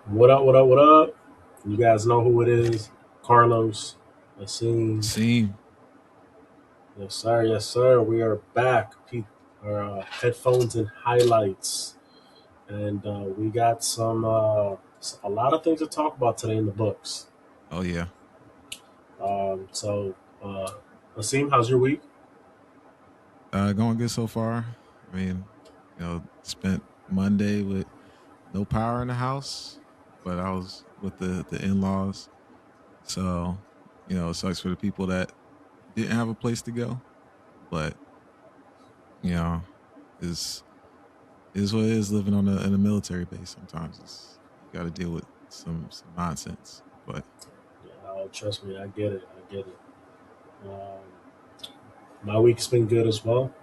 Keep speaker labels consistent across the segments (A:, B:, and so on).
A: What up, what up, what up? You guys know who it is. Carlos, Aseem.
B: See,
A: Yes, sir, yes, sir. We are back. Our headphones and highlights. And we got a lot of things to talk about today in the books.
B: oh yeah,
A: So, uh, Aseem, how's your week?
B: going good so far. I mean, spent Monday with no power in the house, but I was with the in laws, so it sucks for the people that didn't have a place to go. But you know, is is what it is living on in a military base. Sometimes you got to deal with some nonsense. But
A: Yeah, oh, trust me, I get it. I get it. My week's been good as well.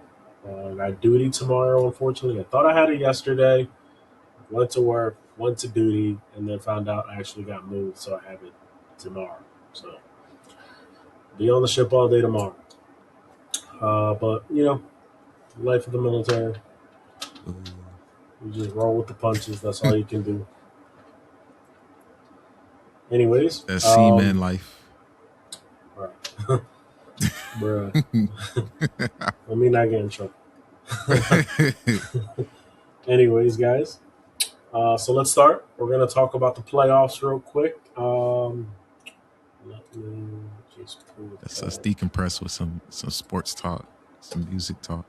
A: I got duty tomorrow, unfortunately. I thought I had it yesterday. Went to work, went to duty, and then found out I actually got moved, so I have it tomorrow. So be on the ship all day tomorrow. But life of the military,
B: ooh,
A: you just roll with the punches. That's all you can do. Anyways,
B: that seaman life.
A: all right, bruh. Let me not get in trouble. Anyways, guys. So let's start. We're gonna talk about the playoffs real quick. Let me just pull
B: Let's
A: that.
B: decompress with some sports talk, some music talk.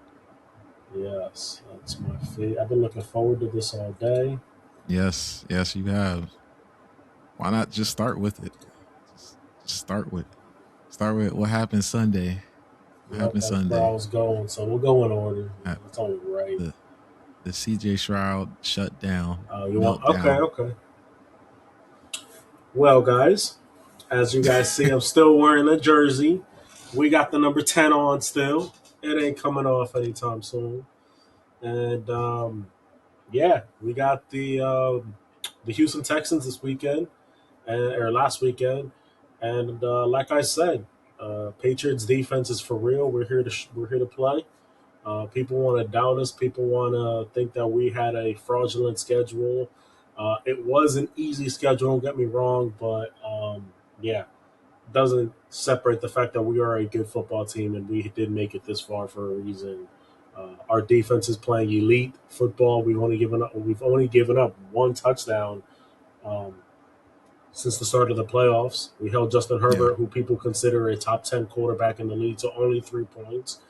A: Yes, that's my favorite. I've been looking forward to this all day.
B: Yes, yes, you have. Why not just start with it? Just start with what happened Sunday. What
A: Yep,
B: happened
A: that's where I
B: Sunday?
A: was going. So we'll go in order.
B: Uh,
A: It's only right.
B: The the CJ Shroud shutdown,
A: You want? Okay,
B: meltdown.
A: okay. Well, guys, as you guys see, I'm still wearing a jersey. We got the number 10 on still. It ain't coming off anytime soon. And yeah, we got the Houston Texans this weekend, or last weekend. And like I said, Patriots defense is for real. We're here to play. People want to doubt us. People want to think that we had a fraudulent schedule. It was an easy schedule. Don't get me wrong, but yeah, doesn't separate the fact that we are a good football team and we did make it this far for a reason. Our defense is playing elite football. We've only given up one touchdown um, since the start of the playoffs. We held Justin
B: Yeah,
A: Herbert, who people consider a top 10 quarterback in the league, to only 3 points.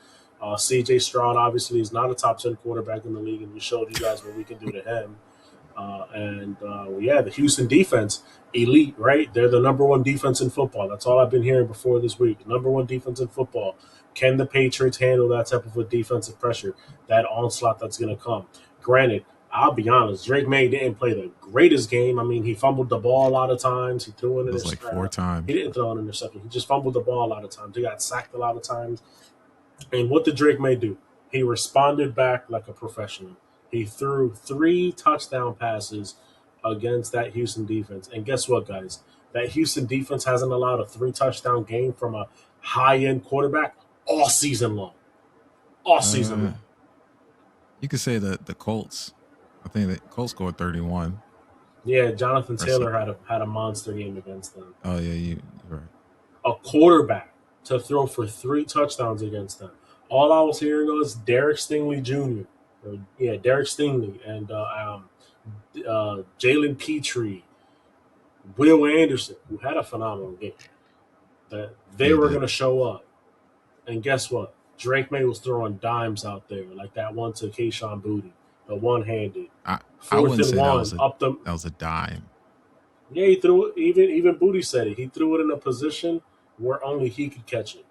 A: CJ Stroud obviously is not a top 10 quarterback in the league, and we showed you guys what we can do to him. Yeah, the Houston defense, elite, right? They're the number one defense in football. That's all I've been hearing before this week. Number one defense in football. Can the Patriots handle that type of a defensive pressure, that onslaught that's going to come? Granted, I'll be honest, Drake May didn't play the greatest game. I mean, he fumbled the ball a lot of times. He threw an
B: it was like four
A: interception. He
B: times,
A: didn't
B: but
A: throw an interception. He just fumbled the ball a lot of times. He got sacked a lot of times. And what did Drake May do? He responded back like a professional. He threw 3 touchdown passes against that Houston defense. And guess what, guys? That Houston defense hasn't allowed a 3 touchdown game from a high end quarterback all season long. All season
B: uh,
A: long.
B: you could say that the Colts. I think the Colts scored 31.
A: Yeah, Jonathan
B: Or so.
A: Taylor had a monster game against them.
B: Oh yeah, you're right.
A: A quarterback to throw for 3 touchdowns against them. All I was hearing was Derek Stingley Jr. Yeah, Derek Stingley and Jalen Petrie, Will Anderson, who had a phenomenal game, that
B: Yeah,
A: they
B: you
A: were
B: did.
A: going to show up. And guess what? Drake May was throwing dimes out there, like that one to Kayshawn Booty, the one handed.
B: I
A: Fourth
B: wouldn't
A: and
B: say that
A: one,
B: was a
A: up the.
B: that was a dime.
A: Yeah, he threw it. Even Booty said it. He threw it in a position where only he could catch it.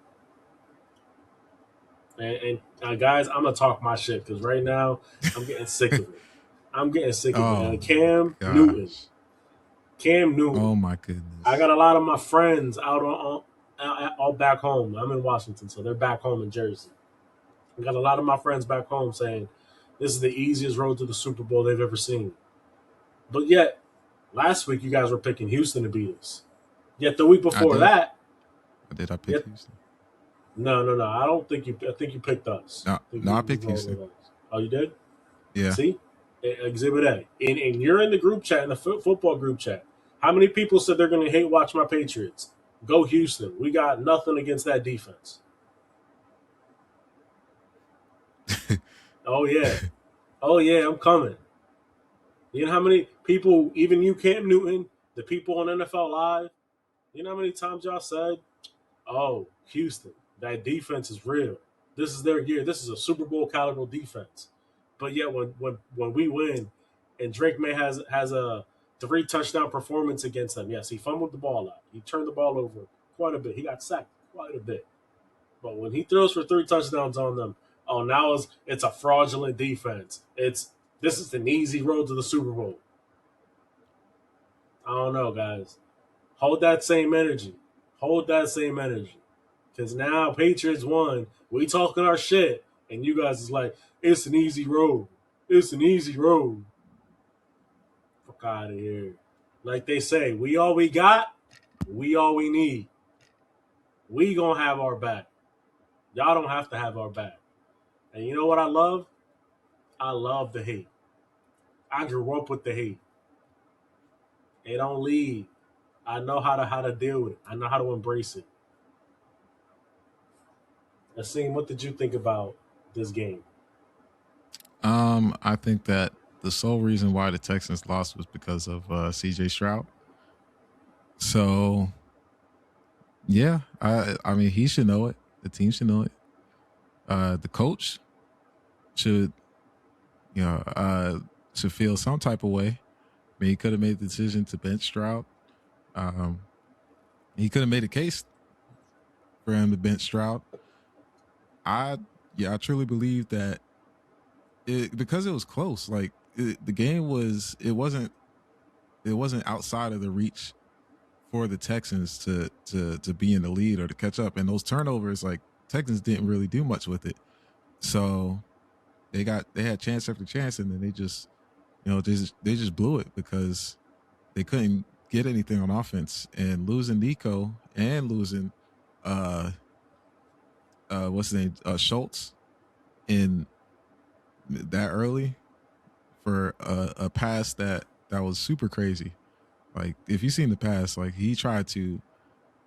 A: And guys, I'm gonna talk my shit because right now I'm getting sick of it. I'm getting sick of it.
B: Oh
A: And
B: my gosh.
A: Cam Newton.
B: Oh my
A: I
B: goodness.
A: got a lot of my friends all back home. I'm in Washington, so they're back home in Jersey. I got a lot of my friends back home saying this is the easiest road to the Super Bowl they've ever seen. But yet, last week you guys were picking Houston to beat us. Yet the week
B: I
A: before
B: did.
A: that,
B: I pick
A: yet
B: Houston?
A: no. I don't think you. I think you picked us.
B: No,
A: I think
B: no, I
A: you
B: picked
A: rolled
B: Houston.
A: with us. Oh, you did?
B: Yeah.
A: See, Exhibit A. And you're in the group chat, in the football group chat. How many people said they're going to hate watch my Patriots? Go Houston. We got nothing against that defense. Oh, yeah. Oh, yeah, I'm coming. You know how many people, even you, Cam Newton, the people on NFL Live, you know how many times y'all said, oh, Houston, that defense is real. This is their year. This is a Super Bowl caliber defense. But yet, when we win, and Drake May has a 3 touchdown performance against them. Yes, he fumbled the ball out. He turned the ball over quite a bit. He got sacked quite a bit. But when he throws for 3 touchdowns on them, oh, now it's a fraudulent defense. This is an easy road to the Super Bowl. I don't know, guys. Hold that same energy. Hold that same energy. Because now Patriots won. We talking our shit. And you guys is like, it's an easy road. It's an easy road. Fuck out of here. Like they say, we all we got, we all we need. We gonna have our back. Y'all don't have to have our back. And you know what I love? I love the hate. I grew up with the hate. It don't leave. I know how to deal with it. I know how to embrace it. Aseem, what did you think about this game?
B: I think that the sole reason why the Texans lost was because of CJ Stroud. So yeah, I mean he should know it. The team should know it. The coach should you know should feel some type of way. I mean, he could have made the decision to bench Stroud. Um, he could have made a case for him to bench Stroud. I I truly believe that because it was close. Like the game was, it wasn't outside of the reach for the Texans to be in the lead or to catch up. And those turnovers, like Texans didn't really do much with it. So they had chance after chance, and then they just they just blew it because they couldn't get anything on offense. And losing Nico and losing uh what's his name Schultz in that early for a pass that was super crazy. Like if you seen the pass, like he tried to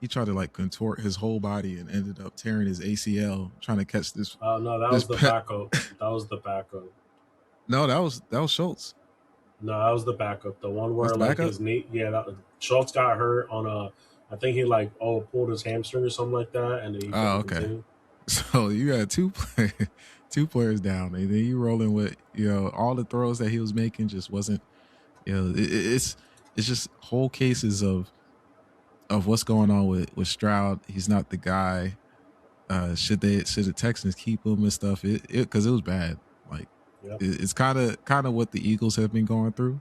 B: like contort his whole body and ended up tearing his ACL trying to catch
A: Oh no, that
B: this
A: was the
B: pet.
A: backup. That was the backup.
B: No, that was Schultz.
A: No, that was the backup. The one
B: That's
A: where
B: the
A: like
B: backup.
A: his knee, yeah, Schultz got hurt on a, I think he like pulled his hamstring or something like that, and then he
B: Oh,
A: couldn't
B: okay.
A: continue.
B: So you got two players down, and then you rolling with all the throws that he was making just wasn't. It's just whole cases of what's going on with Stroud. He's not the guy. Should the Texans keep him and stuff? It because it was bad. Like
A: Yep.
B: it's kind of what the Eagles have been going through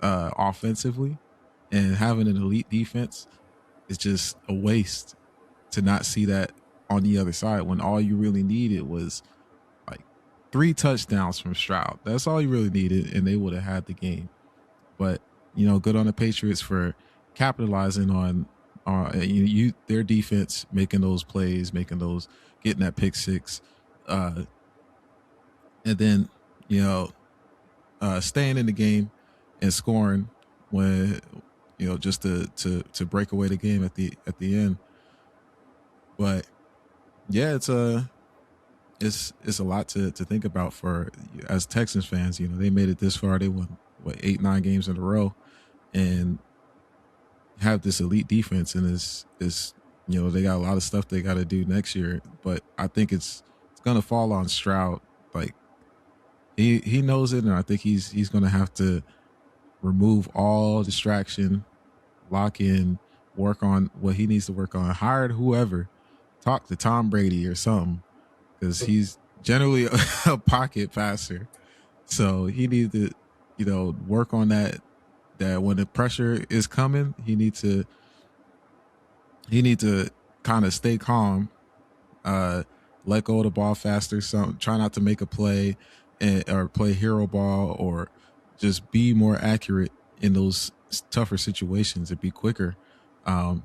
B: offensively, and having an elite defense is just a waste to not see that on the other side when all you really needed was like 3 touchdowns from Stroud. That's all you really needed, and they would have had the game. But good on the Patriots for capitalizing on their defense, making those plays, making those getting that pick six, uh, and then you know staying in the game and scoring when just to break away the game at the end. But yeah, it's a lot to think about for as Texans fans. They made it this far. They won what 8 9 games in a row, and have this elite defense, and is they got a lot of stuff they got to do next year. But I think it's gonna fall on Stroud. Like he knows it, and I think he's gonna have to remove all distraction, lock in, work on what he needs to work on, hire whoever, talk to Tom Brady or something, because he's generally a pocket passer. So he needs to, work on that. That when the pressure is coming, he need to kind of stay calm, uh, let go of the ball faster. Some try not to make a play or play hero ball, or just be more accurate in those tougher situations and be quicker. Um,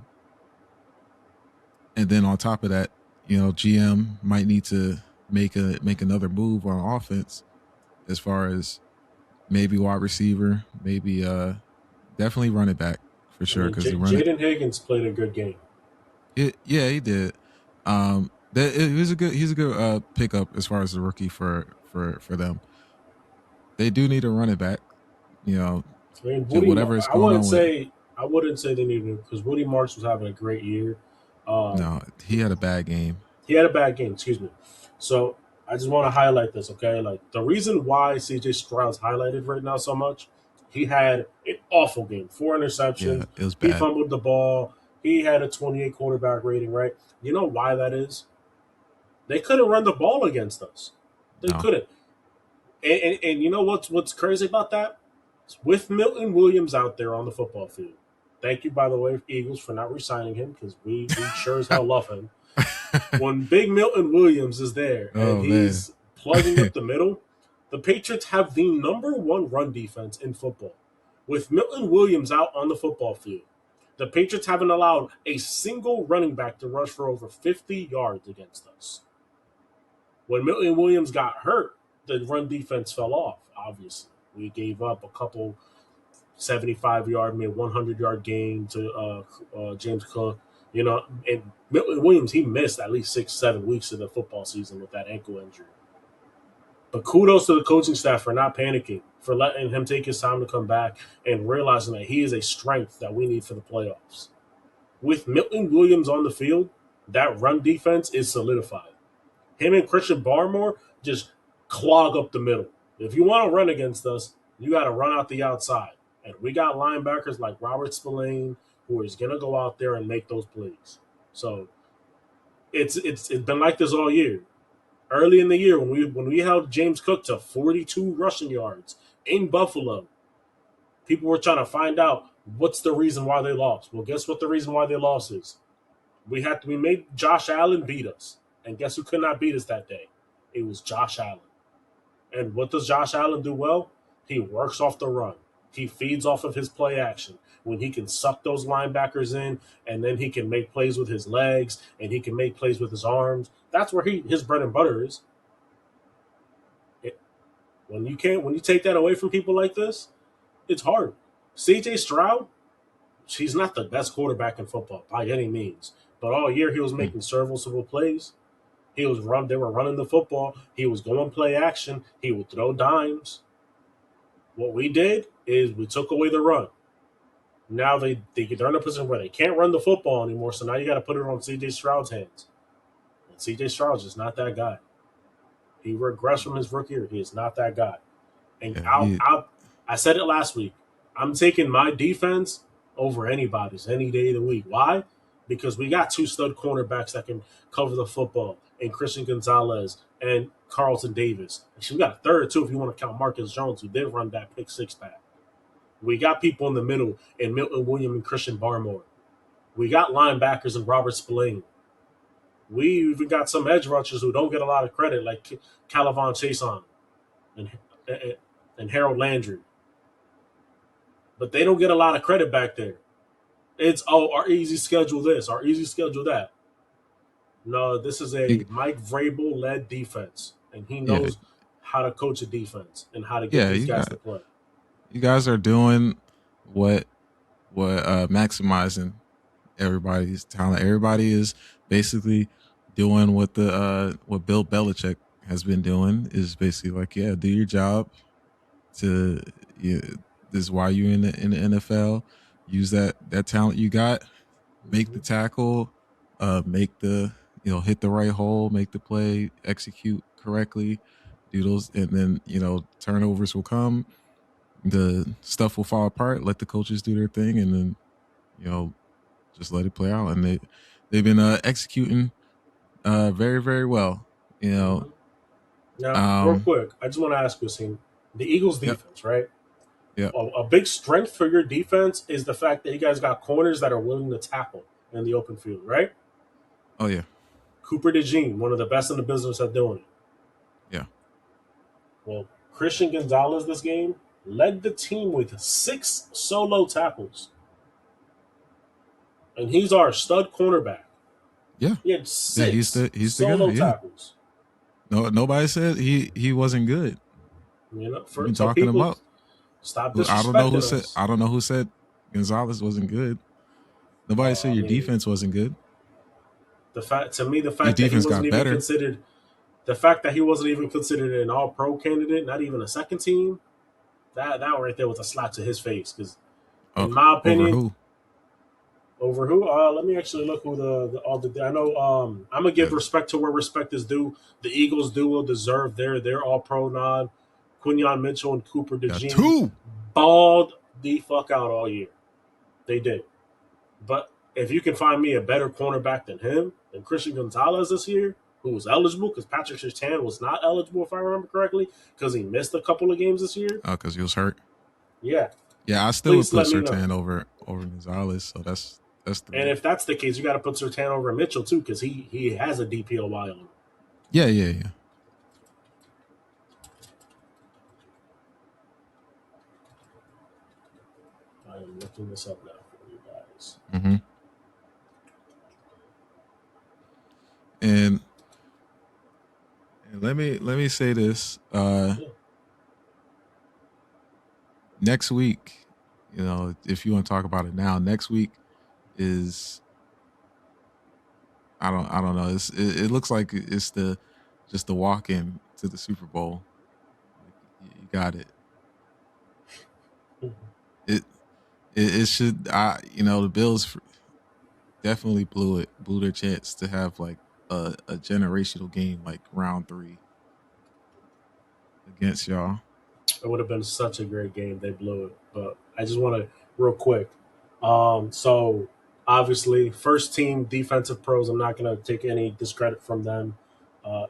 B: and then on top of that, GM might need to make another move on offense as far as maybe wide receiver, maybe definitely running back for
A: I
B: sure
A: mean,
B: because the running.
A: Jaden Higgins played a good game.
B: Yeah, he did. He was a good. He's a good pickup as far as the rookie for them. They do need a running back. You know,
A: I mean,
B: whatever is
A: I
B: going on with.
A: wouldn't say they needed because Woody Marks was having a great year. Um,
B: No, he had a bad game.
A: he had a bad game. Excuse me. So I just want to highlight this. Okay, like the reason why CJ Stroud's highlighted right now so much, he had an awful game. Four
B: Yeah,
A: interceptions.
B: it was
A: He
B: bad.
A: fumbled the ball. He had a 28 quarterback rating. Right. You know why that is? They couldn't run the ball against us. They
B: No,
A: couldn't. And you know what's crazy about that? With Milton Williams out there on the football field. Thank you, by the way, Eagles, for not re-signing him because we sure as hell love him. When Big Milton Williams is there and
B: oh man.
A: he's plugging up the middle, the Patriots have the number one run defense in football. With Milton Williams out on the football field, the Patriots haven't allowed a single running back to rush for over 50 yards against us. When Milton Williams got hurt, the run defense fell off, obviously. We gave up a couple 75-yard, maybe 100-yard game to James Cook. You know, and Milton Williams, he missed at least 6, 7 weeks of the football season with that ankle injury. But kudos to the coaching staff for not panicking, for letting him take his time to come back and realizing that he is a strength that we need for the playoffs. With Milton Williams on the field, that run defense is solidified. Him and Christian Barmore just clog up the middle. If you want to run against us, you got to run out the outside. And we got linebackers like Robert Spillane who is going to go out there and make those plays. So it's been like this all year. Early in the year when we held James Cook to 42 rushing yards in Buffalo, people were trying to find out what's the reason why they lost. Well, guess what the reason why they lost is? We made Josh Allen beat us. And guess who could not beat us that day? It was Josh Allen. And what does Josh Allen do well? He works off the run. He feeds off of his play action. When he can suck those linebackers in, and then he can make plays with his legs, and he can make plays with his arms. That's where his bread and butter is. It, when you take that away from people like this, it's hard. CJ Stroud, he's not the best quarterback in football by any means, but all year he was
B: Mm.
A: making serviceable plays. They were running the football. He was going play action. He would throw dimes. What we did is we took away the run. Now they're in a position where they can't run the football anymore. So now you got to put it on C.J. Stroud's hands. And C.J. Stroud's just not that guy. He regressed from his rookie year. He is not that guy. And
B: Yeah, he.
A: I said it last week. I'm taking my defense over anybody's any day of the week. Why? Because we got two stud cornerbacks that can cover the football, and Christian Gonzalez and Carlton Davis. Actually, we got a third too if you want to count Marcus Jones, who did run that pick six back. We got people in the middle in Milton Williams and Christian Barmore. We got linebackers in Robert Spillane. We even got some edge rushers who don't get a lot of credit, like Calavon Chason and, and Harold Landry. But they don't get a lot of credit back there. It's our easy schedule this, our easy schedule that. No, this is a
B: he
A: Mike Vrabel led defense, and he
B: yeah,
A: knows how to coach a defense and how to get
B: yeah.
A: these guys to play.
B: You guys are doing what maximizing everybody's talent. Everybody is basically doing what Bill Belichick has been doing is basically like, yeah, do your job to you, this is why you're in the NFL. Use that talent you got, make the
A: Mm-hmm.
B: tackle, make the hit the right hole, make the play, execute correctly, do those, and then turnovers will come, the stuff will fall apart. Let the coaches do their thing, and then you know just let it play out. And they've been executing very very well. You know,
A: Mm-hmm. Now, real
B: um,
A: quick, I just want to ask you, Aseem, the Eagles'
B: yep,
A: defense, right?
B: yep,
A: A big strength for your defense is the fact that you guys got corners that are willing to tackle in the open field, right?
B: oh yeah,
A: Cooper DeJean, one of the best in the business at doing it.
B: yeah,
A: Well, Christian Gonzalez this game led the team with 6 solo tackles, and he's our stud cornerback.
B: yeah,
A: He had
B: yeah.
A: six
B: He's the guy.
A: solo
B: Yeah,
A: tackles.
B: no, nobody said he wasn't good.
A: You know,
B: We've been talking him up.
A: Stop
B: I don't know who
A: disrespecting
B: said.
A: us.
B: I don't know who said Gonzalez wasn't good. Nobody said
A: I
B: your
A: mean,
B: defense wasn't good.
A: the fact to me, the
B: Your
A: fact that he
B: defense
A: wasn't
B: got
A: even
B: better.
A: considered, the fact that he wasn't even considered an All Pro candidate, not even a second team, that right there was a slap to his face. Because in my
B: Over
A: opinion,
B: who?
A: over who? Let me actually look who the all the. I know. I'm gonna give
B: Yeah,
A: respect to where respect is due. The Eagles do will deserve their All Pro nod. Quinyon Mitchell and Cooper
B: got
A: DeJean
B: two.
A: balled the fuck out all year. They did. But if you can find me a better cornerback than him, than Christian Gonzalez this year, who was eligible, because Patrick Surtain was not eligible, if I remember correctly, because he missed a couple of games this year.
B: Oh, because he was hurt.
A: Yeah,
B: Yeah, I still would
A: please
B: put
A: let me know.
B: Sertan over Gonzalez. So that's
A: And
B: three.
A: if that's the case, you got to put Surtain over Mitchell too, because he has a DPOY on him.
B: Yeah, yeah, yeah.
A: I am looking this up now for you guys.
B: Mm-hmm. And and let me say this.
A: Yeah.
B: Next week, if you want to talk about it now, next week is I don't know. It looks like it's the just the walk in to the Super Bowl. Like you got it. It it should the Bills definitely blew their chance to have like a generational game like round 3 against y'all.
A: It would have been such a great game. They blew it. But I just want to, real quick. So, obviously, first team defensive pros, I'm not going to take any discredit from them.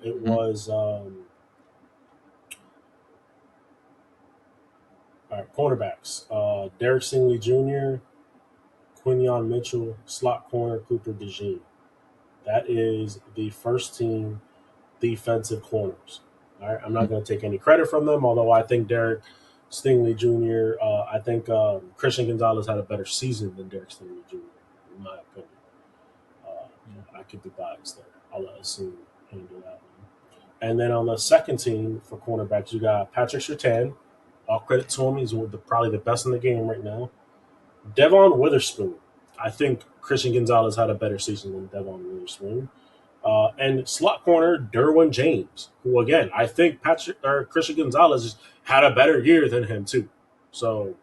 A: It
B: Hmm.
A: was all right, cornerbacks Derek Stingley Jr., Quinyon Mitchell, slot corner Cooper DeJean. That is the first team defensive corners. All right, I'm not going to take any credit from them, although I think Derek Stingley Jr. I think Christian Gonzalez had a better season than Derek Stingley Jr. In my opinion. I could be biased there. I'll let Aseem handle that one. And then on the second team for cornerbacks, you got Patrick Surtain. All credit to him; he's probably the best in the game right now. Devon Witherspoon. I think Christian Gonzalez had a better season than Devon Witherspoon. And slot corner Derwin James, who again I think Patrick or Christian Gonzalez had a better year than him too. So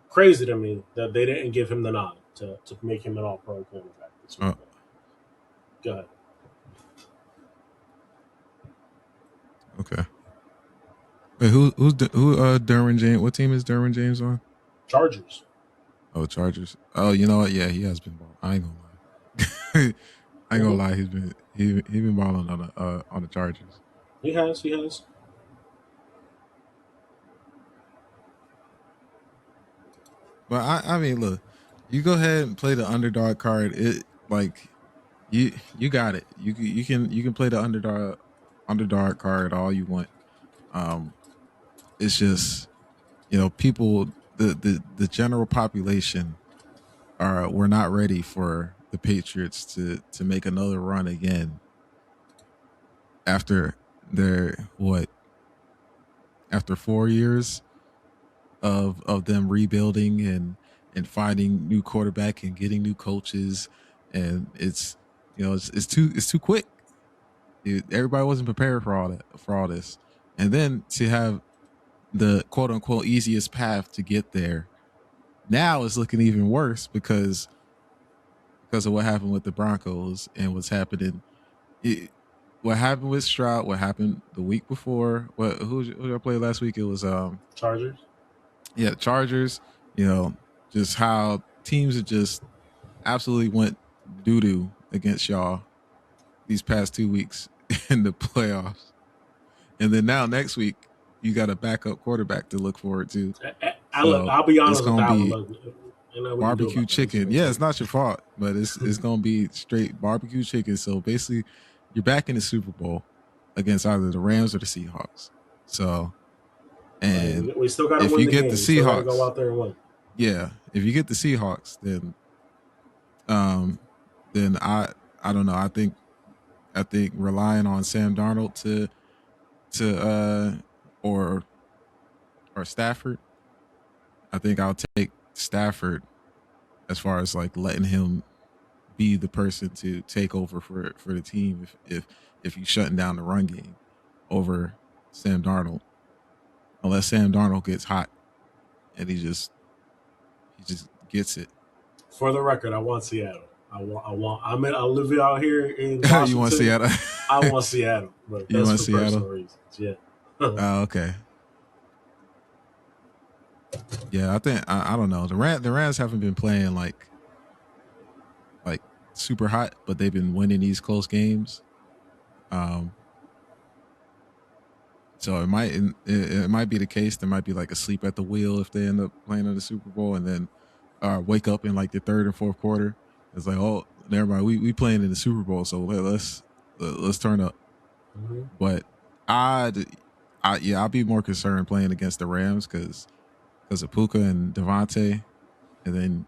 A: crazy to me that they didn't give him the nod to make him an All Pro cornerback this week.
B: Oh,
A: Go ahead.
B: okay. Wait, Derwin James? What team is Derwin James on?
A: Chargers.
B: Oh, Chargers. Oh, you know what? Yeah, he has been balling. I ain't gonna lie. I ain't gonna
A: Mm-hmm.
B: lie. He been balling on the Chargers.
A: He has. He has.
B: But I mean, look, you go ahead and play the underdog card. It like you got it. You can play the underdog card all you want. Um, it's just people the general population are we're not ready for the Patriots to make another run again after their what after 4 years of them rebuilding and finding new quarterback and getting new coaches, and it's too quick. Everybody wasn't prepared for all this, and then to have the quote unquote easiest path to get there now is looking even worse because of what happened with the Broncos and what's happening. It, what happened with Stroud? What happened the week before? Who did I play last week? It was
A: Chargers.
B: yeah, Chargers. You know, just how teams have just absolutely went doo doo against y'all these past 2 weeks in the playoffs, and then now next week you got a backup quarterback to look forward to. So
A: I'll be
B: it's
A: honest with
B: gonna
A: that one.
B: be
A: Look, you know what you do
B: barbecue
A: about that. It's
B: chicken.
A: gonna
B: Yeah,
A: take.
B: it's not your fault, but it's gonna be straight barbecue chicken. So basically, you're back in the Super Bowl against either the Rams or the Seahawks. So,
A: Hey,
B: and
A: we still got to
B: if
A: win
B: you
A: the
B: get the
A: game. We still got to go
B: Seahawks,
A: out there and win.
B: yeah, if you get the Seahawks, um then I don't know. I think relying on Sam Darnold to or Stafford I think I'll take Stafford as far as like letting him be the person to take over for the team if he's shutting down the run game over Sam Darnold, unless Sam Darnold gets hot and he just gets it.
A: For the record, I want Seattle. I live out here in
B: You want
A: Washington.
B: Seattle?
A: I want Seattle, but
B: You
A: that's
B: want
A: for personal
B: Seattle?
A: reasons. Yeah.
B: Okay. Yeah, I think I don't know. The Rams haven't been playing like super hot, but they've been winning these close games. Um, so it might be the case. There might be like a sleep at the wheel if they end up playing in the Super Bowl, and then wake up in like the third and fourth quarter. It's like, oh, never mind. We playing in the Super Bowl, so let's turn up.
A: hmm
B: But I'd, yeah, I'll be more concerned playing against the Rams because of Puka and Devontae, and then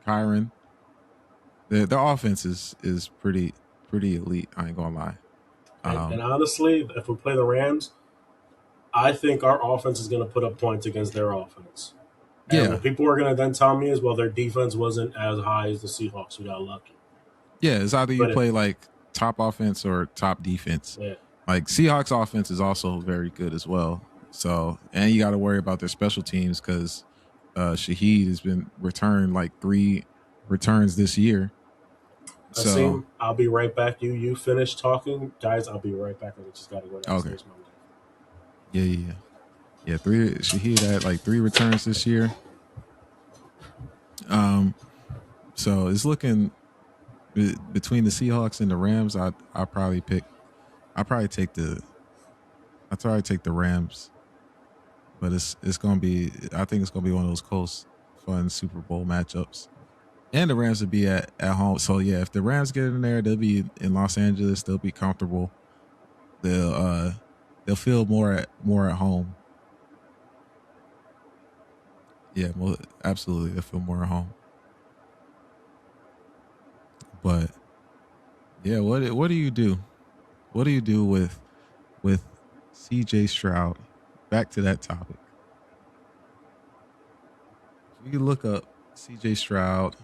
B: Kyron. Their offense is pretty elite. I ain't gonna lie.
A: and
B: Um,
A: honestly, if we play the Rams, I think our offense is going to put up points against their offense. And
B: yeah,
A: what people are going to then tell me is, well, their defense wasn't as high as the Seahawks, who got lucky.
B: yeah. It's either you
A: But
B: play like top offense or top defense.
A: yeah,
B: Like Seahawks offense is also very good as well. So and you got to worry about their special teams because Shaheed has been returned like 3 returns this year. So
A: Aseem, I'll be right back. You finish talking, guys. I'll be right back. I just got to go
B: okay,
A: downstairs. My wife.
B: yeah. Three Shaheed had like 3 returns this year. Um, so it's looking between the Seahawks and the Rams. I probably take the I probably take the Rams, but it's gonna be I think it's gonna be one of those close, fun Super Bowl matchups. And the Rams would be at home. So yeah, if the Rams get in there, they'll be in Los Angeles. They'll be comfortable. They'll uh they'll feel more at home. Yeah, absolutely, they'll feel more at home. But yeah, what do you do? What do you do with C.J. Stroud? Back to that topic. If you look up C.J. Stroud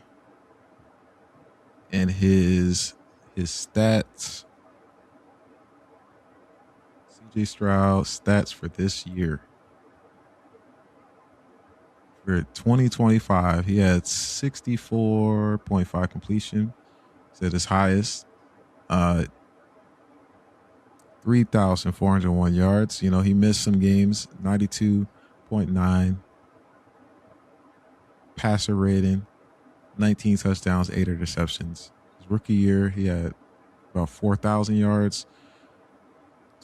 B: and his stats, C.J. Stroud stats for this year. For 2025, he had 64.5 completion. It's at his highest. 3,401 yards. You know, he missed some games, 92.9 passer rating, 19 touchdowns, 8 interceptions. His rookie year, he had about 4,000 yards,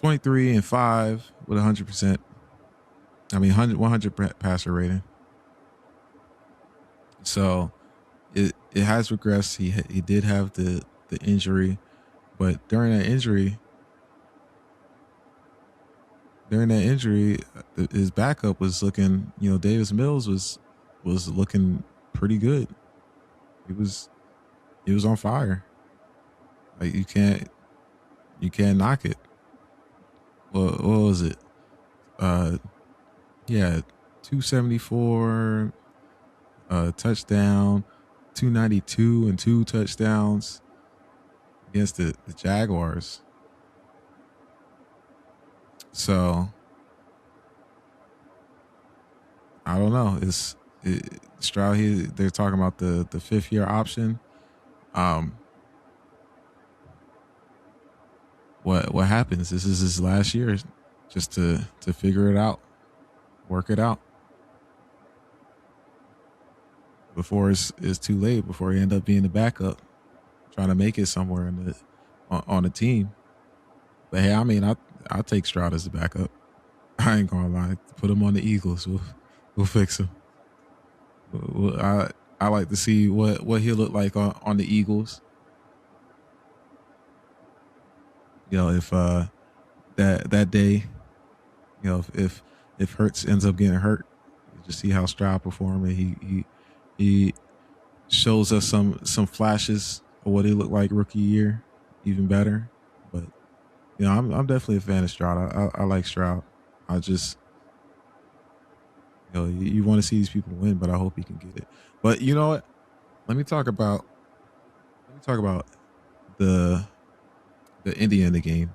B: 23 and 5 with 100%. I mean, 100 passer rating. So it has regressed. He did have the injury, but during that injury, his backup was looking. You know, Davis Mills was looking pretty good. He was he was on fire. Like you can't knock it. What was it? Uh, yeah, 274 touchdown, 292 and 2 touchdowns against the Jaguars. So I don't know. Stroud. They're talking about the 5th year option. Um, what happens? This is his last year, just to figure it out, work it out before it's too late. Before he end up being the backup, trying to make it somewhere on the team. But hey, I mean, I'll take Stroud as the backup. I ain't gonna lie. Put him on the Eagles. We'll fix him. I like to see what he'll look like on the Eagles. You know, if that day, you know, if Hurts ends up getting hurt, you just see how Stroud perform, and he shows us some flashes of what he looked like rookie year, even better. But you know, I'm definitely a fan of Stroud. I like Stroud. I just You want to see these people win, but I hope he can get it. But you know what? Let me talk about let me talk about the the Indiana game.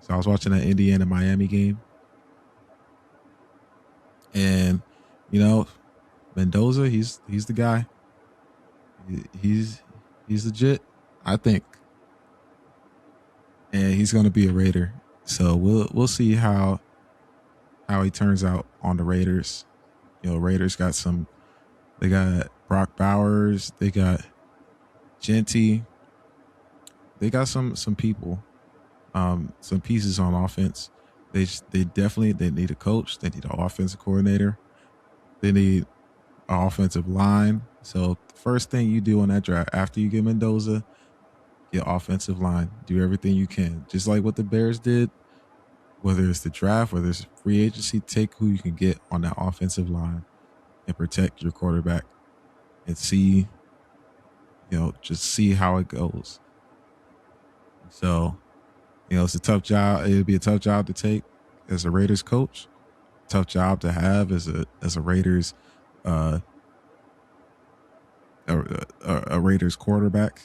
B: So I was watching that Indiana Miami game, and you know Mendoza, he's the guy. He's legit, I think, and he's going to be a Raider. So we'll see how he turns out on the Raiders. Raiders got some. They got Brock Bowers. They got Genty. They got some people, some pieces on offense. They definitely they need a coach. They need an offensive coordinator. They need an offensive line. So the first thing you do on that draft after you get Mendoza, get offensive line. Do everything you can, just like what the Bears did. Whether it's the draft, whether it's free agency, take who you can get on that offensive line and protect your quarterback and see, just see how it goes. So, it's a tough job. It'd be a tough job to take as a Raiders coach. Tough job to have as a Raiders uh a Raiders quarterback.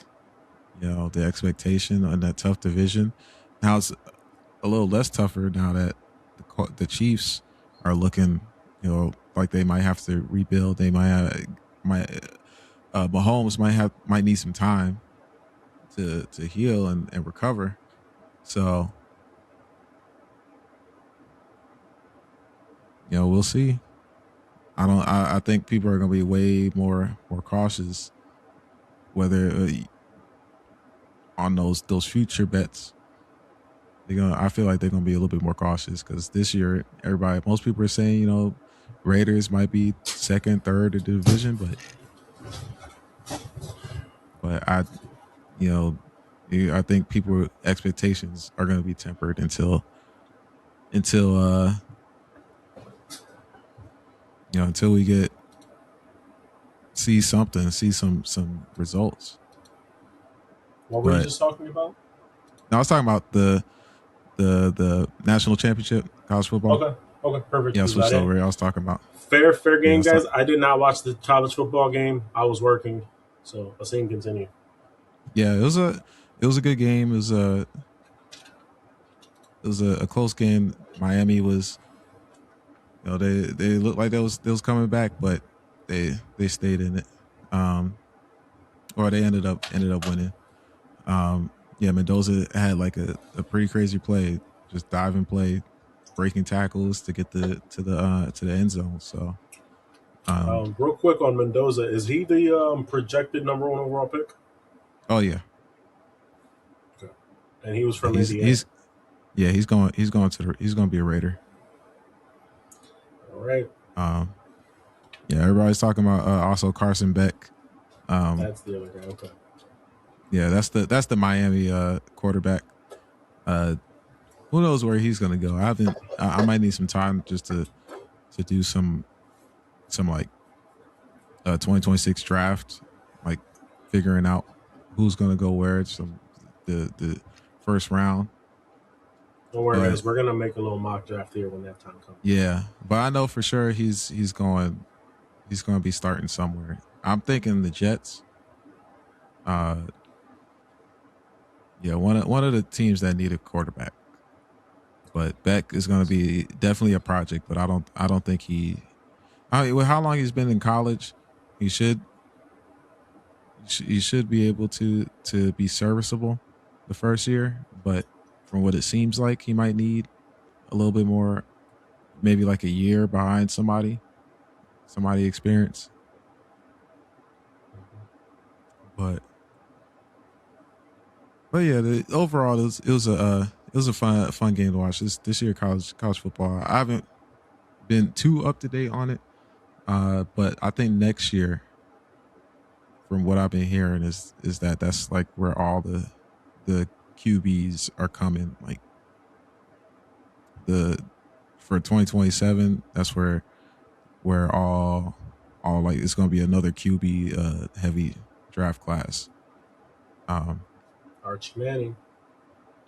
B: The expectation on that tough division. Now it's a little less tougher now that the Chiefs are looking, like they might have to rebuild. They might Mahomes might need some time to heal and recover. So we'll see. I don't. I think people are going to be way more cautious whether on those future bets. They're gonna. I feel like they're going to be a little bit more cautious because this year, most people are saying, Raiders might be second, third in the division, but you know, I think people expectations are going to be tempered until until we see some results.
A: What were you
B: But
A: just talking about?
B: now I was talking about the national championship college football.
A: Okay, okay, perfect.
B: Yeah, I
A: Is
B: switched
A: that it?
B: over. I was talking about
A: Fair
B: yeah. I
A: game,
B: was
A: guys.
B: talk,
A: I did not watch the college football game. I was working, so Aseem continue.
B: yeah. It was a good game. A close game. Miami was they looked like they was coming back, but they stayed in it. Um, or they ended up winning. Yeah, Mendoza had like a pretty crazy play, just diving play, breaking tackles to get to the end zone. So, um,
A: Real quick on Mendoza, is he the projected number one overall pick?
B: oh yeah,
A: Okay. And he was
B: yeah,
A: from
B: he's
A: Indiana.
B: he's yeah he's going to be a Raider.
A: All right,
B: Um, yeah, everybody's talking about also Carson Beck. Um,
A: that's the other guy. Okay.
B: yeah, that's the Miami quarterback. Uh, who knows where he's going to go? I haven't. I might need some time just to do some like 2026 draft, like figuring out who's going to go where. Some the first round,
A: Don't worry,
B: but
A: guys. We're gonna make a little mock draft here when that time comes.
B: yeah, but I know for sure he's going to be starting somewhere. I'm thinking the Jets. Uh, yeah, one of the teams that need a quarterback, but Beck is going to be definitely a project. But I don't think with how long he's been in college, he should be able to be serviceable the first year, but from what it seems like, he might need a little bit more, maybe like a year behind somebody experience. But yeah, overall it was a fun game to watch. This year college football. I haven't been too up to date on it, but I think next year, from what I've been hearing, is that's like where all the QBs are coming. Like the for 2027, that's where all like it's going to be another QB heavy draft class. Um,
A: Archie Manning.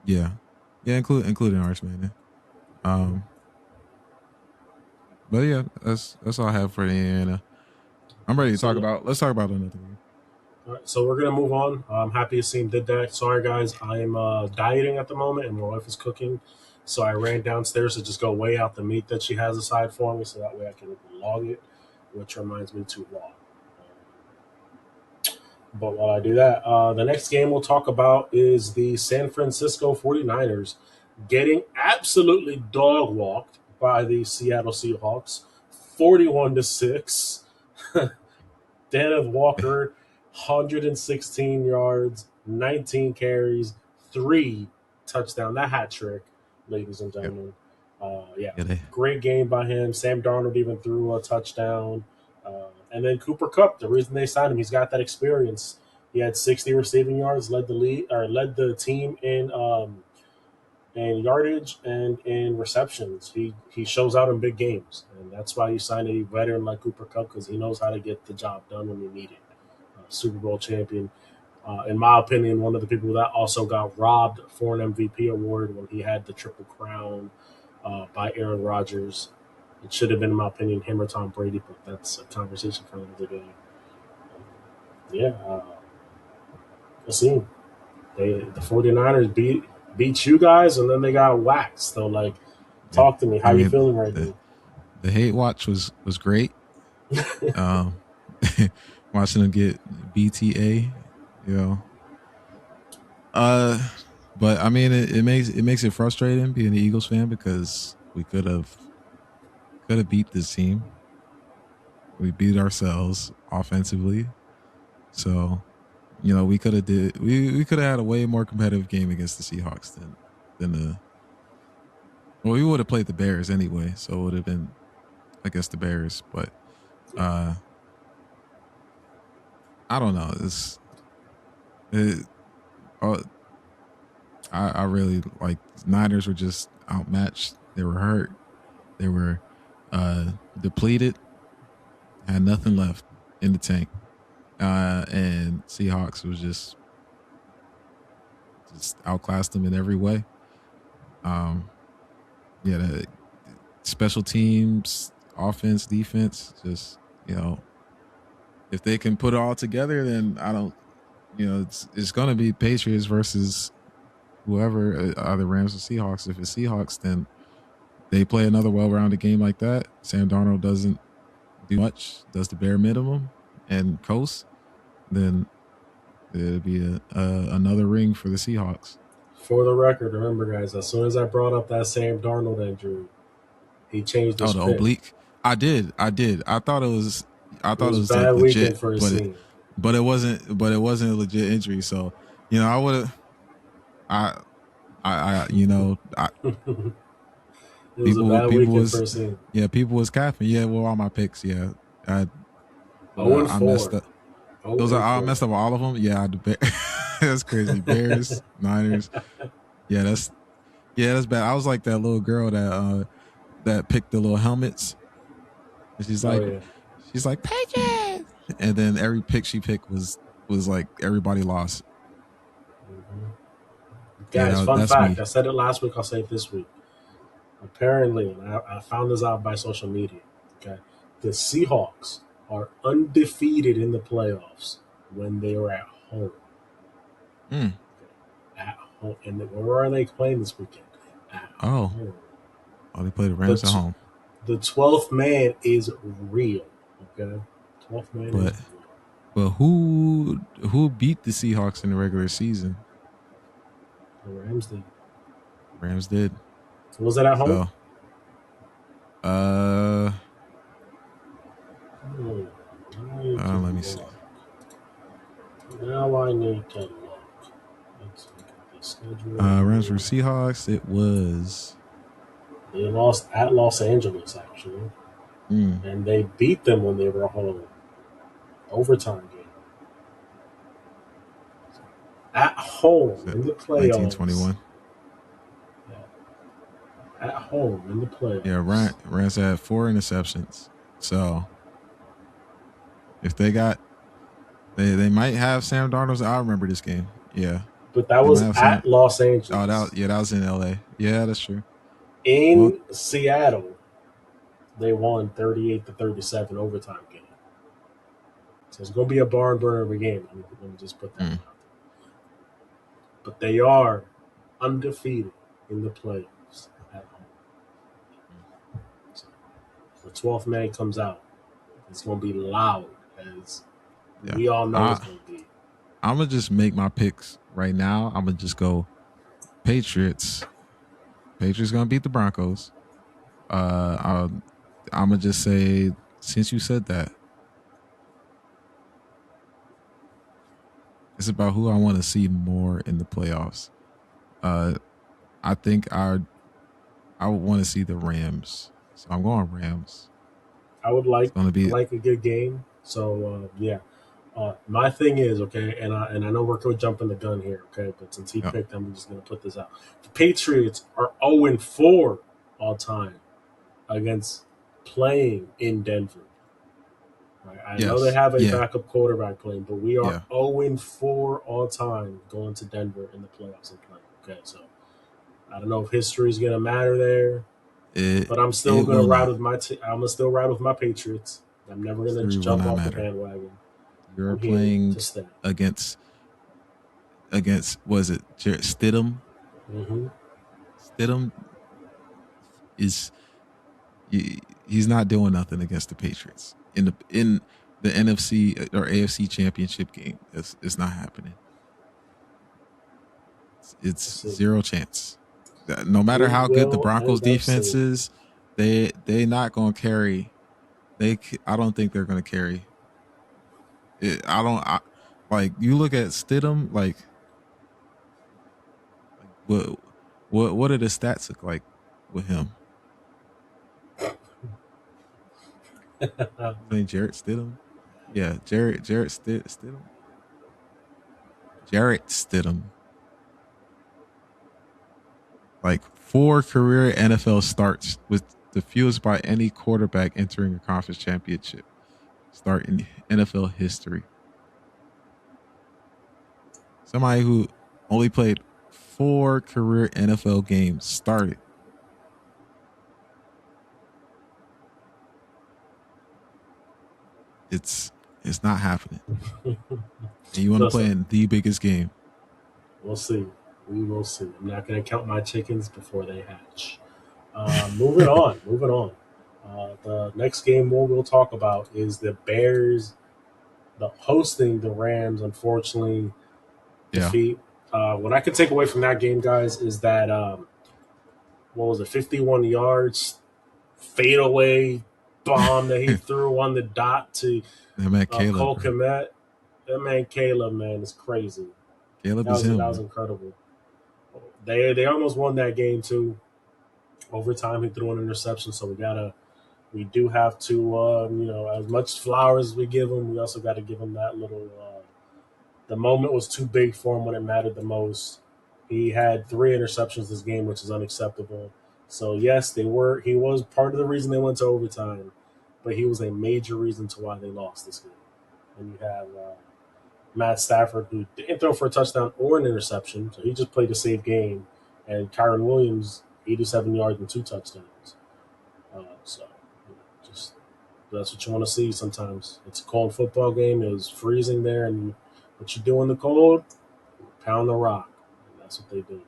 B: yeah, yeah, including Arch Manning. Um, But yeah, that's all I have for the Indiana. I'm ready to talk
A: So,
B: about. Let's talk about another game.
A: all right, so we're gonna move on. I'm happy Aseem did that. Sorry, guys, I am dieting at the moment, and my wife is cooking. So I ran downstairs to just go weigh out the meat that she has aside for me, so that way I can log it, which reminds me to log. But while I do that, the next game we'll talk about is the San Francisco 49ers getting absolutely dog walked by the Seattle Seahawks, 41-6. Dennis Walker, 116 yards, 19 carries, 3 touchdowns. That hat trick, ladies and
B: Yep.
A: gentlemen. Yeah,
B: Yeah, they,
A: great game by him. Sam Darnold even threw a touchdown. And then Cooper Cup, the reason they signed him, he's got that experience. He had 60 receiving yards, led the lead or led the team in yardage and in receptions. He shows out in big games, and that's why you sign a veteran like Cooper Cup, because he knows how to get the job done when you need it. Super Bowl champion. In my opinion, one of the people that also got robbed for an MVP award when he had the Triple Crown by Aaron Rodgers. It should have been, in my opinion, him or Tom Brady, but that's a conversation for another day. Yeah, Asim, the 49ers beat you guys, and then they got waxed. So, like,
B: yeah.
A: talk to me. How
B: I
A: you
B: mean,
A: feeling right
B: the
A: now?
B: the hate watch was great. Um, watching them get BTA, you know. Uh, but I mean, it makes it frustrating being an Eagles fan because we could have beat this team. We beat ourselves offensively, so we could have we could have had a way more competitive game against the Seahawks than the well, we would have played the Bears anyway, so it would have been against the Bears. But uh, I don't know. It, uh, I really like Niners were just outmatched. They were hurt. They were depleted. Had nothing left in the tank. And Seahawks was just outclassed them in every way. Um, yeah, the special teams, offense, defense, just if they can put it all together, then I don't, it's going to be Patriots versus whoever, either Rams or Seahawks. If it's Seahawks, then they play another well-rounded game like that. Sam Darnold doesn't do much, does the bare minimum, and coast. Then it'll be another ring for the Seahawks.
A: For the record, remember, guys, as soon as I brought up that Sam Darnold injury, he changed
B: Oh,
A: his
B: the
A: pick.
B: oblique. I did. I thought it was. I
A: It
B: thought it
A: was a
B: was like
A: bad weekend
B: legit,
A: for
B: but it,
A: Asim.
B: but it wasn't. But it wasn't a legit injury. So I would have. I. I.
A: It was a
B: People.
A: bad
B: People
A: weekend for
B: was.
A: Asim.
B: Yeah. People was capping. Yeah. Well, all my picks. Yeah. I. But
A: 0 and
B: I messed
A: 4.
B: up.
A: 0
B: Those are.
A: and
B: I
A: 4.
B: messed up all of them. Yeah. That's crazy. Bears. Niners. Yeah. That's bad. I was like that little girl that picked the little helmets. And
A: Oh, yeah.
B: she's like Patriots, and then every pick she picked was like everybody lost.
A: Mhm.
B: Yeah,
A: Guys, fun
B: that's
A: fact. I
B: me.
A: said it last week. I'll say it this week. Apparently, and I found this out by social media. Okay, the Seahawks are undefeated in the playoffs when they are at home.
B: Mm.
A: At home, and where are they playing this weekend? At
B: Oh,
A: home.
B: oh, they play the
A: The
B: Rams at home,
A: the 12th man is real. Okay, 12th man is
B: but
A: real.
B: who beat the Seahawks in the regular season?
A: The Rams did.
B: Rams did.
A: Was it at home?
B: So, uh,
A: Hmm. I need to
B: let me see.
A: look. Now I need to look. Let's look at the
B: Rams
A: schedule.
B: for Seahawks. It was.
A: They lost at Los Angeles, actually,
B: Mm,
A: and they beat them when they were home. Overtime game. At home
B: was it
A: in the playoffs.
B: 1921?
A: At home in the
B: Yeah,
A: playoffs.
B: Rams had 4 interceptions. So if they might have Sam Darnold. I remember this game. Yeah,
A: But that
B: they might
A: was
B: have Sam.
A: at Los
B: Oh,
A: Angeles.
B: that was in L.A. Yeah, that's true. Well,
A: In Seattle, They won 38-37 overtime game. So it's going to be a barn burner of a game. Let me just put that
B: Mm.
A: one out there. But they are undefeated in the playoffs at home. So the 12th man comes out. It's going to be loud, as
B: Yeah.
A: we all know it's
B: I
A: going to be.
B: I'm gonna just make my picks right now. I'm gonna just go Patriots. Patriots gonna beat the Broncos. I'm gonna just say, since you said that, it's about who I want to see more in the playoffs. Uh, I think I would want to see the Rams, so I'm going Rams.
A: I would
B: It's
A: like
B: gonna
A: I
B: be
A: like a good game. So yeah, my thing is okay, and I know we're going jumping the gun here, okay, but since he
B: yeah,
A: picked, I'm just going to put this out. The Patriots are 0-4 all time against playing in Denver. Right? I know they
B: yes,
A: have a
B: yeah,
A: backup quarterback playing, but we are
B: yeah.
A: 0-4 all time going to Denver in the playoffs and playing. Okay, so I don't know if history is going to matter there,
B: It
A: but I'm still
B: it
A: going to
B: will
A: ride
B: not.
A: with I'm gonna still ride with my Patriots. I'm never going to
B: History will
A: jump
B: not
A: off the
B: matter.
A: bandwagon.
B: You're
A: I'm here
B: playing
A: to stay.
B: against was it Jarrett Stidham?
A: Hmm.
B: Stidham is he's not doing nothing against the Patriots in the NFC or AFC Championship game. It's not happening.
A: We'll
B: It's
A: see.
B: zero chance. No matter
A: We
B: how good the
A: will
B: Broncos
A: end up
B: defense
A: seeing.
B: is, they not going to carry. I don't think they're going to carry. I don't like you look at Stidham like what do the stats look like with him? His name Jarrett Stidham. Yeah, Stidham. Jarrett Stidham. Like 4 career NFL starts with the fewest by any quarterback entering a conference championship start in NFL history. Somebody who only played 4 career NFL games started. It's it's not happening. And you want to play
A: Listen,
B: in the biggest game.
A: we'll see. We will see. I'm not going to count my chickens before they hatch. Moving on. Moving on. The next game we'll talk about is the Bears, the hosting the Rams. Unfortunately,
B: Yeah.
A: defeat. What I could take away from that game, guys, is that what was it, 51 yards fadeaway bomb that he threw on the dot to
B: That man Caleb,
A: Cole
B: bro.
A: Komet. That man Caleb, man, is crazy.
B: Caleb
A: That
B: is
A: was that
B: him,
A: was
B: bro.
A: incredible. They almost won that game too. Overtime, he threw an interception, so we do have to as much flowers as we give him, we also got to give him that little. The moment was too big for him when it mattered the most. He had 3 interceptions this game, which is unacceptable. So yes, they were. He was part of the reason they went to overtime, but he was a major reason to why they lost this game. And you have Matt Stafford, who didn't throw for a touchdown or an interception, so he just played a safe game, and Kyron Williams, 87 yards and 2 touchdowns. So just that's what you want to see sometimes. It's a cold football game. It was freezing there, and what you do in the cold, pound the rock. And that's what they do.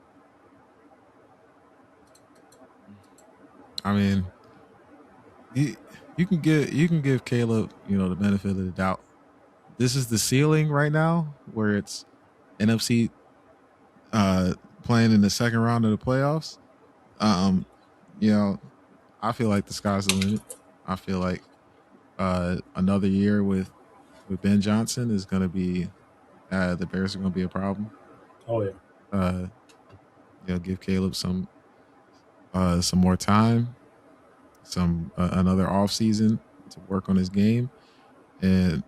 B: I mean, you you can give Caleb, the benefit of the doubt. This is the ceiling right now where it's NFC uh playing in the second round of the playoffs. Um, you know, I feel like the sky's the limit. I feel like another year with Ben Johnson is going to be the Bears are going to be a problem.
A: Oh yeah,
B: Uh, give Caleb some more time, some another off season to work on his game, and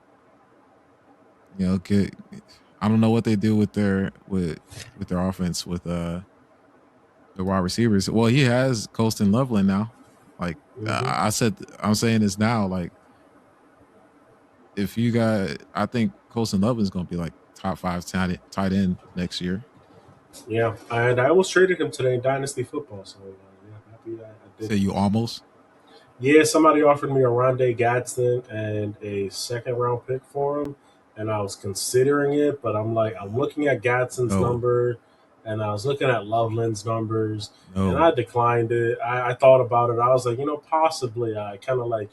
B: get. I don't know what they do with their offense with the wide receivers. Well, he has Colston Loveland now. Like
A: hmm
B: I'm saying this now. Like if you got, I think Colston Loveland's going to be like top five tight end next year.
A: yeah. And I almost traded him today in Dynasty football. So yeah, happy I
B: Say
A: didn't.
B: you almost.
A: Yeah, somebody offered me a Rondé Gadsden and a second round pick for him, and I was considering it, but I'm looking at Gadsden's
B: No,
A: number, and I was looking at Loveland's numbers, and I
B: no,
A: declined it. I thought about it. I was like, possibly. I kind of like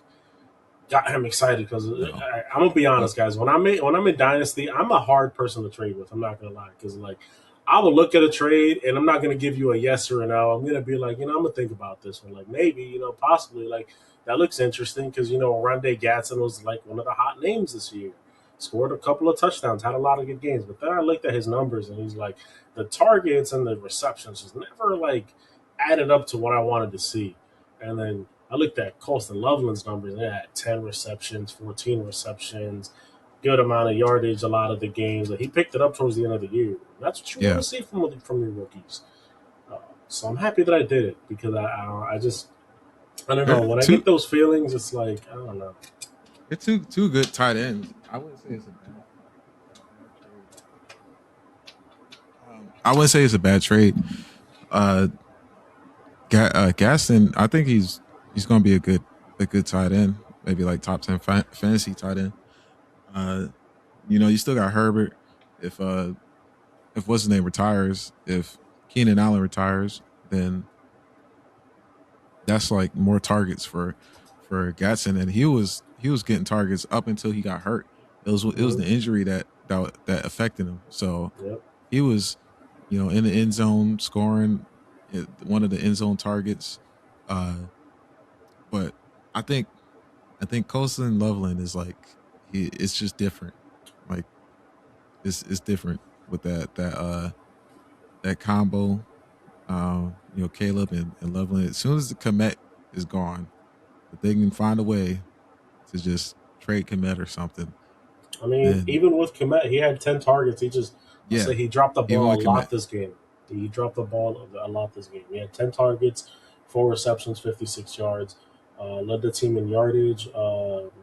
A: got him excited because
B: no.
A: I'm gonna be
B: Uh,
A: honest, guys. When I'm in Dynasty, I'm a hard person to trade with. I'm not gonna lie, because like I will look at a trade and I'm not gonna give you a yes or a no. I'm gonna be like, I'm gonna think about this one. Like maybe, possibly like that looks interesting because Rondé Gatson was like one of the hot names this year. Scored a couple of touchdowns, had a lot of good games. But then I looked at his numbers and he's like the targets and the receptions just never like added up to what I wanted to see. And then I looked at Colston Loveland's numbers. They had 10 receptions, 14 receptions, good amount of yardage, a lot of the games. Like, he picked it up towards the end of the year. That's what you want
B: yeah.
A: to see from your rookies. So I'm happy that I did it because I just, I don't know.
B: They're
A: When I get
B: two.
A: those feelings, it's like, I don't know.
B: They're two good tight ends. I wouldn't say it's a bad trade. I wouldn't say it's a bad trade. Uh, Gaston, I think he's going to be a good tight end. Maybe like top 10 fantasy tight end. Uh, you still got Herbert. If if what's his name retires, if Keenan Allen retires, then that's like more targets for Gatson, and he was getting targets up until he got hurt. It was
A: Hmm.
B: the injury that affected him. So
A: Yep.
B: he was, in the end zone scoring one of the end zone targets. Uh, but I think I think Colson Loveland is like it's just different. Like it's different with that combo. Caleb and Loveland. As soon as the Komet is gone, if they can find a way to just trade Komet or something,
A: I mean,
B: then
A: even with Komet, he had 10 targets. I'll
B: yeah,
A: say he dropped the
B: even
A: ball a
B: with Komet,
A: lot this game. He dropped the ball a lot this game. He had 10 targets, 4 receptions, 56 yards. Led the team in yardage.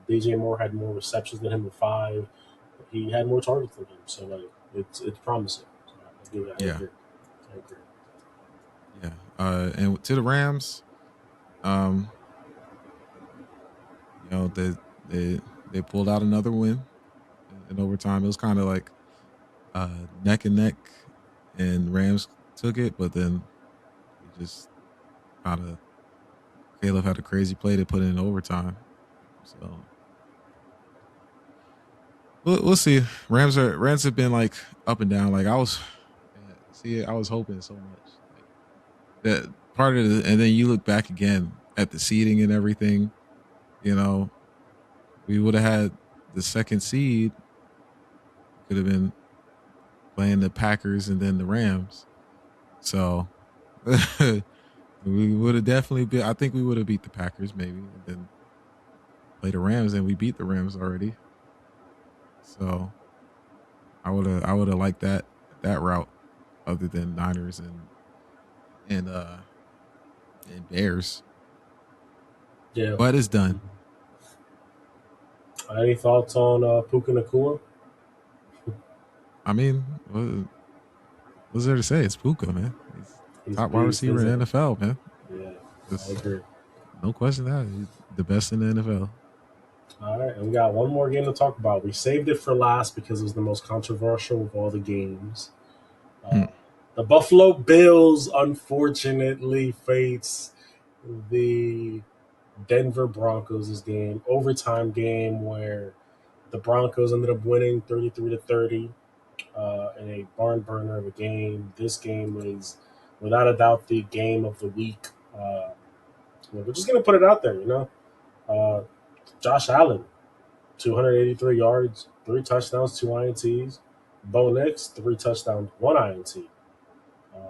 A: DJ Moore had more receptions than him with 5. He had more targets than him. So, like, it's promising. So, I
B: yeah,
A: agree. I agree.
B: yeah. And to the Rams, um, they they pulled out another win in overtime. It was kind of like neck and neck, and Rams took it, but then they just kind of Caleb had a crazy play to put in overtime. So we'll see. Rams have been like up and down. Like I was hoping so much like that part of the, and then you look back again at the seeding and everything. You know, we would have had the second seed. Could have been playing the Packers and then the Rams. So we would have definitely been. I think we would have beat the Packers maybe, and then play the Rams, and we beat the Rams already. So I would have liked that route, other than Niners and uh and Bears.
A: Yeah.
B: But it's done.
A: Any thoughts on Puka Nakua?
B: I mean, what's there to say? It's Puka, man. He's
A: He's a
B: top wide
A: beast,
B: receiver in the
A: isn't
B: NFL, man.
A: he? Yeah, I
B: There's
A: agree.
B: no question that he's the best in the NFL.
A: All right, and we got one more game to talk about. We saved it for last because it was the most controversial of all the games.
B: Hmm.
A: Uh, the Buffalo Bills unfortunately face the Denver Broncos this game, overtime game where the Broncos ended up winning 33-30 in a barn burner of a game. This game was without a doubt the game of the week. We're just gonna put it out there, Uh, Josh Allen, 283 yards, 3 touchdowns, 2 INTs. Bo Nix, 3 touchdowns, 1 INT. Um,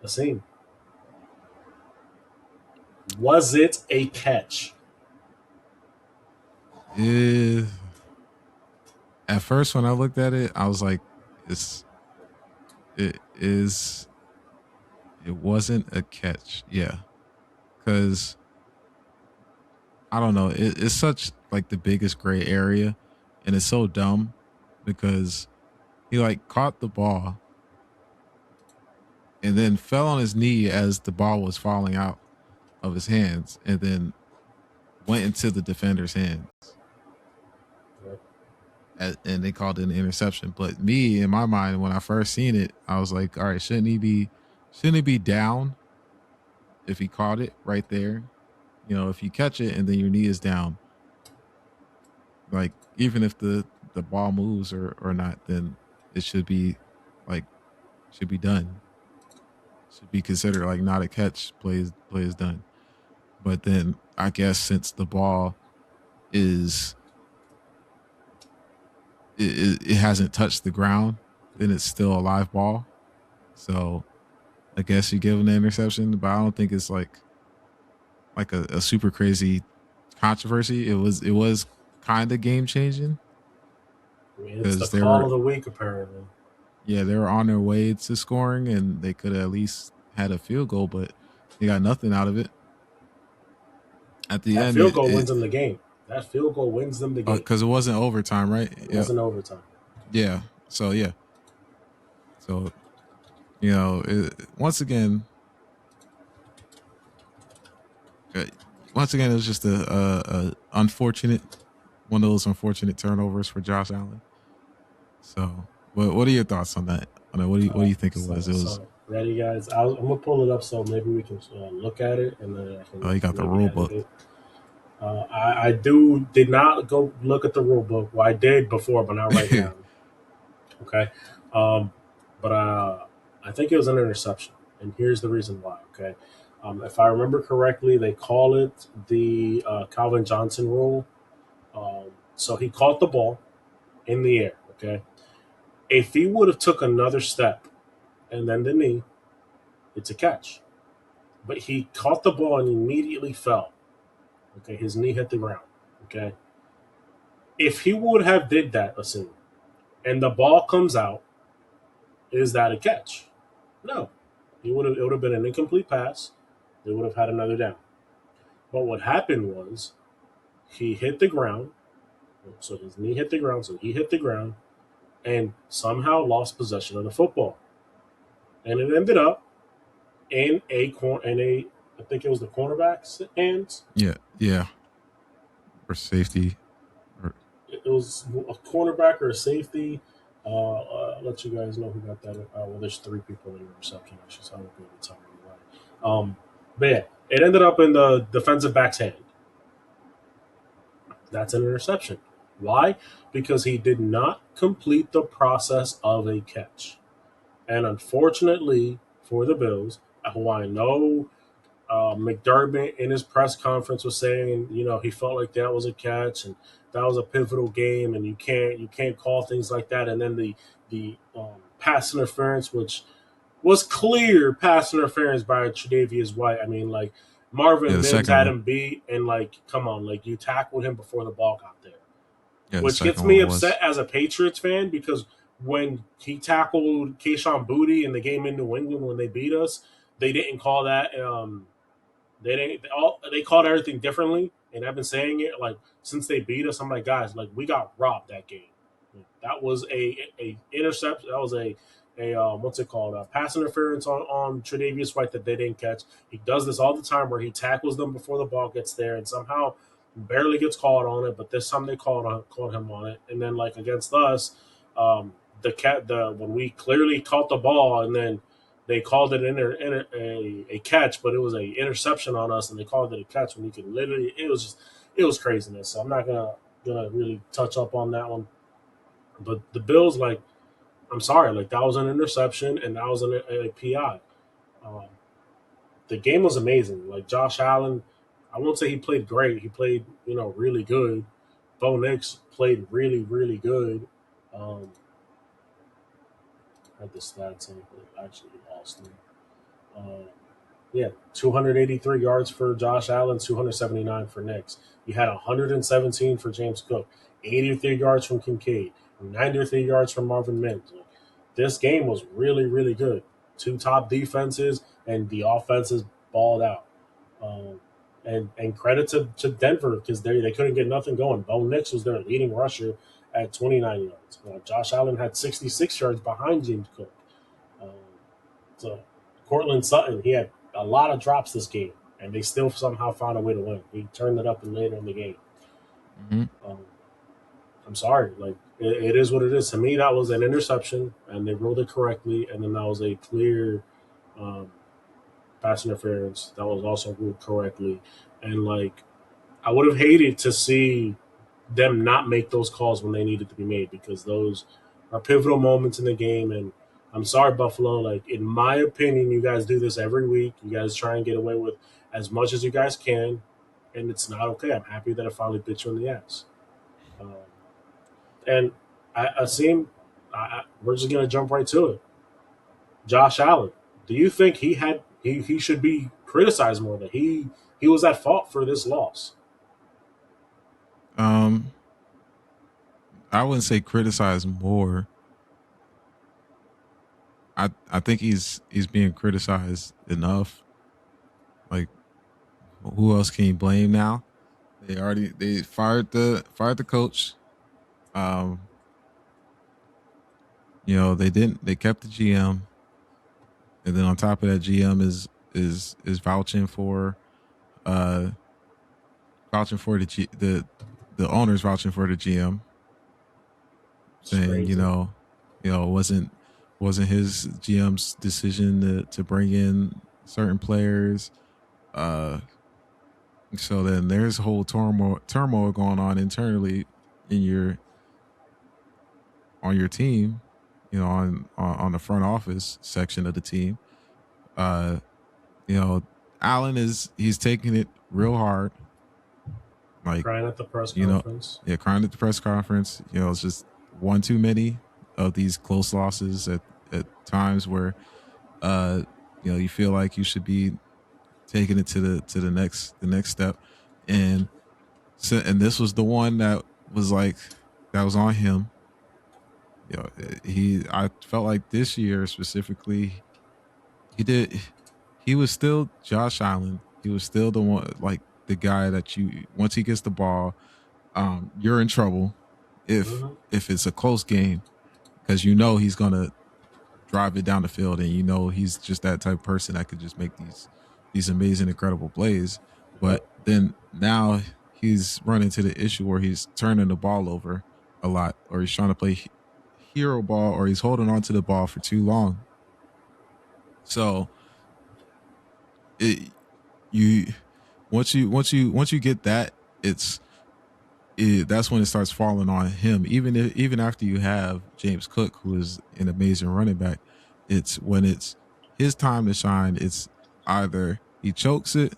A: Aseem, was it a catch?
B: Eh, at first, when I looked at it, I was like, "It's it is it wasn't a catch." Yeah, because I don't know. It's such like the biggest gray area, and it's so dumb because he like caught the ball and then fell on his knee as the ball was falling out of his hands, and then went into the defender's hands, and they called it an interception. But me, in my mind, when I first seen it, I was like, all right, shouldn't he be down if he caught it right there? If you catch it and then your knee is down, like even if the ball moves or not, then it should be like should be done. Should be considered like not a catch. Play is done. But then I guess since the ball is it hasn't touched the ground, then it's still a live ball. So I guess you give an interception, but I don't think it's like a super crazy controversy. It was kind of game changing
A: I mean, it's the
B: because they
A: call
B: were
A: of the week apparently.
B: yeah, they were on their way to scoring and they could have at least had a field goal, but they got nothing out of it. At the
A: That
B: end,
A: field goal
B: it
A: wins them the game. That field goal wins them the game.
B: because it wasn't overtime, right?
A: It
B: Yeah,
A: wasn't overtime.
B: yeah. So yeah, so once again, uh, it was just a unfortunate one of those unfortunate turnovers for Josh Allen. So, what are your thoughts on that? What do you think it was? It was
A: Ready, guys? I'm gonna pull it up so maybe we can look at it, and then I can
B: you got the
A: maybe
B: rule
A: edit
B: book.
A: it. I did not go look at the rule book. Well, I did before, but not right now. Okay, um, but I think it was an interception, and here's the reason why. Okay, if I remember correctly, they call it the Calvin Johnson rule. So he caught the ball in the air. Okay, if he would have took another step and then the knee, it's a catch. But he caught the ball and immediately fell. Okay, his knee hit the ground. Okay, if he would have did that, assume, and the ball comes out, is that a catch? No, he would have. It would have been an incomplete pass. They would have had another down. But what happened was he hit the ground. So his knee hit the ground. So he hit the ground and somehow lost possession of the football. And it ended up in a I think it was the cornerback's hands.
B: Yeah, yeah, for safety. Or,
A: It was a cornerback or a safety. Let you guys know who got that. Well, there's three people in the reception actually, so I won't be able to tell you why. But yeah, it ended up in the defensive back's hand. That's an interception. Why? Because he did not complete the process of a catch. And unfortunately for the Bills, who I know McDermott in his press conference was saying, he felt like that was a catch and that was a pivotal game, and you can't call things like that. And then the pass interference, which was clear pass interference by Tre'Davious White. I mean, like
B: yeah,
A: Marvin
B: the
A: Mims
B: second
A: had
B: one.
A: him beat, and like, come on, like you tackled him before the ball got there,
B: Yeah, the
A: which gets
B: second
A: me
B: one was.
A: upset as a Patriots fan because when he tackled Keyshawn Booty in the game in New England when they beat us, they didn't call that. They didn't. They called everything differently, and I've been saying it like since they beat us. I'm like, guys, like we got robbed that game. That was a intercept. That was a what's it called? A pass interference on Tre'Davious White that they didn't catch. He does this all the time where he tackles them before the ball gets there, and somehow barely gets called on it. But this time they called him on it, and then like against us, the when we clearly caught the ball, and then they called it a catch, but it was a interception on us, and they called it a catch when you could literally it was craziness. So I'm not gonna really touch up on that one. But the Bills, like, I'm sorry, like that was an interception and that was a PI. Um, the game was amazing. Like Josh Allen, I won't say he played great. He played, really good. Bo Nix played really, really good. Um, I had the stats in, but actually lost them. Uh, yeah, 283 yards for Josh Allen, 279 for Nix. You had 117 for James Cook, 83 yards from Kincaid, 93 yards from Marvin Mims. This game was really, really good. Two top defenses, and the offenses balled out. Um, and credit to Denver because they couldn't get nothing going. Bo Nix was their leading rusher at 29 yards. Josh Allen had 66 yards behind James Cook. Um, so Cortland Sutton, he had a lot of drops this game, and they still somehow found a way to win. He turned it up later in the game.
B: Hmm.
A: Um, I'm sorry, like it is what it is. To me, that was an interception, and they ruled it correctly, and then that was a clear um, pass interference that was also ruled correctly. And like, I would have hated to see them not make those calls when they needed to be made because those are pivotal moments in the game. And I'm sorry, Buffalo. Like in my opinion, you guys do this every week. You guys try and get away with as much as you guys can, and it's not okay. I'm happy that I finally bit you in the ass. Um, and Aseem, we're just gonna jump right to it. Josh Allen, do you think he should be criticized more? That he was at fault for this loss?
B: Um, I wouldn't say criticize more. I think he's being criticized enough. Like, who else can you blame now? They fired the coach. Um, they kept the GM, and then on top of that, GM is uh vouching for the owners vouching for the GM,
A: It's
B: saying
A: crazy.
B: it wasn't his GM's decision to bring in certain players. Uh, so then there's a whole turmoil going on internally in your on your team, on the front office section of the team. Uh, Allen he's taking it real hard, like,
A: Crying at the press
B: you know,
A: conference.
B: yeah, crying at the press conference. It's just one too many of these close losses at times where uh you feel like you should be taking it to the next step. And and this was the one that was like that was on him. I felt like this year specifically, he did he was still Josh Allen. He was still the one, like, the guy that you once he gets the ball, you're in trouble
A: Mm-hmm.
B: if it's a close game, because he's gonna drive it down the field, and he's just that type of person that could just make these amazing, incredible plays. But
A: Yep.
B: then now he's run into the issue where he's turning the ball over a lot, or he's trying to play hero ball, or he's holding on to the ball for too long. So it you once you get that, that's when it starts falling on him. Even after you have James Cook, who is an amazing running back, it's when it's his time to shine. It's either he chokes it,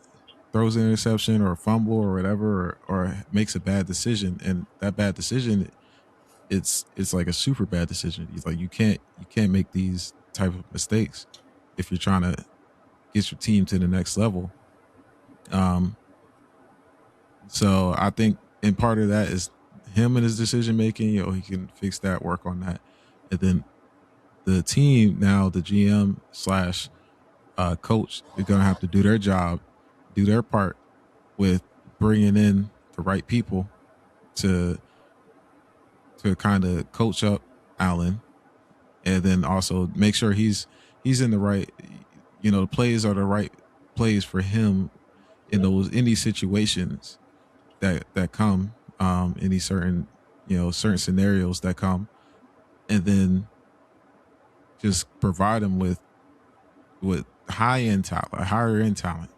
B: throws an interception or a fumble or whatever, or makes a bad decision, and that bad decision, it's like a super bad decision. He's like, you can't make these type of mistakes if you're trying to get your team to the next level. Um, So I think, and part of that is him and his decision making. He can fix that, work on that, and then the team now, the GM slash coach, they're gonna have to do their job, do their part with bringing in the right people to kind of coach up Allen, and then also make sure he's in the right. The plays are the right plays for him in
A: Yep.
B: these situations that come, in these certain scenarios that come, and then just provide them with high end talent, higher end talent.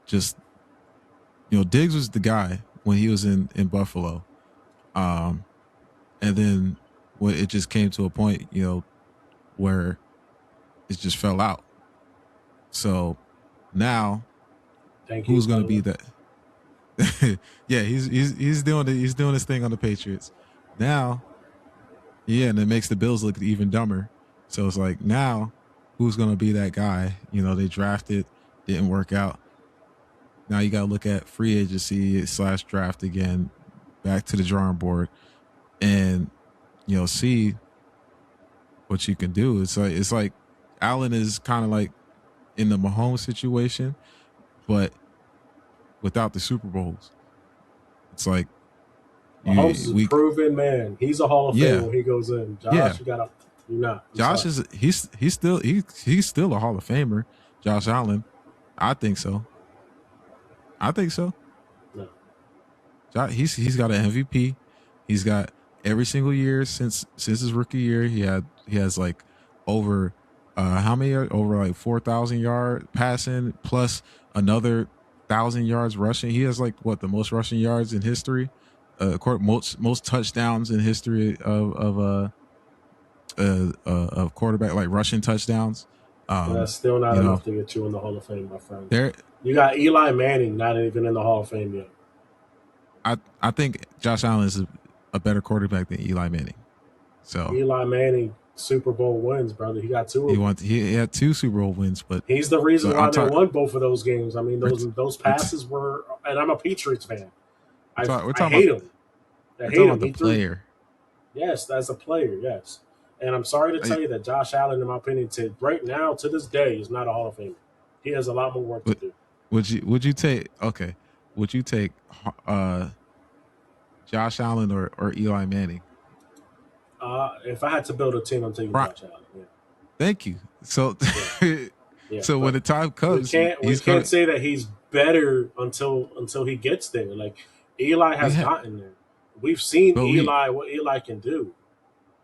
B: Just Diggs was the guy when he was in Buffalo, um, and then when it just came to a point, where it just fell out. So now,
A: Thank you,
B: who's going to be
A: Butler.
B: that? Yeah, he's doing his thing on the Patriots now. Yeah, and it makes the Bills look even dumber. So it's like, now, who's going to be that guy? They drafted, didn't work out. Now you got to look at free agency slash draft again, back to the drawing board, and see what you can do. It's like Allen is kind of like in the Mahomes situation, but without the Super Bowls. It's like,
A: Mahomes is a
B: we
A: proven man. He's a Hall of Fame
B: yeah
A: when he goes in.
B: yeah
A: Josh, you gotta. You're not. I'm
B: Josh
A: sorry.
B: is he's still a Hall of Famer. Josh Allen, I think so. I think so.
A: No.
B: He's got an MVP. He's got every single year since his rookie year. He has like over how many over like 4,000 yard passing plus another 1,000 yards rushing. He has like what the most rushing yards in history. Most touchdowns in history of quarterback like rushing touchdowns.
A: But that's still not
B: You know,
A: enough to get you in the Hall of Fame, my friend.
B: there
A: You got Eli Manning not even in the Hall of Fame yet.
B: I think Josh Allen is a better quarterback than Eli Manning. So
A: Eli Manning Super Bowl wins, brother. He got two of them.
B: he had two Super Bowl wins,
A: He's the reason
B: but
A: why they won both of those games. I mean,
B: we're,
A: those
B: we're,
A: passes were, and I'm a Patriots fan.
B: we're
A: I
B: talking
A: hate
B: about
A: him. I
B: we're
A: hate
B: talking
A: him.
B: about the
A: He threw.
B: player.
A: Yes, as a player, yes. And I'm sorry to
B: I,
A: tell you that Josh Allen, in my opinion, right now to this day, is not a Hall of Famer. He has a lot more work to
B: would
A: do.
B: would you take okay? Would you take uh Josh Allen or Eli Manning?
A: If I had to build a team, I'm taking
B: Right.
A: Josh Allen. Yeah,
B: Thank you. So
A: yeah, yeah.
B: so when
A: But
B: the time
A: we
B: comes,
A: can't we
B: he's
A: can't
B: gonna
A: say that he's better until he gets there. Like Eli
B: we
A: has
B: have,
A: gotten there. We've seen
B: but we
A: Eli what Eli can do.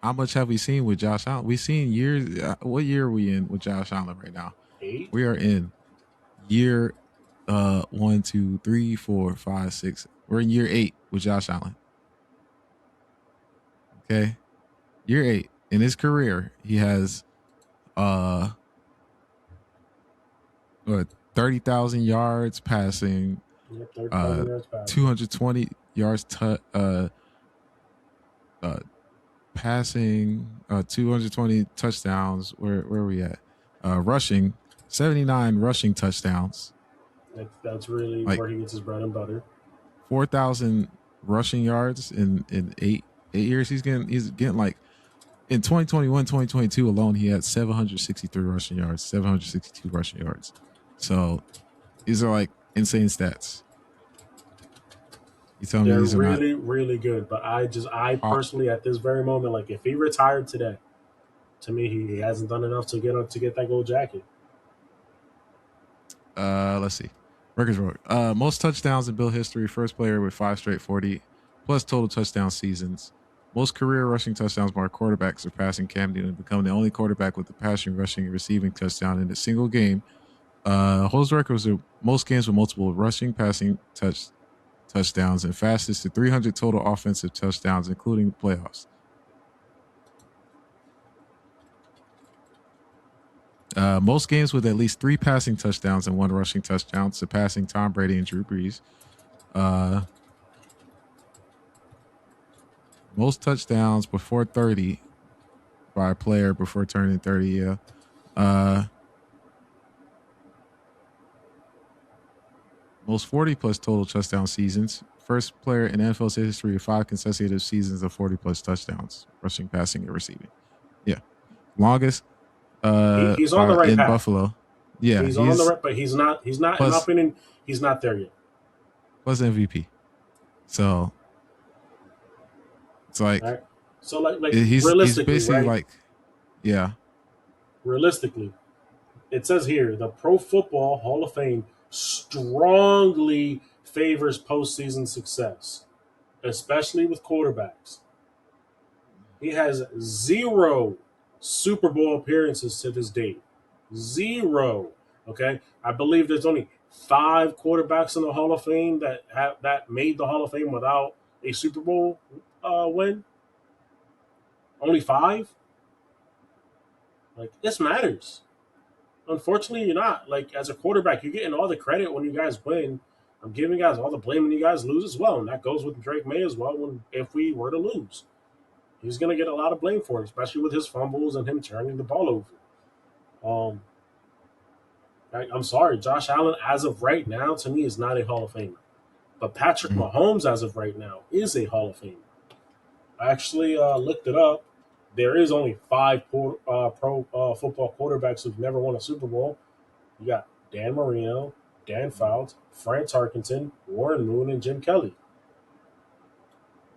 B: how much have we seen with Josh Allen? We've seen years. What year are we in with Josh Allen right now?
A: Eight.
B: We are in year 1, 2, 3, 4, 5, 6. We're in year 8 with Josh Allen. Okay. Year 8. In his career, he has uh what 30,000 yards passing,
A: Yeah, 30,000
B: uh
A: yards passing.
B: 220 yards uh passing, 220 touchdowns. Where are we at? Rushing 79 rushing touchdowns.
A: That's really
B: Like
A: where he gets his bread and butter.
B: 4,000 rushing yards in 8 years. He's getting like in 2021, 2022 alone, he had 763 rushing yards, 762 rushing yards. So these are like insane stats. You tell me
A: They're
B: these are not
A: really, really good. But I
B: hot.
A: personally, at this very moment, like if he retired today, to me, he hasn't done enough to get that gold jacket.
B: Let's see. Records wrote. Most touchdowns in Bill history, first player with 5 straight 40 plus total touchdown seasons. Most career rushing touchdowns by a quarterback surpassing Cam Newton, becoming the only quarterback with a passing, rushing, and receiving touchdown in a single game. Holds records of most games with multiple rushing, passing touchdowns, and fastest to 300 total offensive touchdowns, including playoffs. Most games with at least 3 passing touchdowns and 1 rushing touchdown, surpassing Tom Brady and Drew Brees. Uh, Most touchdowns before 30 by a player before turning 30. Yeah. Uh, Most 40 plus total touchdown seasons. First player in NFL's history of 5 consecutive seasons of 40 plus touchdowns, rushing, passing, and receiving. Yeah. Longest
A: He's on the
B: by
A: right
B: in
A: path.
B: Buffalo. Yeah,
A: He's on the
B: he's
A: right, but he's not. He's not. In my
B: plus
A: opinion, he's not there yet.
B: plus MVP. So it's
A: All
B: like
A: right. So like
B: he's
A: realistically,
B: basically
A: right?
B: like yeah.
A: Realistically, it says here the Pro Football Hall of Fame strongly favors postseason success, especially with quarterbacks. He has zero Super Bowl appearances to this date. Zero. Okay, I believe there's only 5 quarterbacks in the Hall of Fame that made the Hall of Fame without a Super Bowl win. Only 5. Like this matters. Unfortunately, you're not. Like as a quarterback, you're getting all the credit when you guys win. I'm giving you guys all the blame when you guys lose as well, and that goes with Drake May as well. When if we were to lose, he's going to get a lot of blame for it, especially with his fumbles and him turning the ball over. I'm sorry, Josh Allen, as of right now, to me, is not a Hall of Famer. But Patrick
B: Mhm.
A: Mahomes, as of right now, is a Hall of Famer. I actually looked it up. There is only 5 pro football quarterbacks who've never won a Super Bowl. You got Dan Marino, Dan Fouts, Frank Tarkenton, Warren Moon, and Jim Kelly.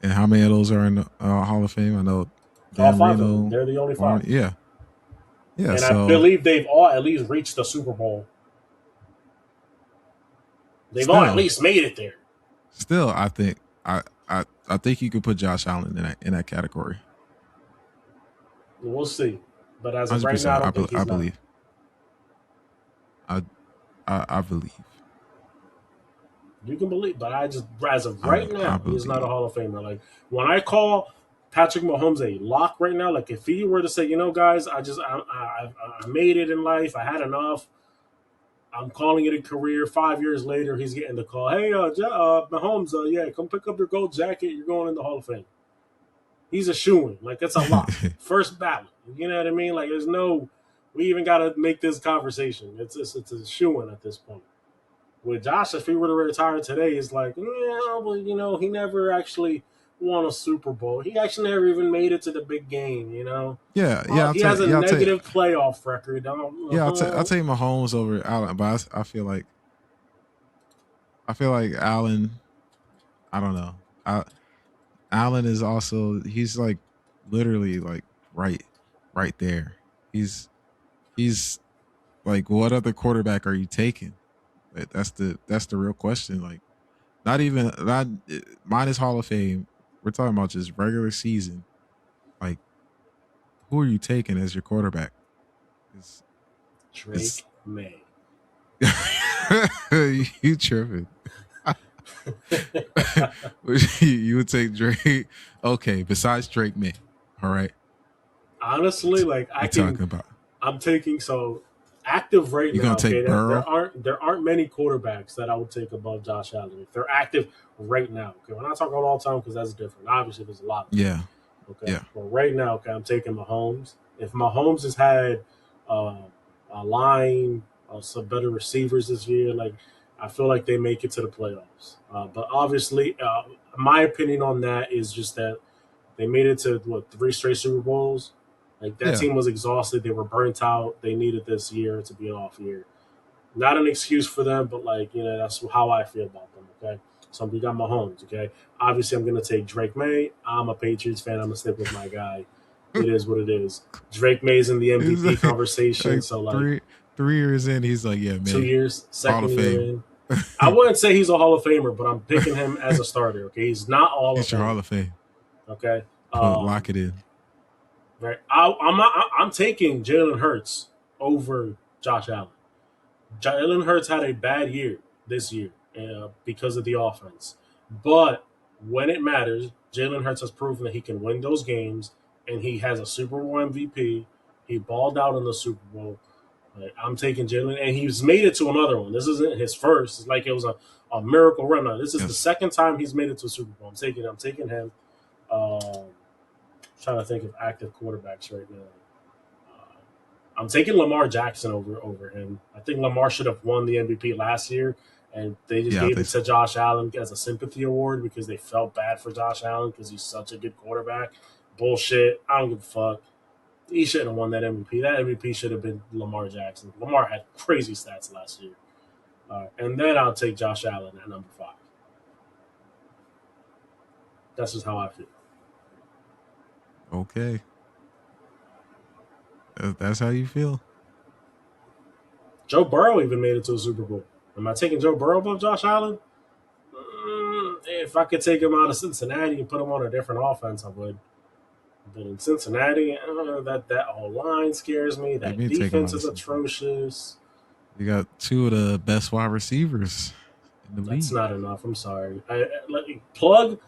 B: And how many of those are in the Hall of Fame? I know
A: All
B: Dan
A: five of them.
B: Marino,
A: They're the only five.
B: Barn. Yeah, yeah.
A: And I
B: So
A: believe they've all at least reached the Super Bowl. They've all at
B: still,
A: least made it there.
B: still, I think I think you could put Josh Allen in that category.
A: We'll see. But as of right now, I
B: 100%.
A: don't think
B: I
A: he's not.
B: believe. I I believe.
A: You can believe, but I just as of right
B: I
A: now, he's not a
B: believe.
A: Hall of Famer. Like when I call Patrick Mahomes a lock right now, like if he were to say, guys, I made it in life, I had enough. I'm calling it a career. 5 years later, he's getting the call. Hey, Mahomes, yeah, come pick up your gold jacket. You're going in the Hall of Fame. He's a shoo-in. Like it's a lock. First ballot. You know what I mean? Like there's no. We even got to make this conversation. It's a shoo-in at this point. With Josh, if he were to retire today, it's like, yeah, well, he never actually won a Super Bowl. He actually never even made it to the big game.
B: Yeah,
A: Well, he has a
B: I'll take
A: negative playoff record.
B: I'll take Mahomes over Allen, but I feel like Allen. I don't know. Allen is also he's like literally like right right there. He's like what other quarterback are you taking? Like, that's the real question. Like not even not minus Hall of Fame. We're talking about just regular season. Like who are you taking as your quarterback? It's it's
A: Drake May.
B: you tripping. You would take Drake. Okay, besides Drake May. All right.
A: Honestly, like
B: We talking about
A: I'm taking so active right
B: you gonna
A: now. Okay,
B: take Burrow?
A: there aren't many quarterbacks that I would take above Josh Allen if they're active right now. Okay, we're not talking about all time because that's different. Obviously, there's a lot of them.
B: Yeah.
A: Okay,
B: Yeah.
A: but right now, okay, I'm taking Mahomes. If Mahomes has had uh, a line of some better receivers this year, like I feel like they make it to the playoffs. But obviously, my opinion on that is just that they made it to what 3 straight Super Bowls. Like that
B: Yeah.
A: team was exhausted. They were burnt out. They needed this year to be an off year. Not an excuse for them, but like that's how I feel about them. Okay, so we got Mahomes. Okay, obviously I'm gonna take Drake May. I'm a Patriots fan. I'm gonna stick with my guy. It is what it is. Drake May's in the
B: It's
A: MVP conversation,
B: like
A: so like
B: 3 years in, he's like, yeah,
A: two
B: man,
A: years,
B: Hall
A: second
B: of
A: year
B: Fame.
A: in. I wouldn't say he's a Hall of Famer, but I'm picking him as a starter. Okay, he's not a Hall of
B: He's your Hall
A: Famer.
B: of Fame.
A: Okay,
B: Lock it in.
A: right. I'm taking Jalen Hurts over Josh Allen. Jalen Hurts had a bad year this year because of the offense, but when it matters, Jalen Hurts has proven that he can win those games, and he has a Super Bowl MVP. He balled out in the Super Bowl. I'm taking Jalen, and he's made it to another one. This isn't his first. It's like it was a miracle run. Now, this is the
B: Yes.
A: second time he's made it to a Super Bowl. I'm taking him. Um, trying to think of active quarterbacks right now. Uh, I'm taking Lamar Jackson over him. I think Lamar should have won the MVP last year, and they just
B: Yeah, I
A: gave
B: think
A: it
B: so.
A: to Josh Allen as a sympathy award because they felt bad for Josh Allen because he's such a good quarterback. Bullshit. I don't give a fuck. He shouldn't have won that MVP. That MVP should have been Lamar Jackson. Lamar had crazy stats last year. And then I'll take Josh Allen at number 5. That's just how I feel.
B: Okay. That's how you feel.
A: Joe Burrow even made it to a Super Bowl. Am I taking Joe Burrow above Josh Allen? If I could take him out of Cincinnati and put him on a different offense, I would. But in Cincinnati, that whole line scares me.
B: They
A: That
B: may take him
A: defense
B: out of
A: is
B: Cincinnati.
A: atrocious.
B: You got two of the best wide receivers in the
A: That's
B: league.
A: not enough. I'm sorry. Let me plug,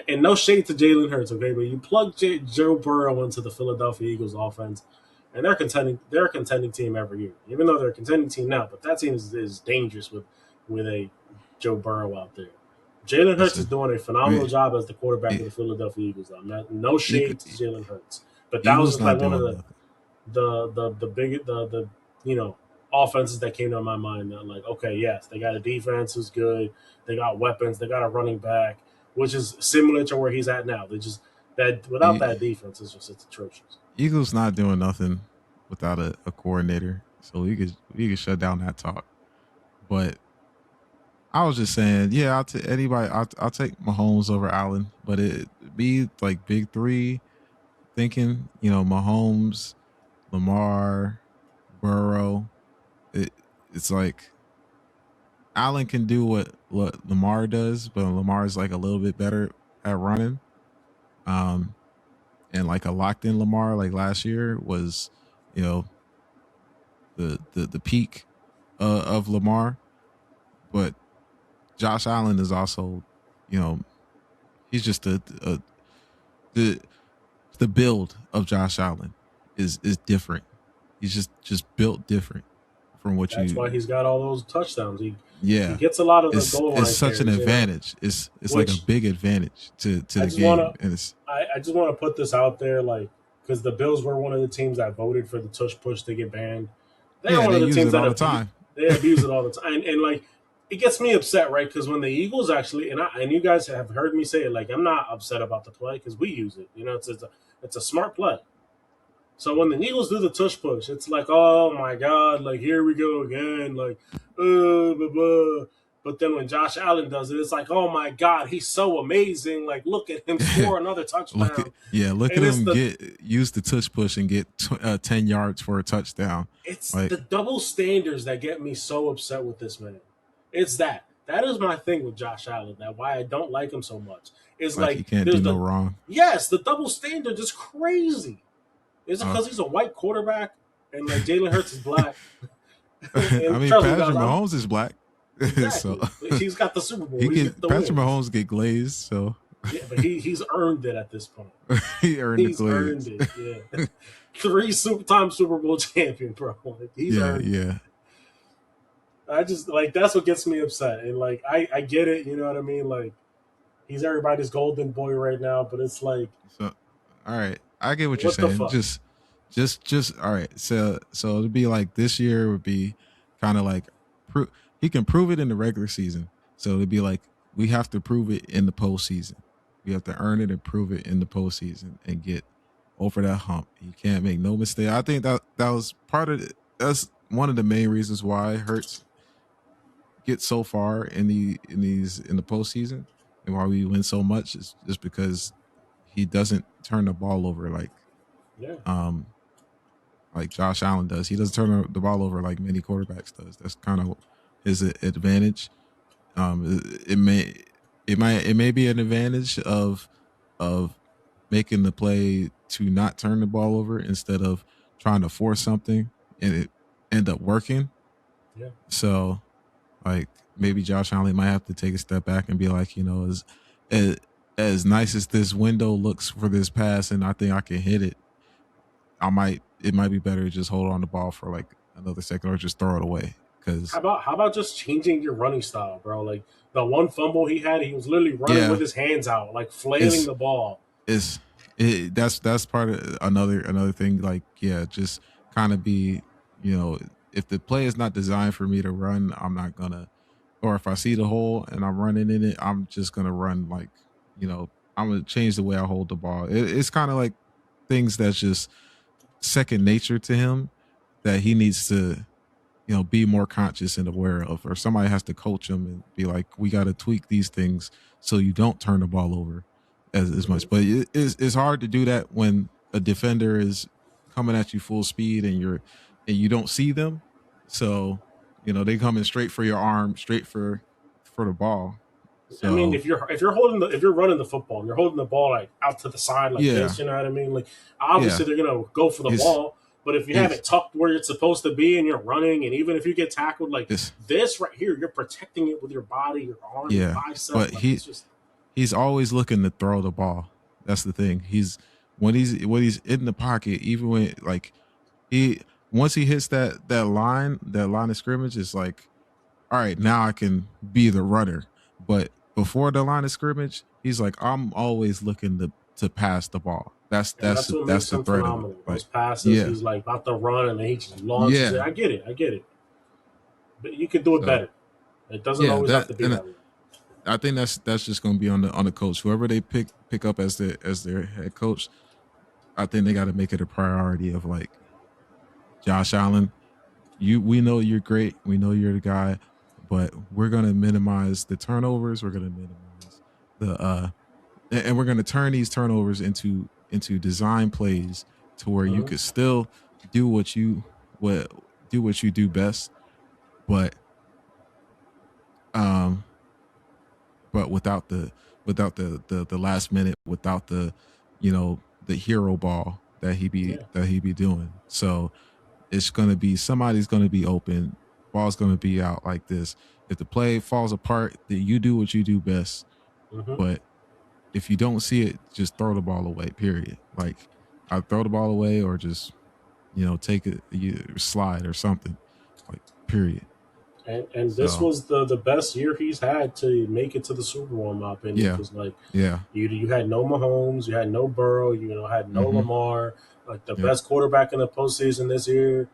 A: and no shade to Jalen Hurts, okay? But you plug Joe Burrow into the Philadelphia Eagles offense, and they're contending. They're a contending team every year, even though they're a contending team now. But that team is dangerous with a Joe Burrow out there. Jalen Hurts is
B: Listen,
A: doing a phenomenal
B: we,
A: job as the quarterback of
B: E-
A: the Philadelphia Eagles. No shade to
B: Eag-
A: Jalen Hurts, but that was
B: Eagles
A: just
B: not
A: like one of
B: doing
A: the
B: nothing.
A: the big you know offenses that came to my mind that like okay yes they got a defense who's good, they got weapons, they got a running back which is similar to where he's at now. They just that without
B: E-
A: that defense it's atrocious.
B: Eagles not doing nothing without a coordinator, so we could shut down that talk. But I was just saying, yeah, I'll take anybody. I'll take Mahomes over Allen, but it be like big three. thinking, Mahomes, Lamar, Burrow. It, it's like Allen can do what Lamar does, but Lamar is like a little bit better at running. Um, and like a locked in Lamar like last year was, you know, the peak of Lamar. But Josh Allen is also, you know, he's just the the build of Josh Allen is different. He's just built different from what
A: That's why
B: you.
A: he's got all those touchdowns. He
B: Yeah,
A: gets a lot of the
B: it's
A: goal
B: it's
A: line
B: such an
A: carries,
B: advantage. It's like a
A: which
B: big advantage to
A: I
B: the
A: just want
B: game,
A: to
B: and it's
A: I just want to put this out there, like, because the Bills were one of the teams that voted for the tush push to get banned. They're
B: yeah, and
A: one
B: they
A: of the
B: use
A: teams
B: it
A: that
B: all the time.
A: they abuse it all the time, and like it gets me upset, right? Because when the Eagles actually and you guys have heard me say it, like I'm not upset about the play because we use it. It's a smart play. So when the Eagles do the tush push, it's like, oh my god, like here we go again, like, blah, blah. But then when Josh Allen does it, it's like, oh my god, he's so amazing. Like, look at him score another touchdown.
B: Look at
A: And
B: him get use the touch push and get 10 yards for a touchdown.
A: it's
B: Like
A: the double standards that get me so upset with this man. It's that. That is my thing with Josh Allen. That why I don't like him so much. Is
B: like he
A: like
B: can't do
A: there's
B: no
A: the
B: wrong.
A: yes, the double standard is crazy. Is it
B: Uh,
A: because he's a white quarterback and like Jalen Hurts is black?
B: I
A: And
B: mean,
A: trust me, guys,
B: Patrick
A: I'm
B: Mahomes is black, so
A: exactly. He's got the Super Bowl.
B: he
A: He's got
B: get
A: the
B: Patrick
A: wins.
B: Mahomes get glazed, so
A: Yeah, but he's earned it at this point.
B: he earned the
A: He's earned
B: glaze.
A: it. Yeah, three time Super Bowl champion, bro. Like, he's
B: Yeah,
A: earned it.
B: yeah.
A: I just like that's what gets me upset. And like I get it. You know what I mean? Like he's everybody's golden boy right now, but it's like
B: So, all right, I get what you're
A: what the
B: saying.
A: fuck?
B: Just all right. So it'd be like this year would be kind of like he can prove it in the regular season. So it'd be like we have to prove it in the postseason. We have to earn it and prove it in the postseason and get over that hump. He can't make no mistake. I think that was part of that's one of the main reasons why Hurts get so far in the postseason and why we win so much is just because he doesn't turn the ball over
A: Yeah.
B: um like Josh Allen does. He doesn't turn the ball over like many quarterbacks does. That's kind of his advantage. It may be an advantage of making the play to not turn the ball over instead of trying to force something and it end up working.
A: Yeah.
B: So like maybe Josh Allen might have to take a step back and be like, as as nice as this window looks for this pass, and I think I can hit it. It might be better to just hold on the ball for like another second or just throw it away. Because
A: How about just changing your running style, bro? Like the one fumble he had, he was literally running with
B: yeah,
A: his hands out, like flailing
B: it's
A: the ball.
B: it's that's part of another thing. Like yeah, just kind of be if the play is not designed for me to run, I'm not gonna. Or if I see the hole and I'm running in it, I'm just gonna run like you know I'm gonna change the way I hold the ball. It's kind of like things that's just second nature to him that he needs to be more conscious and aware of, or somebody has to coach him and be like, we got to tweak these things so you don't turn the ball over as
A: Hmm.
B: much. But it's hard to do that when a defender is coming at you full speed and you don't see them. So they coming straight for your arm, straight for the ball.
A: I mean,
B: So
A: if you're running the football and you're holding the ball like out to the side like
B: yeah,
A: this, you know what I mean? Like
B: yeah,
A: obviously they're gonna go for the
B: it's
A: ball, but if you have
B: it's
A: it tucked where it's supposed to be and you're running, and even if you get tackled like
B: it's
A: this right here, you're protecting it with your body, your arm, your
B: yeah,
A: bicep.
B: but
A: Like it's just
B: he's always looking to throw the ball. That's the thing. He's in the pocket, even when like he once he hits that line of scrimmage, it's like, all right, now I can be the runner. But before the line of scrimmage, he's like, I'm always looking to pass the ball. That's
A: and
B: that's
A: that's what
B: that's
A: makes
B: the
A: him
B: threat of it.
A: phenomenal. Those
B: Like,
A: passes,
B: yeah,
A: he's like about to run and then he just launches it.
B: yeah.
A: I get it, I get it, but you could do it
B: So
A: better. It doesn't
B: yeah,
A: always have
B: that
A: to be
B: and
A: that way.
B: I think that's just going to be on the coach. Whoever they pick up as their head coach, I think they got to make it a priority of like Josh Allen. We know you're great. We know you're the guy, but we're gonna minimize the turnovers. We're gonna minimize the and we're gonna turn these turnovers and to design plays to where you
A: Mhm.
B: could still do what what you do best, but um without the last minute, without the the hero ball
A: Yeah.
B: that he be doing. So it's gonna be somebody's gonna be open, ball's gonna be out like this. If the play falls apart, then you do what you do best.
A: Mhm.
B: But if you don't see it, just throw the ball away. Period. Like I throw the ball away or just take it, you slide or something. Like period.
A: And this
B: So
A: was the best year he's had to make it to the Super Bowl, in my opinion,
B: yeah,
A: because like
B: yeah,
A: you had no Mahomes, you had no Burrow, had no
B: mm-hmm,
A: Lamar. Like the
B: yep,
A: best quarterback in the postseason this year,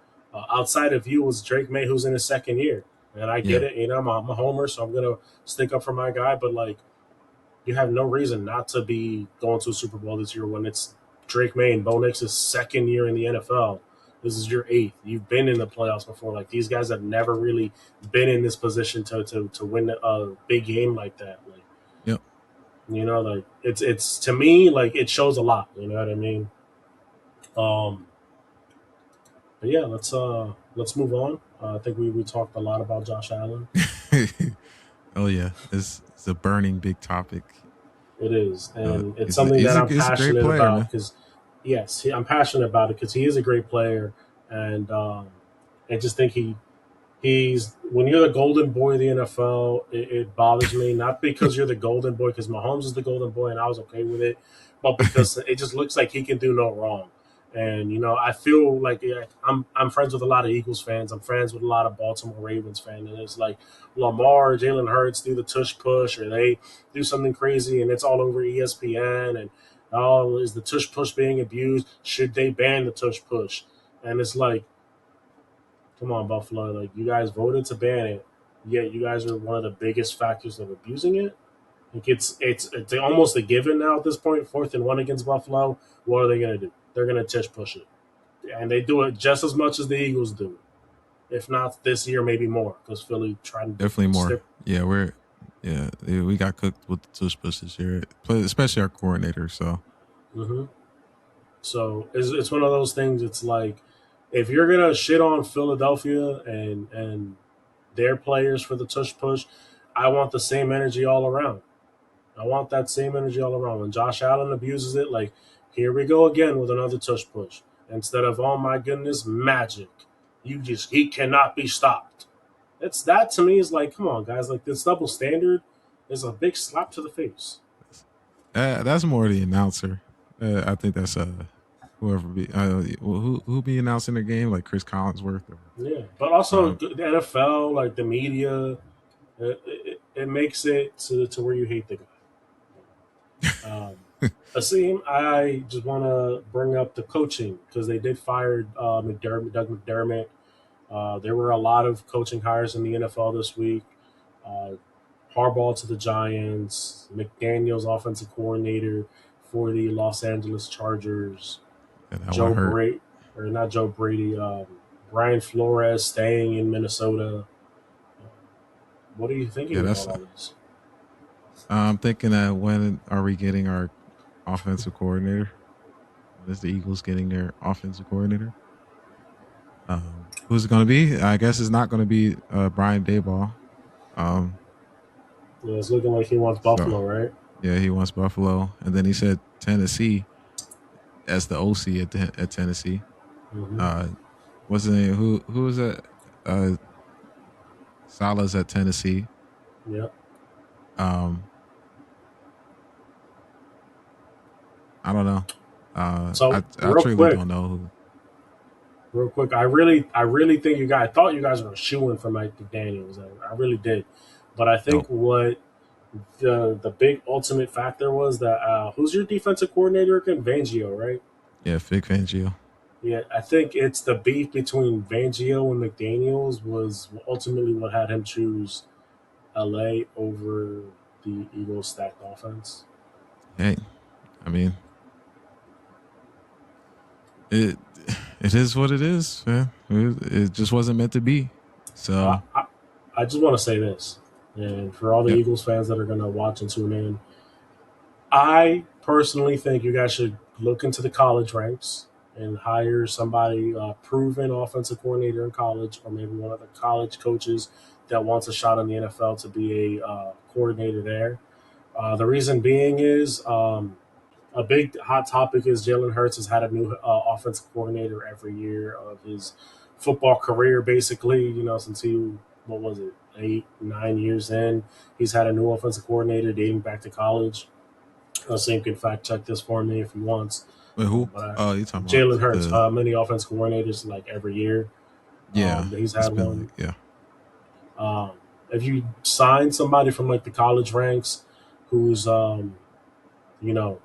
A: outside of you, was Drake May, who's in his second year. And I get
B: yeah,
A: it, I'm a homer, so I'm gonna stick up for my guy. But like, you have no reason not to be going to a Super Bowl this year when it's Drake May and Bo Nix's second year in the NFL. This is your eighth. You've been in the playoffs before. Like these guys have never really been in this position to win a big game like that. Like
B: yep.
A: like it's to me like it shows a lot. You know what I mean? Um, but yeah, let's move on. I think we talked a lot about Josh Allen.
B: Oh yeah, it's a burning big topic.
A: It is, and it's
B: He's
A: something that I'm
B: he's a great
A: passionate
B: player,
A: about
B: man.
A: because, yes, I'm passionate about it because he is a great player, and I just think he's when you're the golden boy of the NFL, it bothers me not because you're the golden boy because Mahomes is the golden boy and I was okay with it, but because it just looks like he can do no wrong. And I feel like I'm friends with a lot of Eagles fans. I'm friends with a lot of Baltimore Ravens fans, and it's like Lamar, Jalen Hurts do the tush push, or they do something crazy, and it's all over ESPN. And oh, is the tush push being abused? Should they ban the tush push? And it's like, come on, Buffalo. Like, you guys voted to ban it, yet you guys are one of the biggest factors of abusing it. Like, it's almost a given now at this point. 4th and 1 against Buffalo. What are they going to do? They're going to tush push it. And they do it just as much as the Eagles do. If not this year, maybe more, because Philly trying to
B: Definitely more.
A: stick.
B: Yeah, we got cooked with the tush push this year, especially our coordinator. So
A: Hmm. So it's one of those things. It's like, if you're gonna shit on Philadelphia and their players for the tush push, I want the same energy all around. I want that same energy all around. When Josh Allen abuses it, like, here we go again with another tush push. Instead of, oh my goodness, magic. He cannot be stopped. It's that to me is like, come on, guys, like this double standard is a big slap to the face.
B: that's more the announcer. I think that's whoever be who be announcing the game, like Chris Collinsworth or
A: Yeah, but also
B: um
A: the NFL, like the media, it makes it to where you hate the guy. Aseem, I just want to bring up the coaching because they did fire Doug McDermott. There were a lot of coaching hires in the NFL this week. Uh, Harbaugh to the Giants, McDaniels offensive coordinator for the Los Angeles Chargers,
B: yeah, that one
A: Joe
B: hurt.
A: Brady, or not Joe Brady, Brian Flores staying in Minnesota. What are you
B: Yeah,
A: thinking
B: that's
A: about all this?
B: I'm thinking that when are we getting our offensive coordinator? When is the Eagles getting their offensive coordinator? Who's it going to be? I guess it's not going to be Brian Dayball. Um,
A: Yeah, it's looking like he wants
B: so
A: Buffalo, right?
B: yeah, he wants Buffalo, and then he said Tennessee as the OC at Tennessee.
A: Mm-hmm.
B: Uh, what's the name? Who was that? Uh, Salah's at Tennessee.
A: Yeah.
B: Um, I don't know.
A: So
B: I truly don't know who.
A: real quick, I really think I thought you guys were shooing for Mike McDaniel's. I really did, but I think
B: No,
A: what the big ultimate factor was that who's your defensive coordinator again? Fangio, right?
B: yeah, Vic Fangio.
A: Yeah, I think it's the beef between Fangio and McDaniel's was ultimately what had him choose LA over the Eagles' stacked offense.
B: Hey, I mean it. It is what it is, man. It just wasn't meant to be.
A: Uh,
B: So,
A: I, I just want to say this, and for all the
B: yep.
A: Eagles fans that are going to watch and tune in, I personally think you guys should look into the college ranks and hire somebody proven offensive coordinator in college, or maybe one of the college coaches that wants a shot in the NFL to be a coordinator there. The reason being is a big hot topic is Jalen Hurts has had a new offensive coordinator every year of his football career, basically. Since he, what was it, 8, 9 years in, he's had a new offensive coordinator dating back to college. Sam can fact check this for me if he wants.
B: Wait, who?
A: But
B: Oh, you talking about
A: Jalen Hurts,
B: the?
A: many offense coordinators like every year.
B: Yeah,
A: He's
B: it's
A: had
B: been
A: one.
B: like yeah.
A: Um, if you sign somebody from like the college ranks, who's you know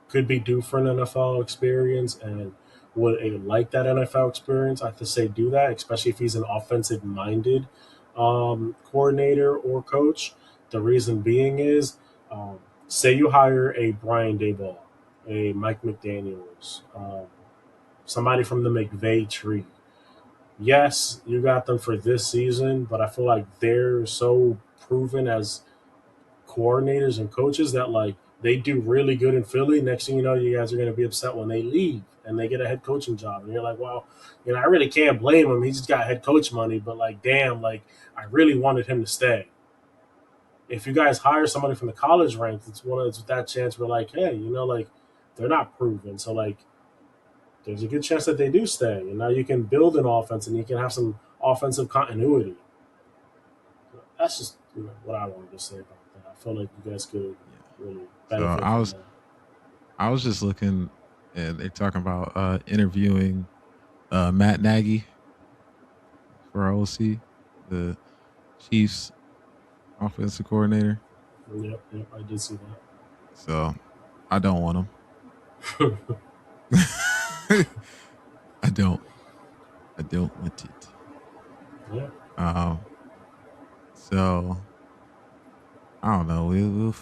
A: could be due for an NFL experience and would like that NFL experience, I have to say do that, especially if he's an offensive minded coordinator or coach. The reason being is, um, say you hire a Brian Dayball, a Mike McDaniels, somebody from the McVay tree. Yes, you got them for this season, but I feel like they're so proven as coordinators and coaches that like they do really good in Philly. Next thing you know, you guys are going to be upset when they leave and they get a head coaching job, and you're like, well, I really can't blame him. He just got head coach money, but like, damn, like I really wanted him to stay. If you guys hire somebody from the college ranks, it's that chance where like, hey, like they're not proven, so like there's a good chance that they do stay, and now you can build an offense and you can have some offensive continuity. That's just what I wanted to say about that. I feel like you guys could
B: Yeah.
A: really
B: So
A: benefit
B: I
A: from
B: was
A: that.
B: I was just looking, and they're talking about interviewing Matt Nagy for OC, the Chiefs offensive coordinator.
A: Yep, yep, I did see
B: So I don't want
A: that.
B: him. I don't. I don't want it.
A: Yeah.
B: Um. So I don't know. We'll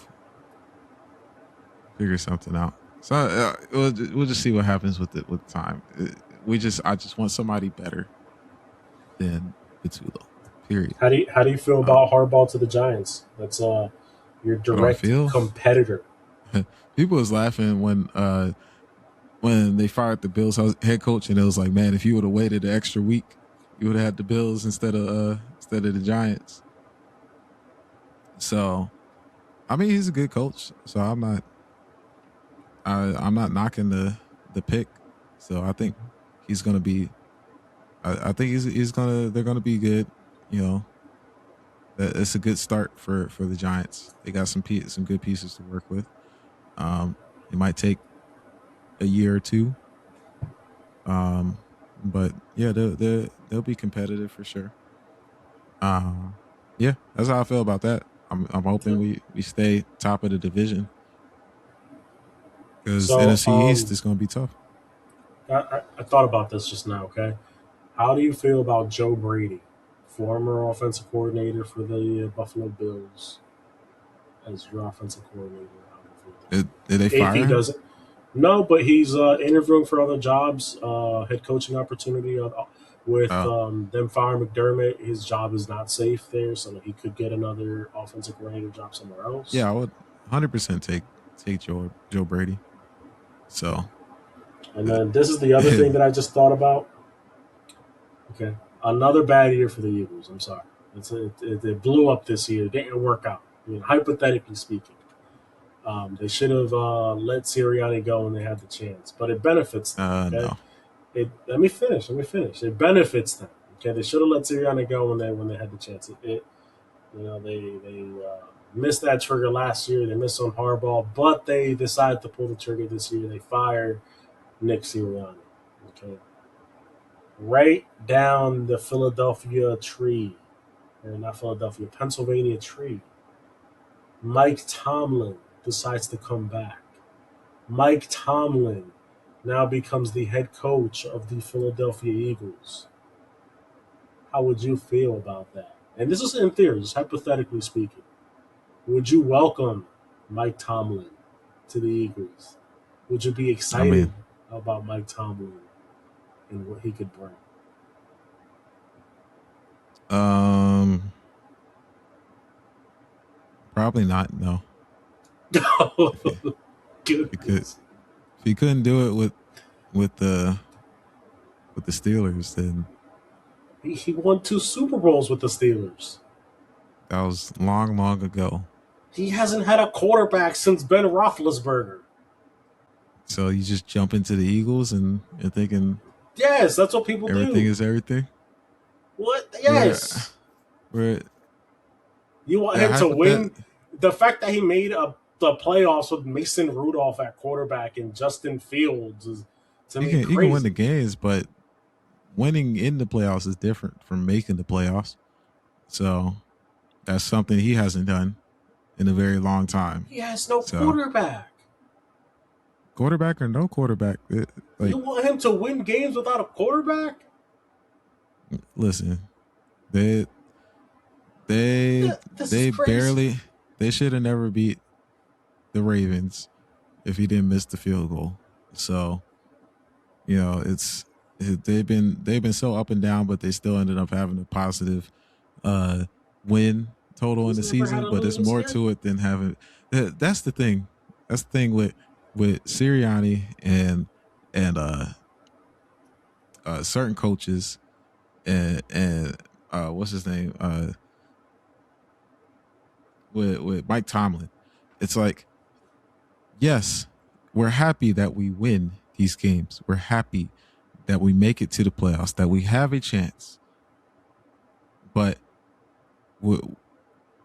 B: figure something out. So we'll just see what happens with time. I just want somebody better than Patulo. Period.
A: How do you feel
B: Um,
A: about Harbaugh to the Giants? That's your
B: what do I
A: direct
B: feel?
A: competitor.
B: People was laughing when they fired the Bills head coach, and it was like, man, if you would have waited an extra week, you would have had the Bills instead of the Giants. So I mean, he's a good coach. So I'm not knocking the pick. So I think he's gonna be. I think he's gonna they're gonna be good. You know, it's a good start for the Giants. They got some good pieces to work with. Um, it might take a year or two. But yeah, they'll be competitive for sure. Uh, yeah, that's how I feel about that. I'm hoping
A: Yeah.
B: we stay top of the division because
A: So
B: NFC East is going to be tough.
A: I thought about this just now. Okay, how do you feel about Joe Brady, former offensive coordinator for the Buffalo Bills, as your offensive coordinator? How do you feel
B: Did they
A: about that? If
B: fire
A: he
B: him?
A: doesn't, no, but he's interviewing for other jobs, head coaching opportunity. With
B: Oh,
A: them firing McDermott, his job is not safe there, so he could get another offensive coordinator job somewhere else.
B: yeah, I would 100% take Joe Brady. So,
A: And
B: uh,
A: then this is the other thing that I just thought about. Okay, another bad year for the Eagles. I'm sorry, it blew up this year. It didn't work out. I mean, hypothetically speaking, they should have let Sirianni go when they had the chance, but it benefits them. Okay,
B: no,
A: let me finish. Let me finish. It benefits them. Okay, they should have let Sirianni go when they had the chance. They missed that trigger last year. They missed on Harbaugh, but they decided to pull the trigger this year. They fired Nick Sirianni. Okay, right down the Philadelphia tree, or not Philadelphia, Pennsylvania tree. Mike Tomlin decides to come back. Mike Tomlin now becomes the head coach of the Philadelphia Eagles. How would you feel about that? And this is in theory, just hypothetically speaking. Would you welcome Mike Tomlin to the Eagles? Would you be
B: I
A: excited
B: mean,
A: about Mike Tomlin and what he could bring?
B: um, probably not. No,
A: Oh,
B: if it could
A: goodness.
B: if he couldn't do it with the with the Steelers, then
A: He won 2 Super Bowls with the Steelers.
B: that was long, long ago.
A: He hasn't had a quarterback since Ben Roethlisberger.
B: So you just jump into the Eagles and thinking
A: Yes, that's what people
B: everything
A: do.
B: is everything.
A: What?
B: We're
A: Yes.
B: we're
A: You want
B: the
A: him to
B: hypothet.
A: win? The fact that he made the playoffs with Mason Rudolph at quarterback and Justin Fields is to me
B: You can win the
A: crazy.
B: games, but winning in the playoffs is different from making the playoffs. So that's something he hasn't done in a very long time.
A: He has no
B: So
A: quarterback.
B: quarterback or no quarterback,
A: You
B: like
A: want him to win games without a quarterback?
B: listen, they they
A: This is
B: they
A: crazy.
B: barely they should have never beat the Ravens if he didn't miss the field goal. So they've been so up and down, but they still ended up having a positive uh win total in
A: He's
B: the
A: never had
B: season.
A: a
B: But there's
A: losing
B: more
A: season.
B: to it than having. That's the thing. That's the thing with Sirianni and certain coaches and what's his name with Mike Tomlin. It's like, yes, we're happy that we win these games. We're happy that we make it to the playoffs, that we have a chance. But we,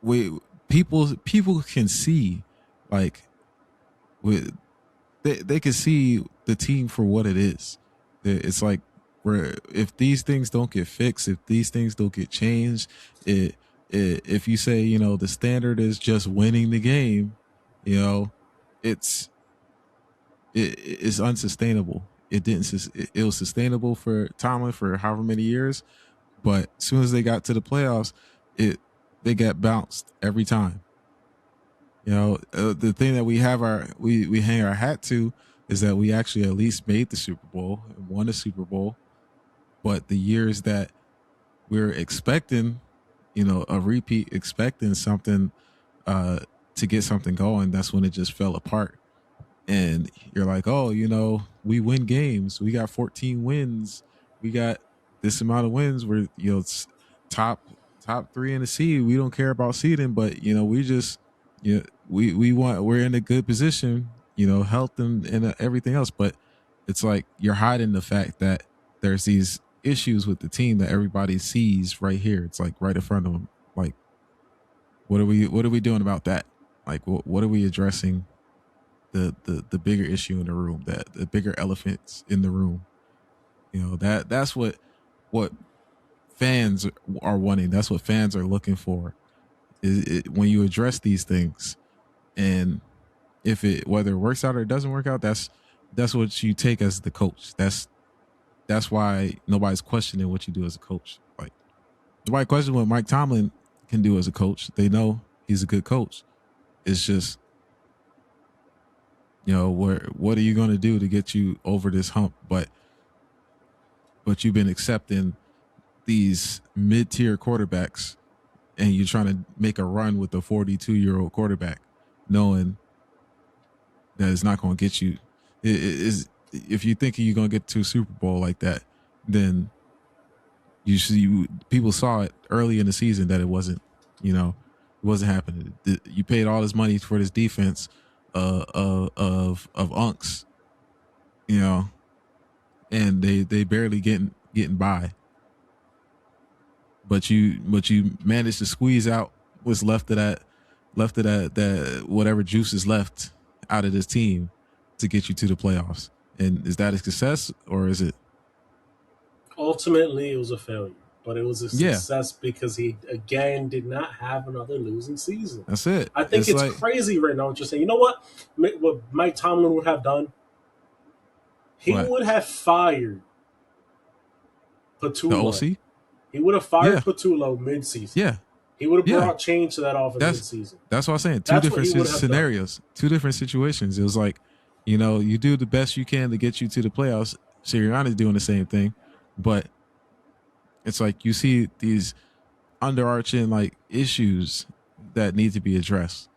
B: we people can see, like, we, they can see the team for what it is. It's like, where if these things don't get fixed, if these things don't get changed, if you say, the standard is just winning the game, you know it's it's unsustainable. It was sustainable for Tomlin for however many years, but as soon as they got to the playoffs, it they got bounced every time. The thing that we hang our hat to is that we actually at least made the Super Bowl and won the Super Bowl. But the years that we're expecting, a repeat, expecting something uh, to get something going, that's when it just fell apart. And you're like, oh, we win games. We got 14 wins. We got this amount of wins. We're it's top top three in the seed. We don't care about seeding, but we just we're in a good position. Health and everything else. But it's like you're hiding the fact that there's these issues with the team that everybody sees right here. It's like right in front of them. Like, what are we doing about that? Like, what are we addressing the bigger issue in the room, that the bigger elephants in the room. That's what fans are wanting. That's what fans are looking for. When you address these things, and if it whether it works out or it doesn't work out, that's what you take as the coach. That's why nobody's questioning what you do as a coach. Like, nobody questions what Mike Tomlin can do as a coach. They know he's a good coach. It's just, what are you going to do to get you over this hump? But you've been accepting these mid-tier quarterbacks, and you're trying to make a run with a 42-year-old quarterback, knowing that it's not going to get you. It is If you think you're going to get to a Super Bowl like that, then people saw it early in the season that it wasn't. It wasn't happening. You paid all this money for this defense of unks, you know, and they barely getting by. But you managed to squeeze out what's left of that whatever juice is left out of this team to get you to the playoffs. And is that a success, or is it?
A: Ultimately, it was a failure, but it was a
B: Yeah,
A: success because he again did not have another losing season.
B: that's it.
A: I think
B: It's
A: it's
B: like
A: crazy right now what you're saying. You know what? What Mike Tomlin would have done? He
B: what,
A: would have fired
B: the
A: Patullo.
B: OC.
A: He would have fired
B: Yeah,
A: Patullo mid-season.
B: yeah,
A: He would have
B: yeah.
A: brought change to that offense
B: That's
A: mid-season.
B: that's what I'm saying. Two
A: That's what
B: different
A: he would have done.
B: scenarios, two different situations. It was like, you do the best you can to get you to the playoffs. Sirianni's doing the same thing, but it's like you see these underarching, like, issues that need to be addressed.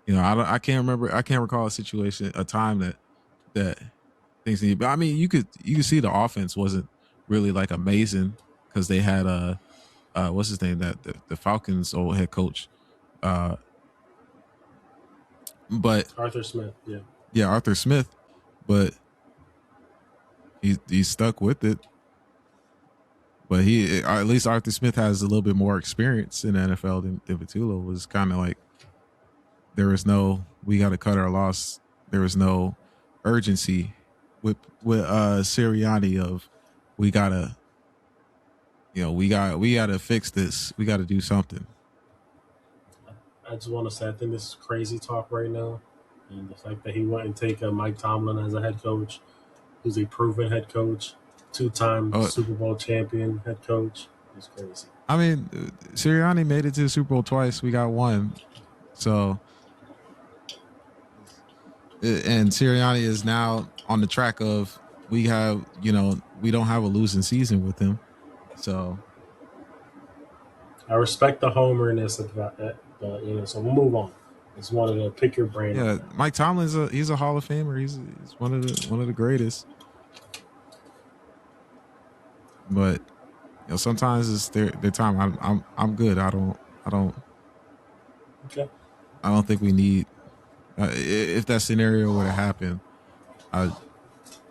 B: I can't recall a situation, a time that that things need. But I mean, you could see the offense wasn't really like amazing because they had what's his name, that the Falcons old head coach, uh but
A: Arthur Smith. Yeah.
B: yeah, Arthur Smith, but he stuck with it. But he, at least Arthur Smith has a little bit more experience in the NFL than Vitula. Was kind of like, there was no, we got to cut our loss. There was no urgency with Sirianni of, we gotta, we gotta fix this. We got to do something.
A: I just want to say I think this is crazy talk right now, and the fact that he went and take Mike Tomlin as a head coach, who's a proven head coach, two-time
B: Oh,
A: Super Bowl champion head coach, is crazy.
B: I mean, Sirianni made it to the Super Bowl twice. We got one, so and Sirianni is now on the track of, we don't have a losing season with him. So
A: I respect the homerness of that, but so we'll move on. Just wanted to pick your brain on
B: yeah,
A: that.
B: Mike Tomlin's he's a Hall of Famer. He's one of the greatest. But sometimes it's their time. I'm good.
A: Okay.
B: I don't think we need. If that scenario were to happen, I